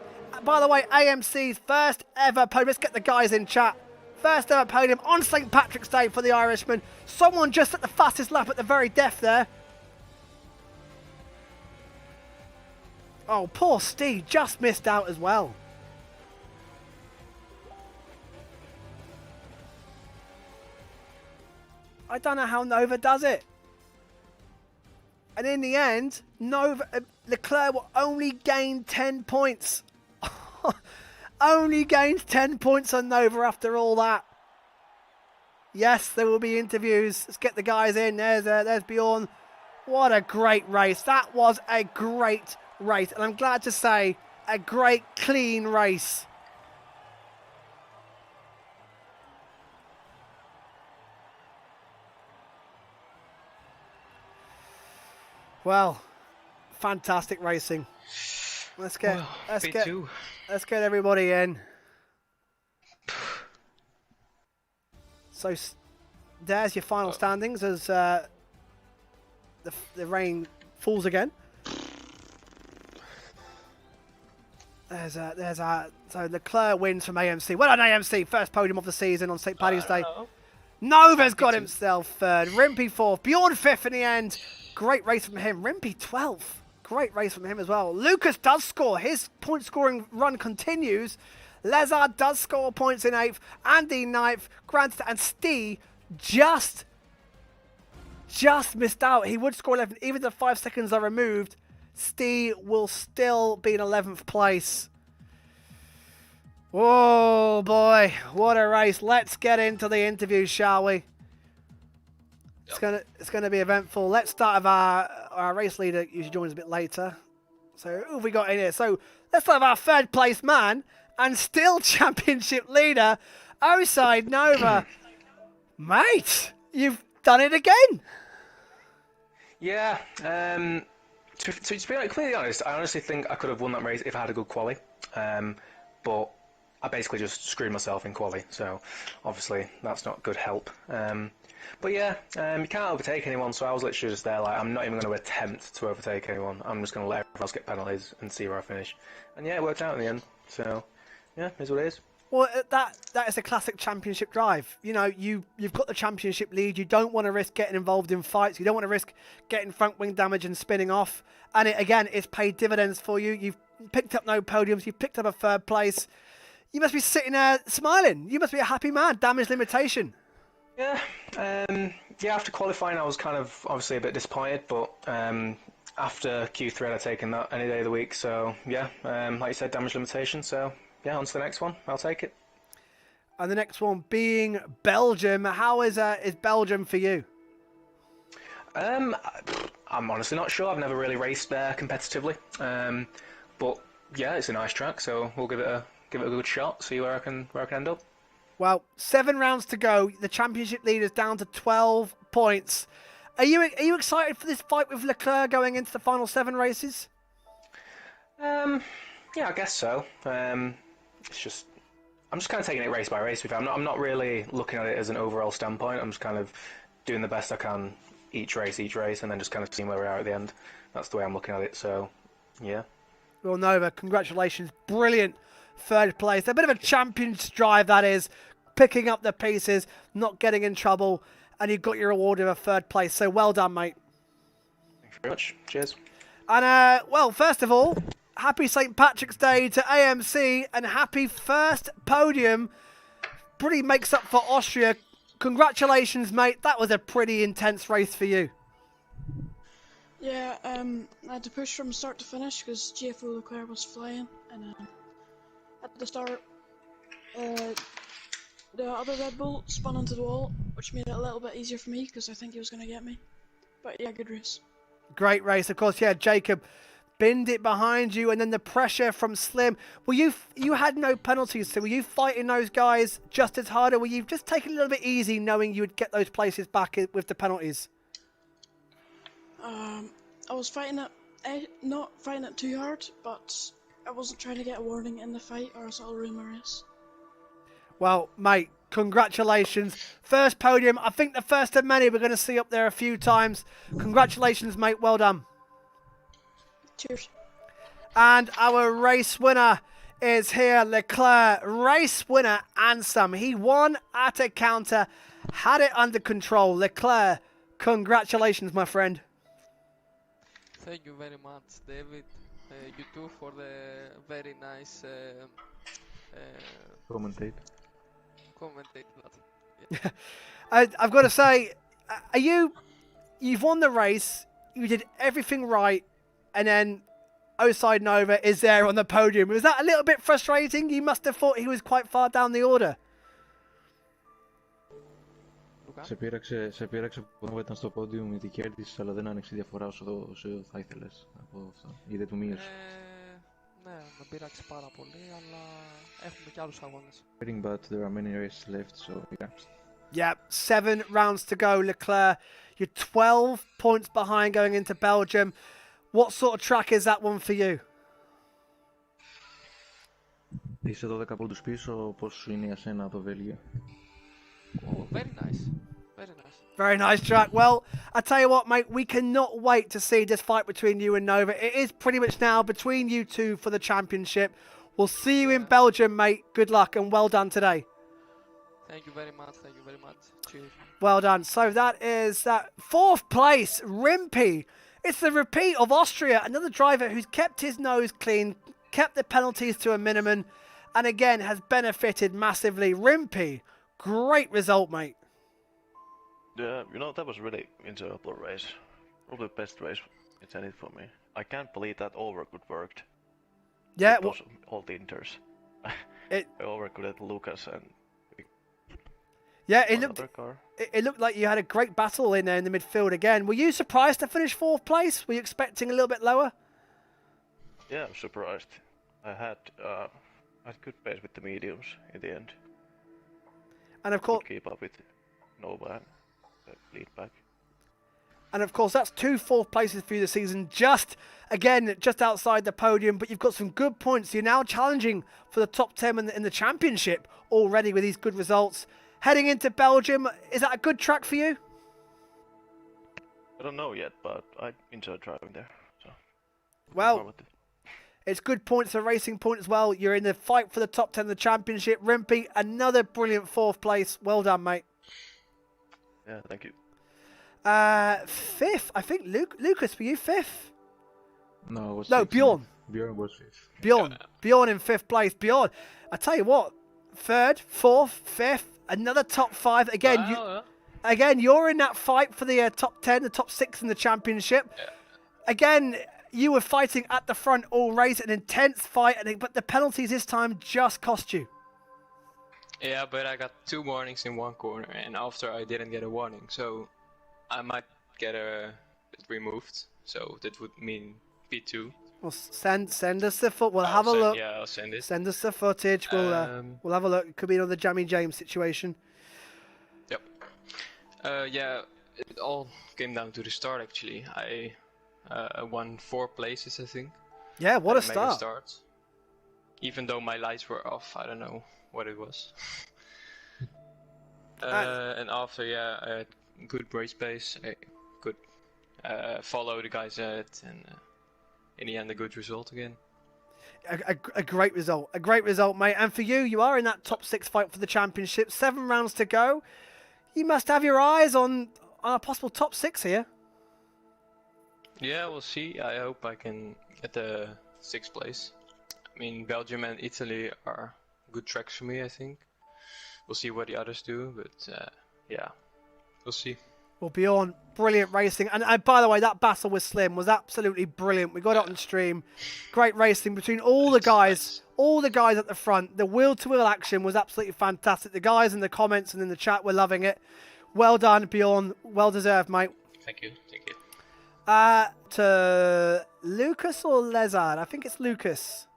By the way, AMC's first ever podium. Let's get the guys in chat. First ever podium on St. Patrick's Day for the Irishman. Someone just at the fastest lap at the very death there. Oh, poor Steve just missed out as well. I don't know how Nova does it. And in the end, Leclerc will only gain 10 points. Only gains 10 points on Nova after all that. Yes, there will be interviews. Let's get the guys in. There's Bjorn. What a great race. That was a great race. And I'm glad to say, a great, clean race. Well, fantastic racing. Let's get everybody in. So there's your final standings as the rain falls again. So Leclerc wins from AMC. Well done, AMC. First podium of the season on St. Paddy's Day. Nova's got himself third. Rimpy 4th. Bjorn 5th in the end. Great race from him. Rimpy 12th. Great race from him as well. Lucas does score. His point scoring run continues. Lezard does score points in 8th. Andy 9th. Grant and Steve just missed out. He would score 11th. Even if the 5 seconds are removed, Steve will still be in 11th place. Oh boy, what a race. Let's get into the interview, shall we? It's gonna be eventful. Let's start with our race leader. Usually joins a bit later. So who have we got in here? So let's start with our third place man. and still championship leader, Oside Nova. Mate, you've done it again. Yeah, to be completely honest, I honestly think I could have won that race if I had a good quali. But I basically just screwed myself in quali, so obviously that's not good help. But yeah, you can't overtake anyone, so I was literally just there like, I'm not even going to attempt to overtake anyone. I'm just going to let everyone else get penalties and see where I finish. And yeah, it worked out in the end, so yeah, it is what it is. Well, that is a classic championship drive. You know, you've got the championship lead. You don't want to risk getting involved in fights. You don't want to risk getting front wing damage and spinning off. And it's paid dividends for you. You've picked up no podiums. You've picked up a third place. You must be sitting there smiling. You must be a happy man. Damage limitation. Yeah, yeah. After qualifying, I was kind of obviously a bit disappointed, but after Q3, I'd have taken that any day of the week. So yeah, like you said, damage limitation. So yeah, on to the next one. I'll take it. And the next one being Belgium. How is Belgium for you? I'm honestly not sure. I've never really raced there competitively. But yeah, it's a nice track, so we'll give it a good shot. See where I can end up. Well, 7 rounds to go. The championship lead is down to 12 points. Are you excited for this fight with Leclerc going into the final 7 races? Yeah, I guess so. It's just I'm just kind of taking it race by race. I'm not really looking at it as an overall standpoint. I'm just kind of doing the best I can each race, and then just kind of seeing where we are at the end. That's the way I'm looking at it. So, yeah. Well, Nova, congratulations. Brilliant third place. A bit of a champion's drive, that is. Picking up the pieces, not getting in trouble, and you got your award of a third place. So well done, mate. Thank you very much. Cheers. And, well, first of all, happy St. Patrick's Day to AMC, and happy first podium. Pretty makes up for Austria. Congratulations, mate. That was a pretty intense race for you. Yeah, I had to push from start to finish because GFO Leclerc was flying, and at the start, the other Red Bull spun into the wall, which made it a little bit easier for me because I think he was going to get me. But yeah, good race. Great race, of course. Yeah, Jacob binned it behind you, and then the pressure from Slim. Were you had no penalties, so were you fighting those guys just as hard, or were you just taking a little bit easy, knowing you would get those places back with the penalties? I was fighting it, not fighting it too hard, but I wasn't trying to get a warning in the fight, or else I'll ruin my race. Well, mate, congratulations. First podium. I think the first of many we're going to see up there a few times. Congratulations, mate. Well done. Cheers. And our race winner is here, Leclerc. Race winner and some. He won at a counter, had it under control. Leclerc, congratulations, my friend. Thank you very much, David. You too for the very nice commentate that. Yeah. I've got to say, you've won the race, you did everything right, and then Oside Nova is there on the podium. Was that a little bit frustrating? You must have thought he was quite far down the order. Σε πείραξε που δεν ήταν στο πόντιουμ γιατί κέρδισες, αλλά δεν άνοιξε διαφορά όσο θα ήθελες από αυτό. Ή δεν του μείωσε. Ναι, με πείραξε πάρα πολύ, αλλά έχουμε και άλλους αγώνες. But there are many races left, so yeah. Yeah, 7 rounds to go, Leclerc. You're 12 points behind going into Belgium. What sort of track is that one for you? Είσαι 12 πόντους πίσω, πώς σου είναι για σένα το Βέλγιο? Oh, very nice. Very nice. Very nice track. Well, I tell you what, mate, we cannot wait to see this fight between you and Nova. It is pretty much now between you two for the championship. We'll see you in Belgium, mate. Good luck and well done today. Thank you very much. Thank you very much. Cheers. Well done. So that is that 4th place, Rimpy. It's the repeat of Austria, another driver who's kept his nose clean, kept the penalties to a minimum, and again has benefited massively. Rimpy, great result, mate. Yeah, that was really enjoyable race. Probably the best race it's any for me. I can't believe that overcut worked. Yeah, all the inters. I overcut Lucas and yeah, it looked like you had a great battle in there in the midfield again. Were you surprised to finish 4th place? Were you expecting a little bit lower? Yeah, I'm surprised. I had had good pace with the mediums in the end. And of course, Could keep up with Nova and the lead back. And of course, that's 2 fourth places for you this season, just outside the podium. But you've got some good points. You're now challenging for the top 10 in the championship already with these good results. Heading into Belgium, is that a good track for you? I don't know yet, but I enjoy driving there. So Well, it's good points, a racing point as well. You're in the fight for the top 10 of the championship. Rimpy, another brilliant 4th place. Well done, mate. yeah, thank you. 5th, I think. Lucas, were you 5th? No, I was No, sixth, Bjorn. mate. Bjorn was 5th. Bjorn in 5th place. Bjorn, I tell you what, 3rd, 4th, 5th, another top 5. Again, you're in that fight for the top 10, the top 6 in the championship. Yeah. Again, you were fighting at the front all race, an intense fight, but the penalties this time just cost you. Yeah, but I got 2 warnings in one corner, and after I didn't get a warning, so I might get it removed. So that would mean P2. Well, send us the foot. We'll have a look. Yeah, I'll send it. Send us the footage. We'll have a look. It could be another Jamie James situation. Yep. Yeah, it all came down to the start actually. I won 4 places, I think. Yeah, what a Mega start. Even though my lights were off, I don't know what it was. And after, yeah, I had good race pace. I could follow the guys ahead, and in the end, a good result again. A great result. A great result, mate. And for you, you are in that top 6 fight for the championship. 7 rounds to go. You must have your eyes on a possible top 6 here. Yeah, we'll see. I hope I can get the 6th place. I mean, Belgium and Italy are good tracks for me, I think. We'll see what the others do, but yeah, we'll see. Well, Bjorn, brilliant racing. And by the way, that battle with Slim was absolutely brilliant. We got it on stream. Great racing between all the guys. All the guys at the front. The wheel-to-wheel action was absolutely fantastic. The guys in the comments and in the chat were loving it. Well done, Bjorn. Well deserved, mate. Thank you. To Lucas or Lezard? I think it's Lucas.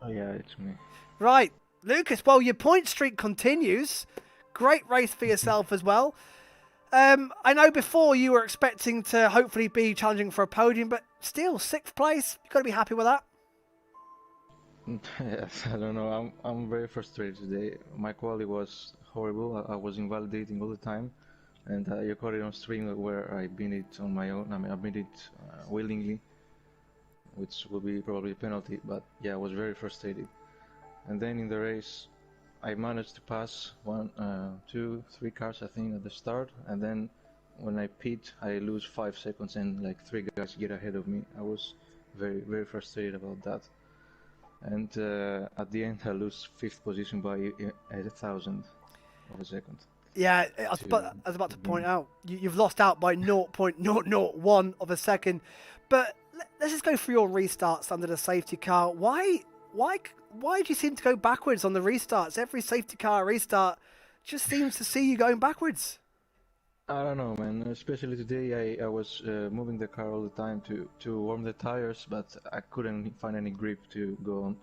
Oh yeah, it's me. Right, Lucas. Well, your point streak continues. Great race for yourself as well. I know before you were expecting to hopefully be challenging for a podium, but still 6th place. You've got to be happy with that. Yes, I don't know. I'm very frustrated today. My quality was horrible. I was invalidating all the time, and you caught it on stream where I beat it on my own. I mean, I beat it willingly, which will be probably a penalty. But yeah, I was very frustrated. And then in the race, I managed to pass 1, 2, 3 cars, I think, at the start, and then when I pit, I lose 5 seconds, and like 3 guys get ahead of me. I was very, very frustrated about that. And at the end, I lose 5th position by 1,000 of a second. Yeah, I was about to point out, you've lost out by 0.001 of a second. But let's just go through your restarts under the safety car. Why do you seem to go backwards on the restarts? Every safety car restart just seems to see you going backwards. I don't know, man. Especially today, I was moving the car all the time to warm the tires, but I couldn't find any grip to go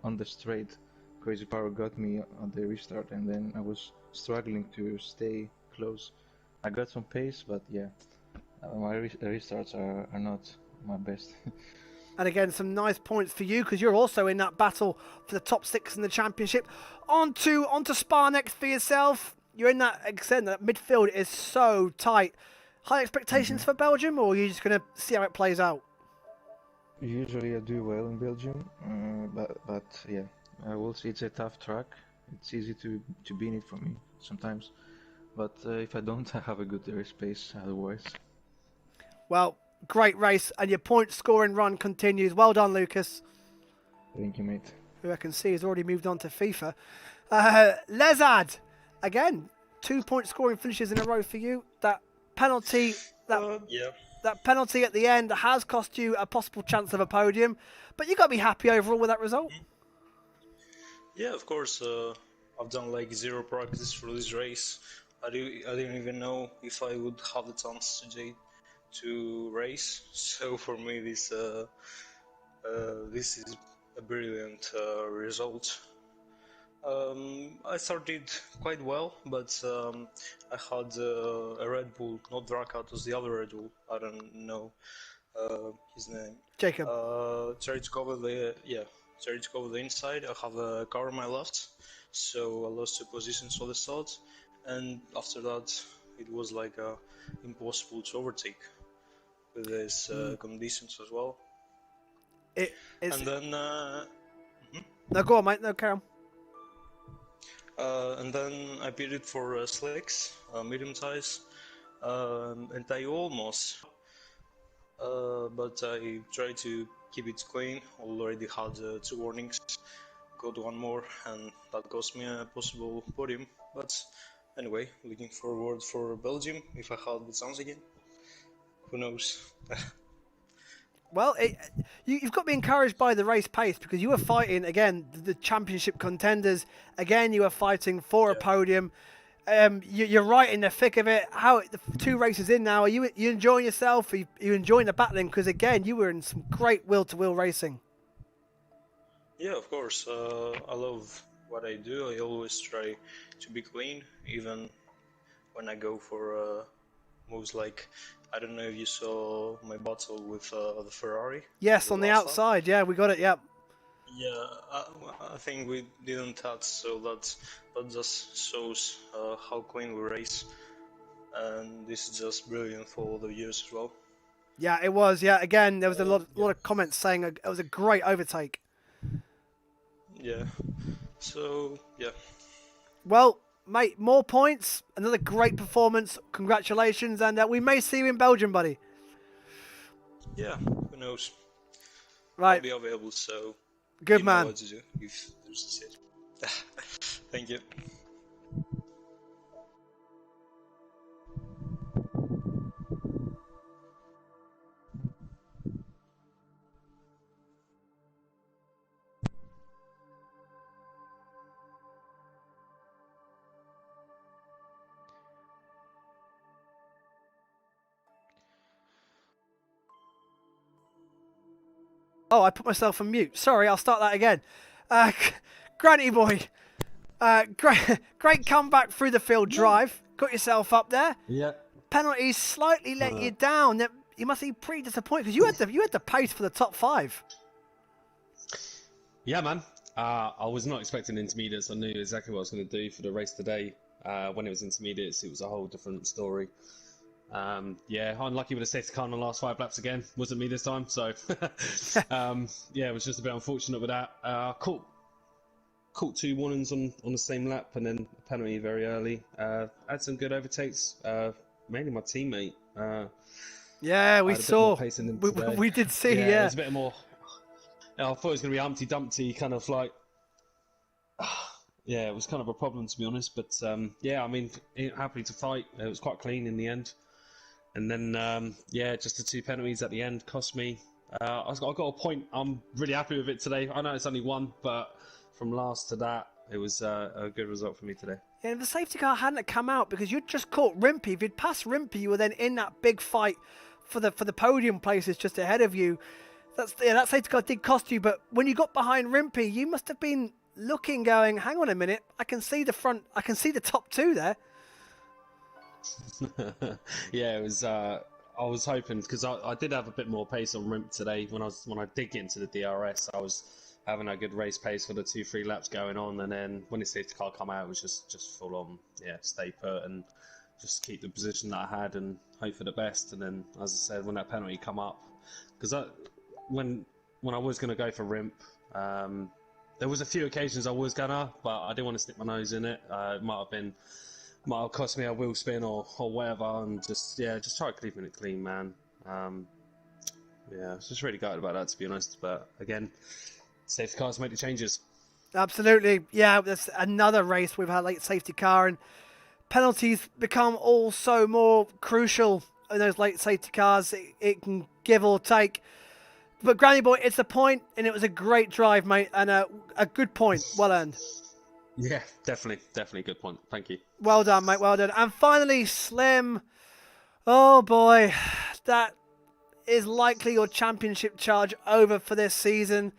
on the straight. Crazy Power got me on the restart, and then I was struggling to stay close. I got some pace, but yeah, my restarts are not my best. And again, some nice points for you because you're also in that battle for the top 6 in the championship. On to Spa next for yourself. You're in that extent that midfield is so tight. High expectations for Belgium, or are you just going to see how it plays out? Usually I do well in Belgium, but yeah, we'll see. It's a tough track. It's easy to be in it for me sometimes, but if I don't, I have a good race pace otherwise. Well, great race, and your point scoring run continues. Well done, Lucas. Thank you, mate. Who I can see has already moved on to FIFA. Lezard, again, 2 point scoring finishes in a row for you. That penalty, that penalty at the end has cost you a possible chance of a podium, but you got to be happy overall with that result. Yeah, of course. I've done like 0 practice for this race. I didn't even know if I would have the chance today to race. So for me, this is a brilliant result. I started quite well, but I had a Red Bull, not Draka, it was the other Red Bull. I don't know his name. Jacob. Tried to cover the inside. I have a car on my left, so I lost 2 positions for the start, and after that it was like impossible to overtake with these conditions as well. It's... And then No, go on, mate. No, carry on. and then I pitted for slicks, medium size, and I almost, but I tried to keep it clean. Already had 2 warnings, got 1 more, and that cost me a possible podium. But anyway, looking forward for Belgium if I had the chance again. Who knows? Well, you've got to be encouraged by the race pace because you were fighting, again, the championship contenders. Again, you were fighting for a podium. You're right in the thick of it. How the 2 races in now, are you enjoying yourself? Are you enjoying the battling? Because, again, you were in some great wheel-to-wheel racing. Yeah, of course. I love what I do. I always try to be clean, even when I go for moves like, I don't know if you saw my battle with the Ferrari. Yes, on the outside. Yeah, we got it. Yep. Yeah, I think we didn't touch, so that just shows how clean we race, and this is just brilliant for all the viewers as well. Yeah, it was. Yeah, again, there was a lot of comments saying it was a great overtake. Yeah. So yeah. Well, mate, more points, another great performance. Congratulations, and we may see you in Belgium, buddy. Yeah, who knows? Right. I'll be available, so good you man. know what to do if there's a sit. Thank you. Oh, I put myself on mute. Sorry, I'll start that again. Granny boy, great comeback through the field drive. Got yourself up there. Yeah. Penalties slightly let you down. You must be pretty disappointed because you had the pace for the top 5. Yeah, man. I was not expecting intermediates. I knew exactly what I was going to do for the race today. When it was intermediates, it was a whole different story. Yeah, unlucky with the safety car in the last 5 laps again. Wasn't me this time, so yeah, it was just a bit unfortunate with that. Caught 2 warnings on the same lap, and then a penalty very early. Had some good overtakes, mainly my teammate. Yeah, we saw. We did see. Yeah, it was a bit more. I thought it was going to be Humpty Dumpty, kind of like. Yeah, it was kind of a problem to be honest, but yeah, I mean, happy to fight. It was quite clean in the end. And then, yeah, just the 2 penalties at the end cost me. I got a point. I'm really happy with it today. I know it's only 1, but from last to that, it was a good result for me today. Yeah, if the safety car hadn't come out because you'd just caught Rimpy. If you'd passed Rimpy, you were then in that big fight for the podium places just ahead of you. That safety car did cost you, but when you got behind Rimpy, you must have been looking, going, hang on a minute, I can see the front, I can see the top 2 there. Yeah, it was. I was hoping because I did have a bit more pace on Rimp today. When I did get into the DRS, I was having a good race pace for the 2-3 laps going on, and then when the safety car come out, it was just full on. Yeah, stay put and just keep the position that I had and hope for the best. And then, as I said, when that penalty come up, because when I was going to go for Rimp, there was a few occasions I was gonna, but I didn't want to stick my nose in it. It might have cost me a wheel spin or whatever, and just try keeping it clean, man. Yeah, I was just really gutted about that, to be honest. But again, safety cars make the changes. Absolutely, yeah. That's another race we've had late safety car, and penalties become also more crucial in those late safety cars. It can give or take. But Granny Boy, it's a point, and it was a great drive, mate, and a good point. Well earned. Yeah, definitely a good point. Thank you. Well done, mate. Well done. And finally, Slim. Oh boy, that is likely your championship charge over for this season.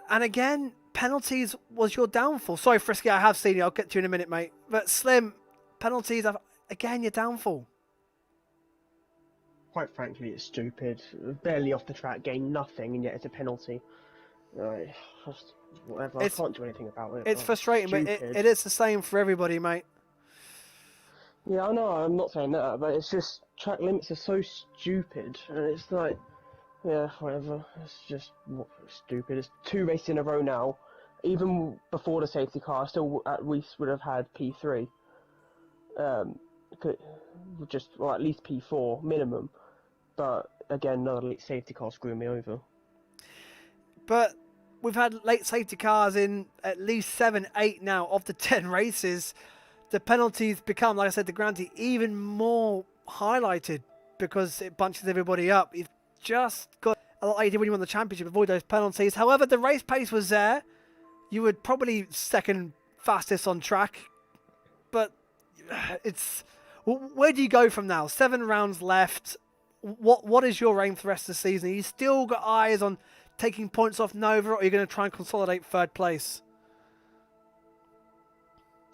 And again, penalties was your downfall. Sorry, Frisky, I have seen you. I'll get to you in a minute, mate. But Slim, penalties are, again, your downfall. Quite frankly, it's stupid. Barely off the track, gained nothing, and yet it's a penalty. Just whatever. I can't do anything about it. It's frustrating, but it is the same for everybody, mate. Yeah, I know. I'm not saying that, but it's just track limits are so stupid, and it's like, yeah, whatever. It's just stupid. It's 2 races in a row now. Even before the safety car, I still at least would have had P3. At least P4 minimum. But again, another late safety car screwing me over. But we've had late safety cars in at least 7, 8 now of the 10 races. The penalties become, like I said, the Granty even more highlighted because it bunches everybody up. You've just got, like you did when you won the championship, avoid those penalties. However, the race pace was there. You were probably second fastest on track. But it's, where do you go from now? 7 rounds left. What is your aim for the rest of the season? Are you still got eyes on taking points off Nova, or are you going to try and consolidate 3rd place?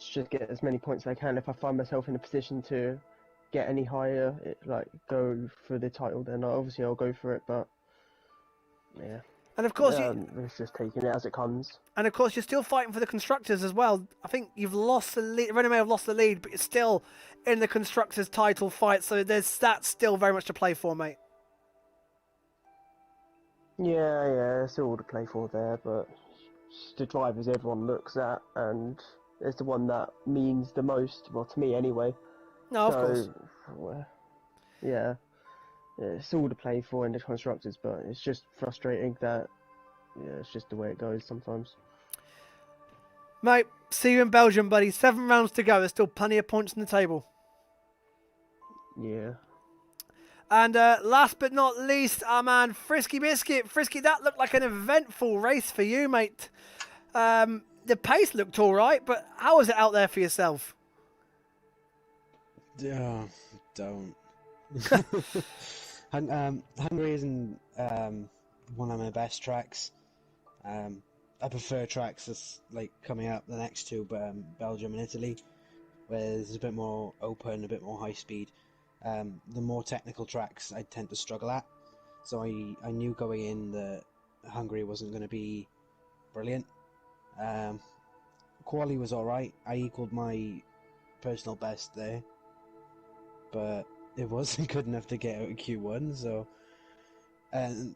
Just get as many points as I can. If I find myself in a position to get any higher, go for the title, then obviously I'll go for it. But yeah, and of course, it's just taking it as it comes. And of course, you're still fighting for the constructors as well. I think you've lost the lead. Renault may have lost the lead, but you're still in the constructors' title fight. So that's still very much to play for, mate. Yeah, it's all to play for there, but the drivers everyone looks at, and it's the one that means the most. Well, to me anyway. No, of course. Yeah, it's all to play for in the constructors, but it's just frustrating that it's just the way it goes sometimes. Mate, see you in Belgium, buddy. 7 rounds to go. There's still plenty of points on the table. Yeah. And last but not least, our man Frisky Biscuit. Frisky, that looked like an eventful race for you, mate. The pace looked all right, but how was it out there for yourself? Don't. Hungary isn't one of my best tracks. I prefer tracks that's like coming up the next 2, but Belgium and Italy, where there's a bit more open, a bit more high speed. The more technical tracks I tend to struggle at, so I knew going in that Hungary wasn't going to be brilliant. Quali was alright. I equalled my personal best there, but it wasn't good enough to get out of Q1. So, and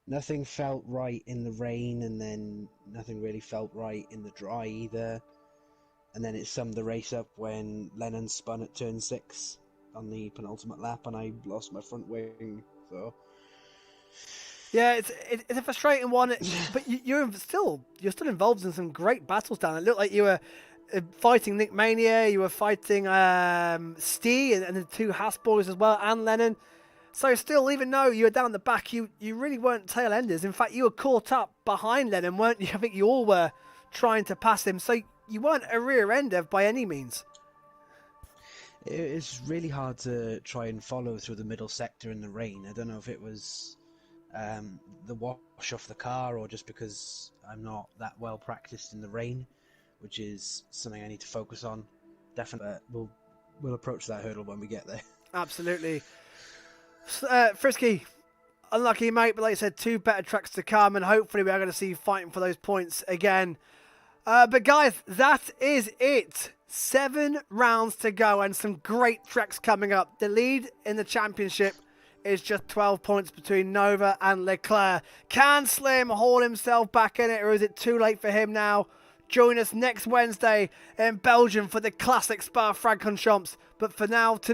nothing felt right in the rain, and then nothing really felt right in the dry either. And then it summed the race up when Lennon spun at turn 6 on the penultimate lap, and I lost my front wing. So yeah, it's a frustrating one, but you're still involved in some great battles down. It looked like you were fighting Nick Mania, you were fighting Stee and the 2 Haas boys as well, and Lennon. So still, even though you were down the back, you really weren't tail enders. In fact, you were caught up behind Lennon, weren't you? I think you all were trying to pass him. So you weren't a rear ender by any means. It's really hard to try and follow through the middle sector in the rain. I don't know if it was the wash off the car, or just because I'm not that well practiced in the rain, which is something I need to focus on. Definitely, we'll approach that hurdle when we get there. Absolutely. Frisky, unlucky, mate, but like I said, 2 better tracks to come, and hopefully we are going to see you fighting for those points again. But guys, that is it. 7 rounds to go and some great tracks coming up. The lead in the championship is just 12 points between Nova and Leclerc. Can Slim haul himself back in it, or is it too late for him now? Join us next Wednesday in Belgium for the classic Spa-Francorchamps. But for now, tonight,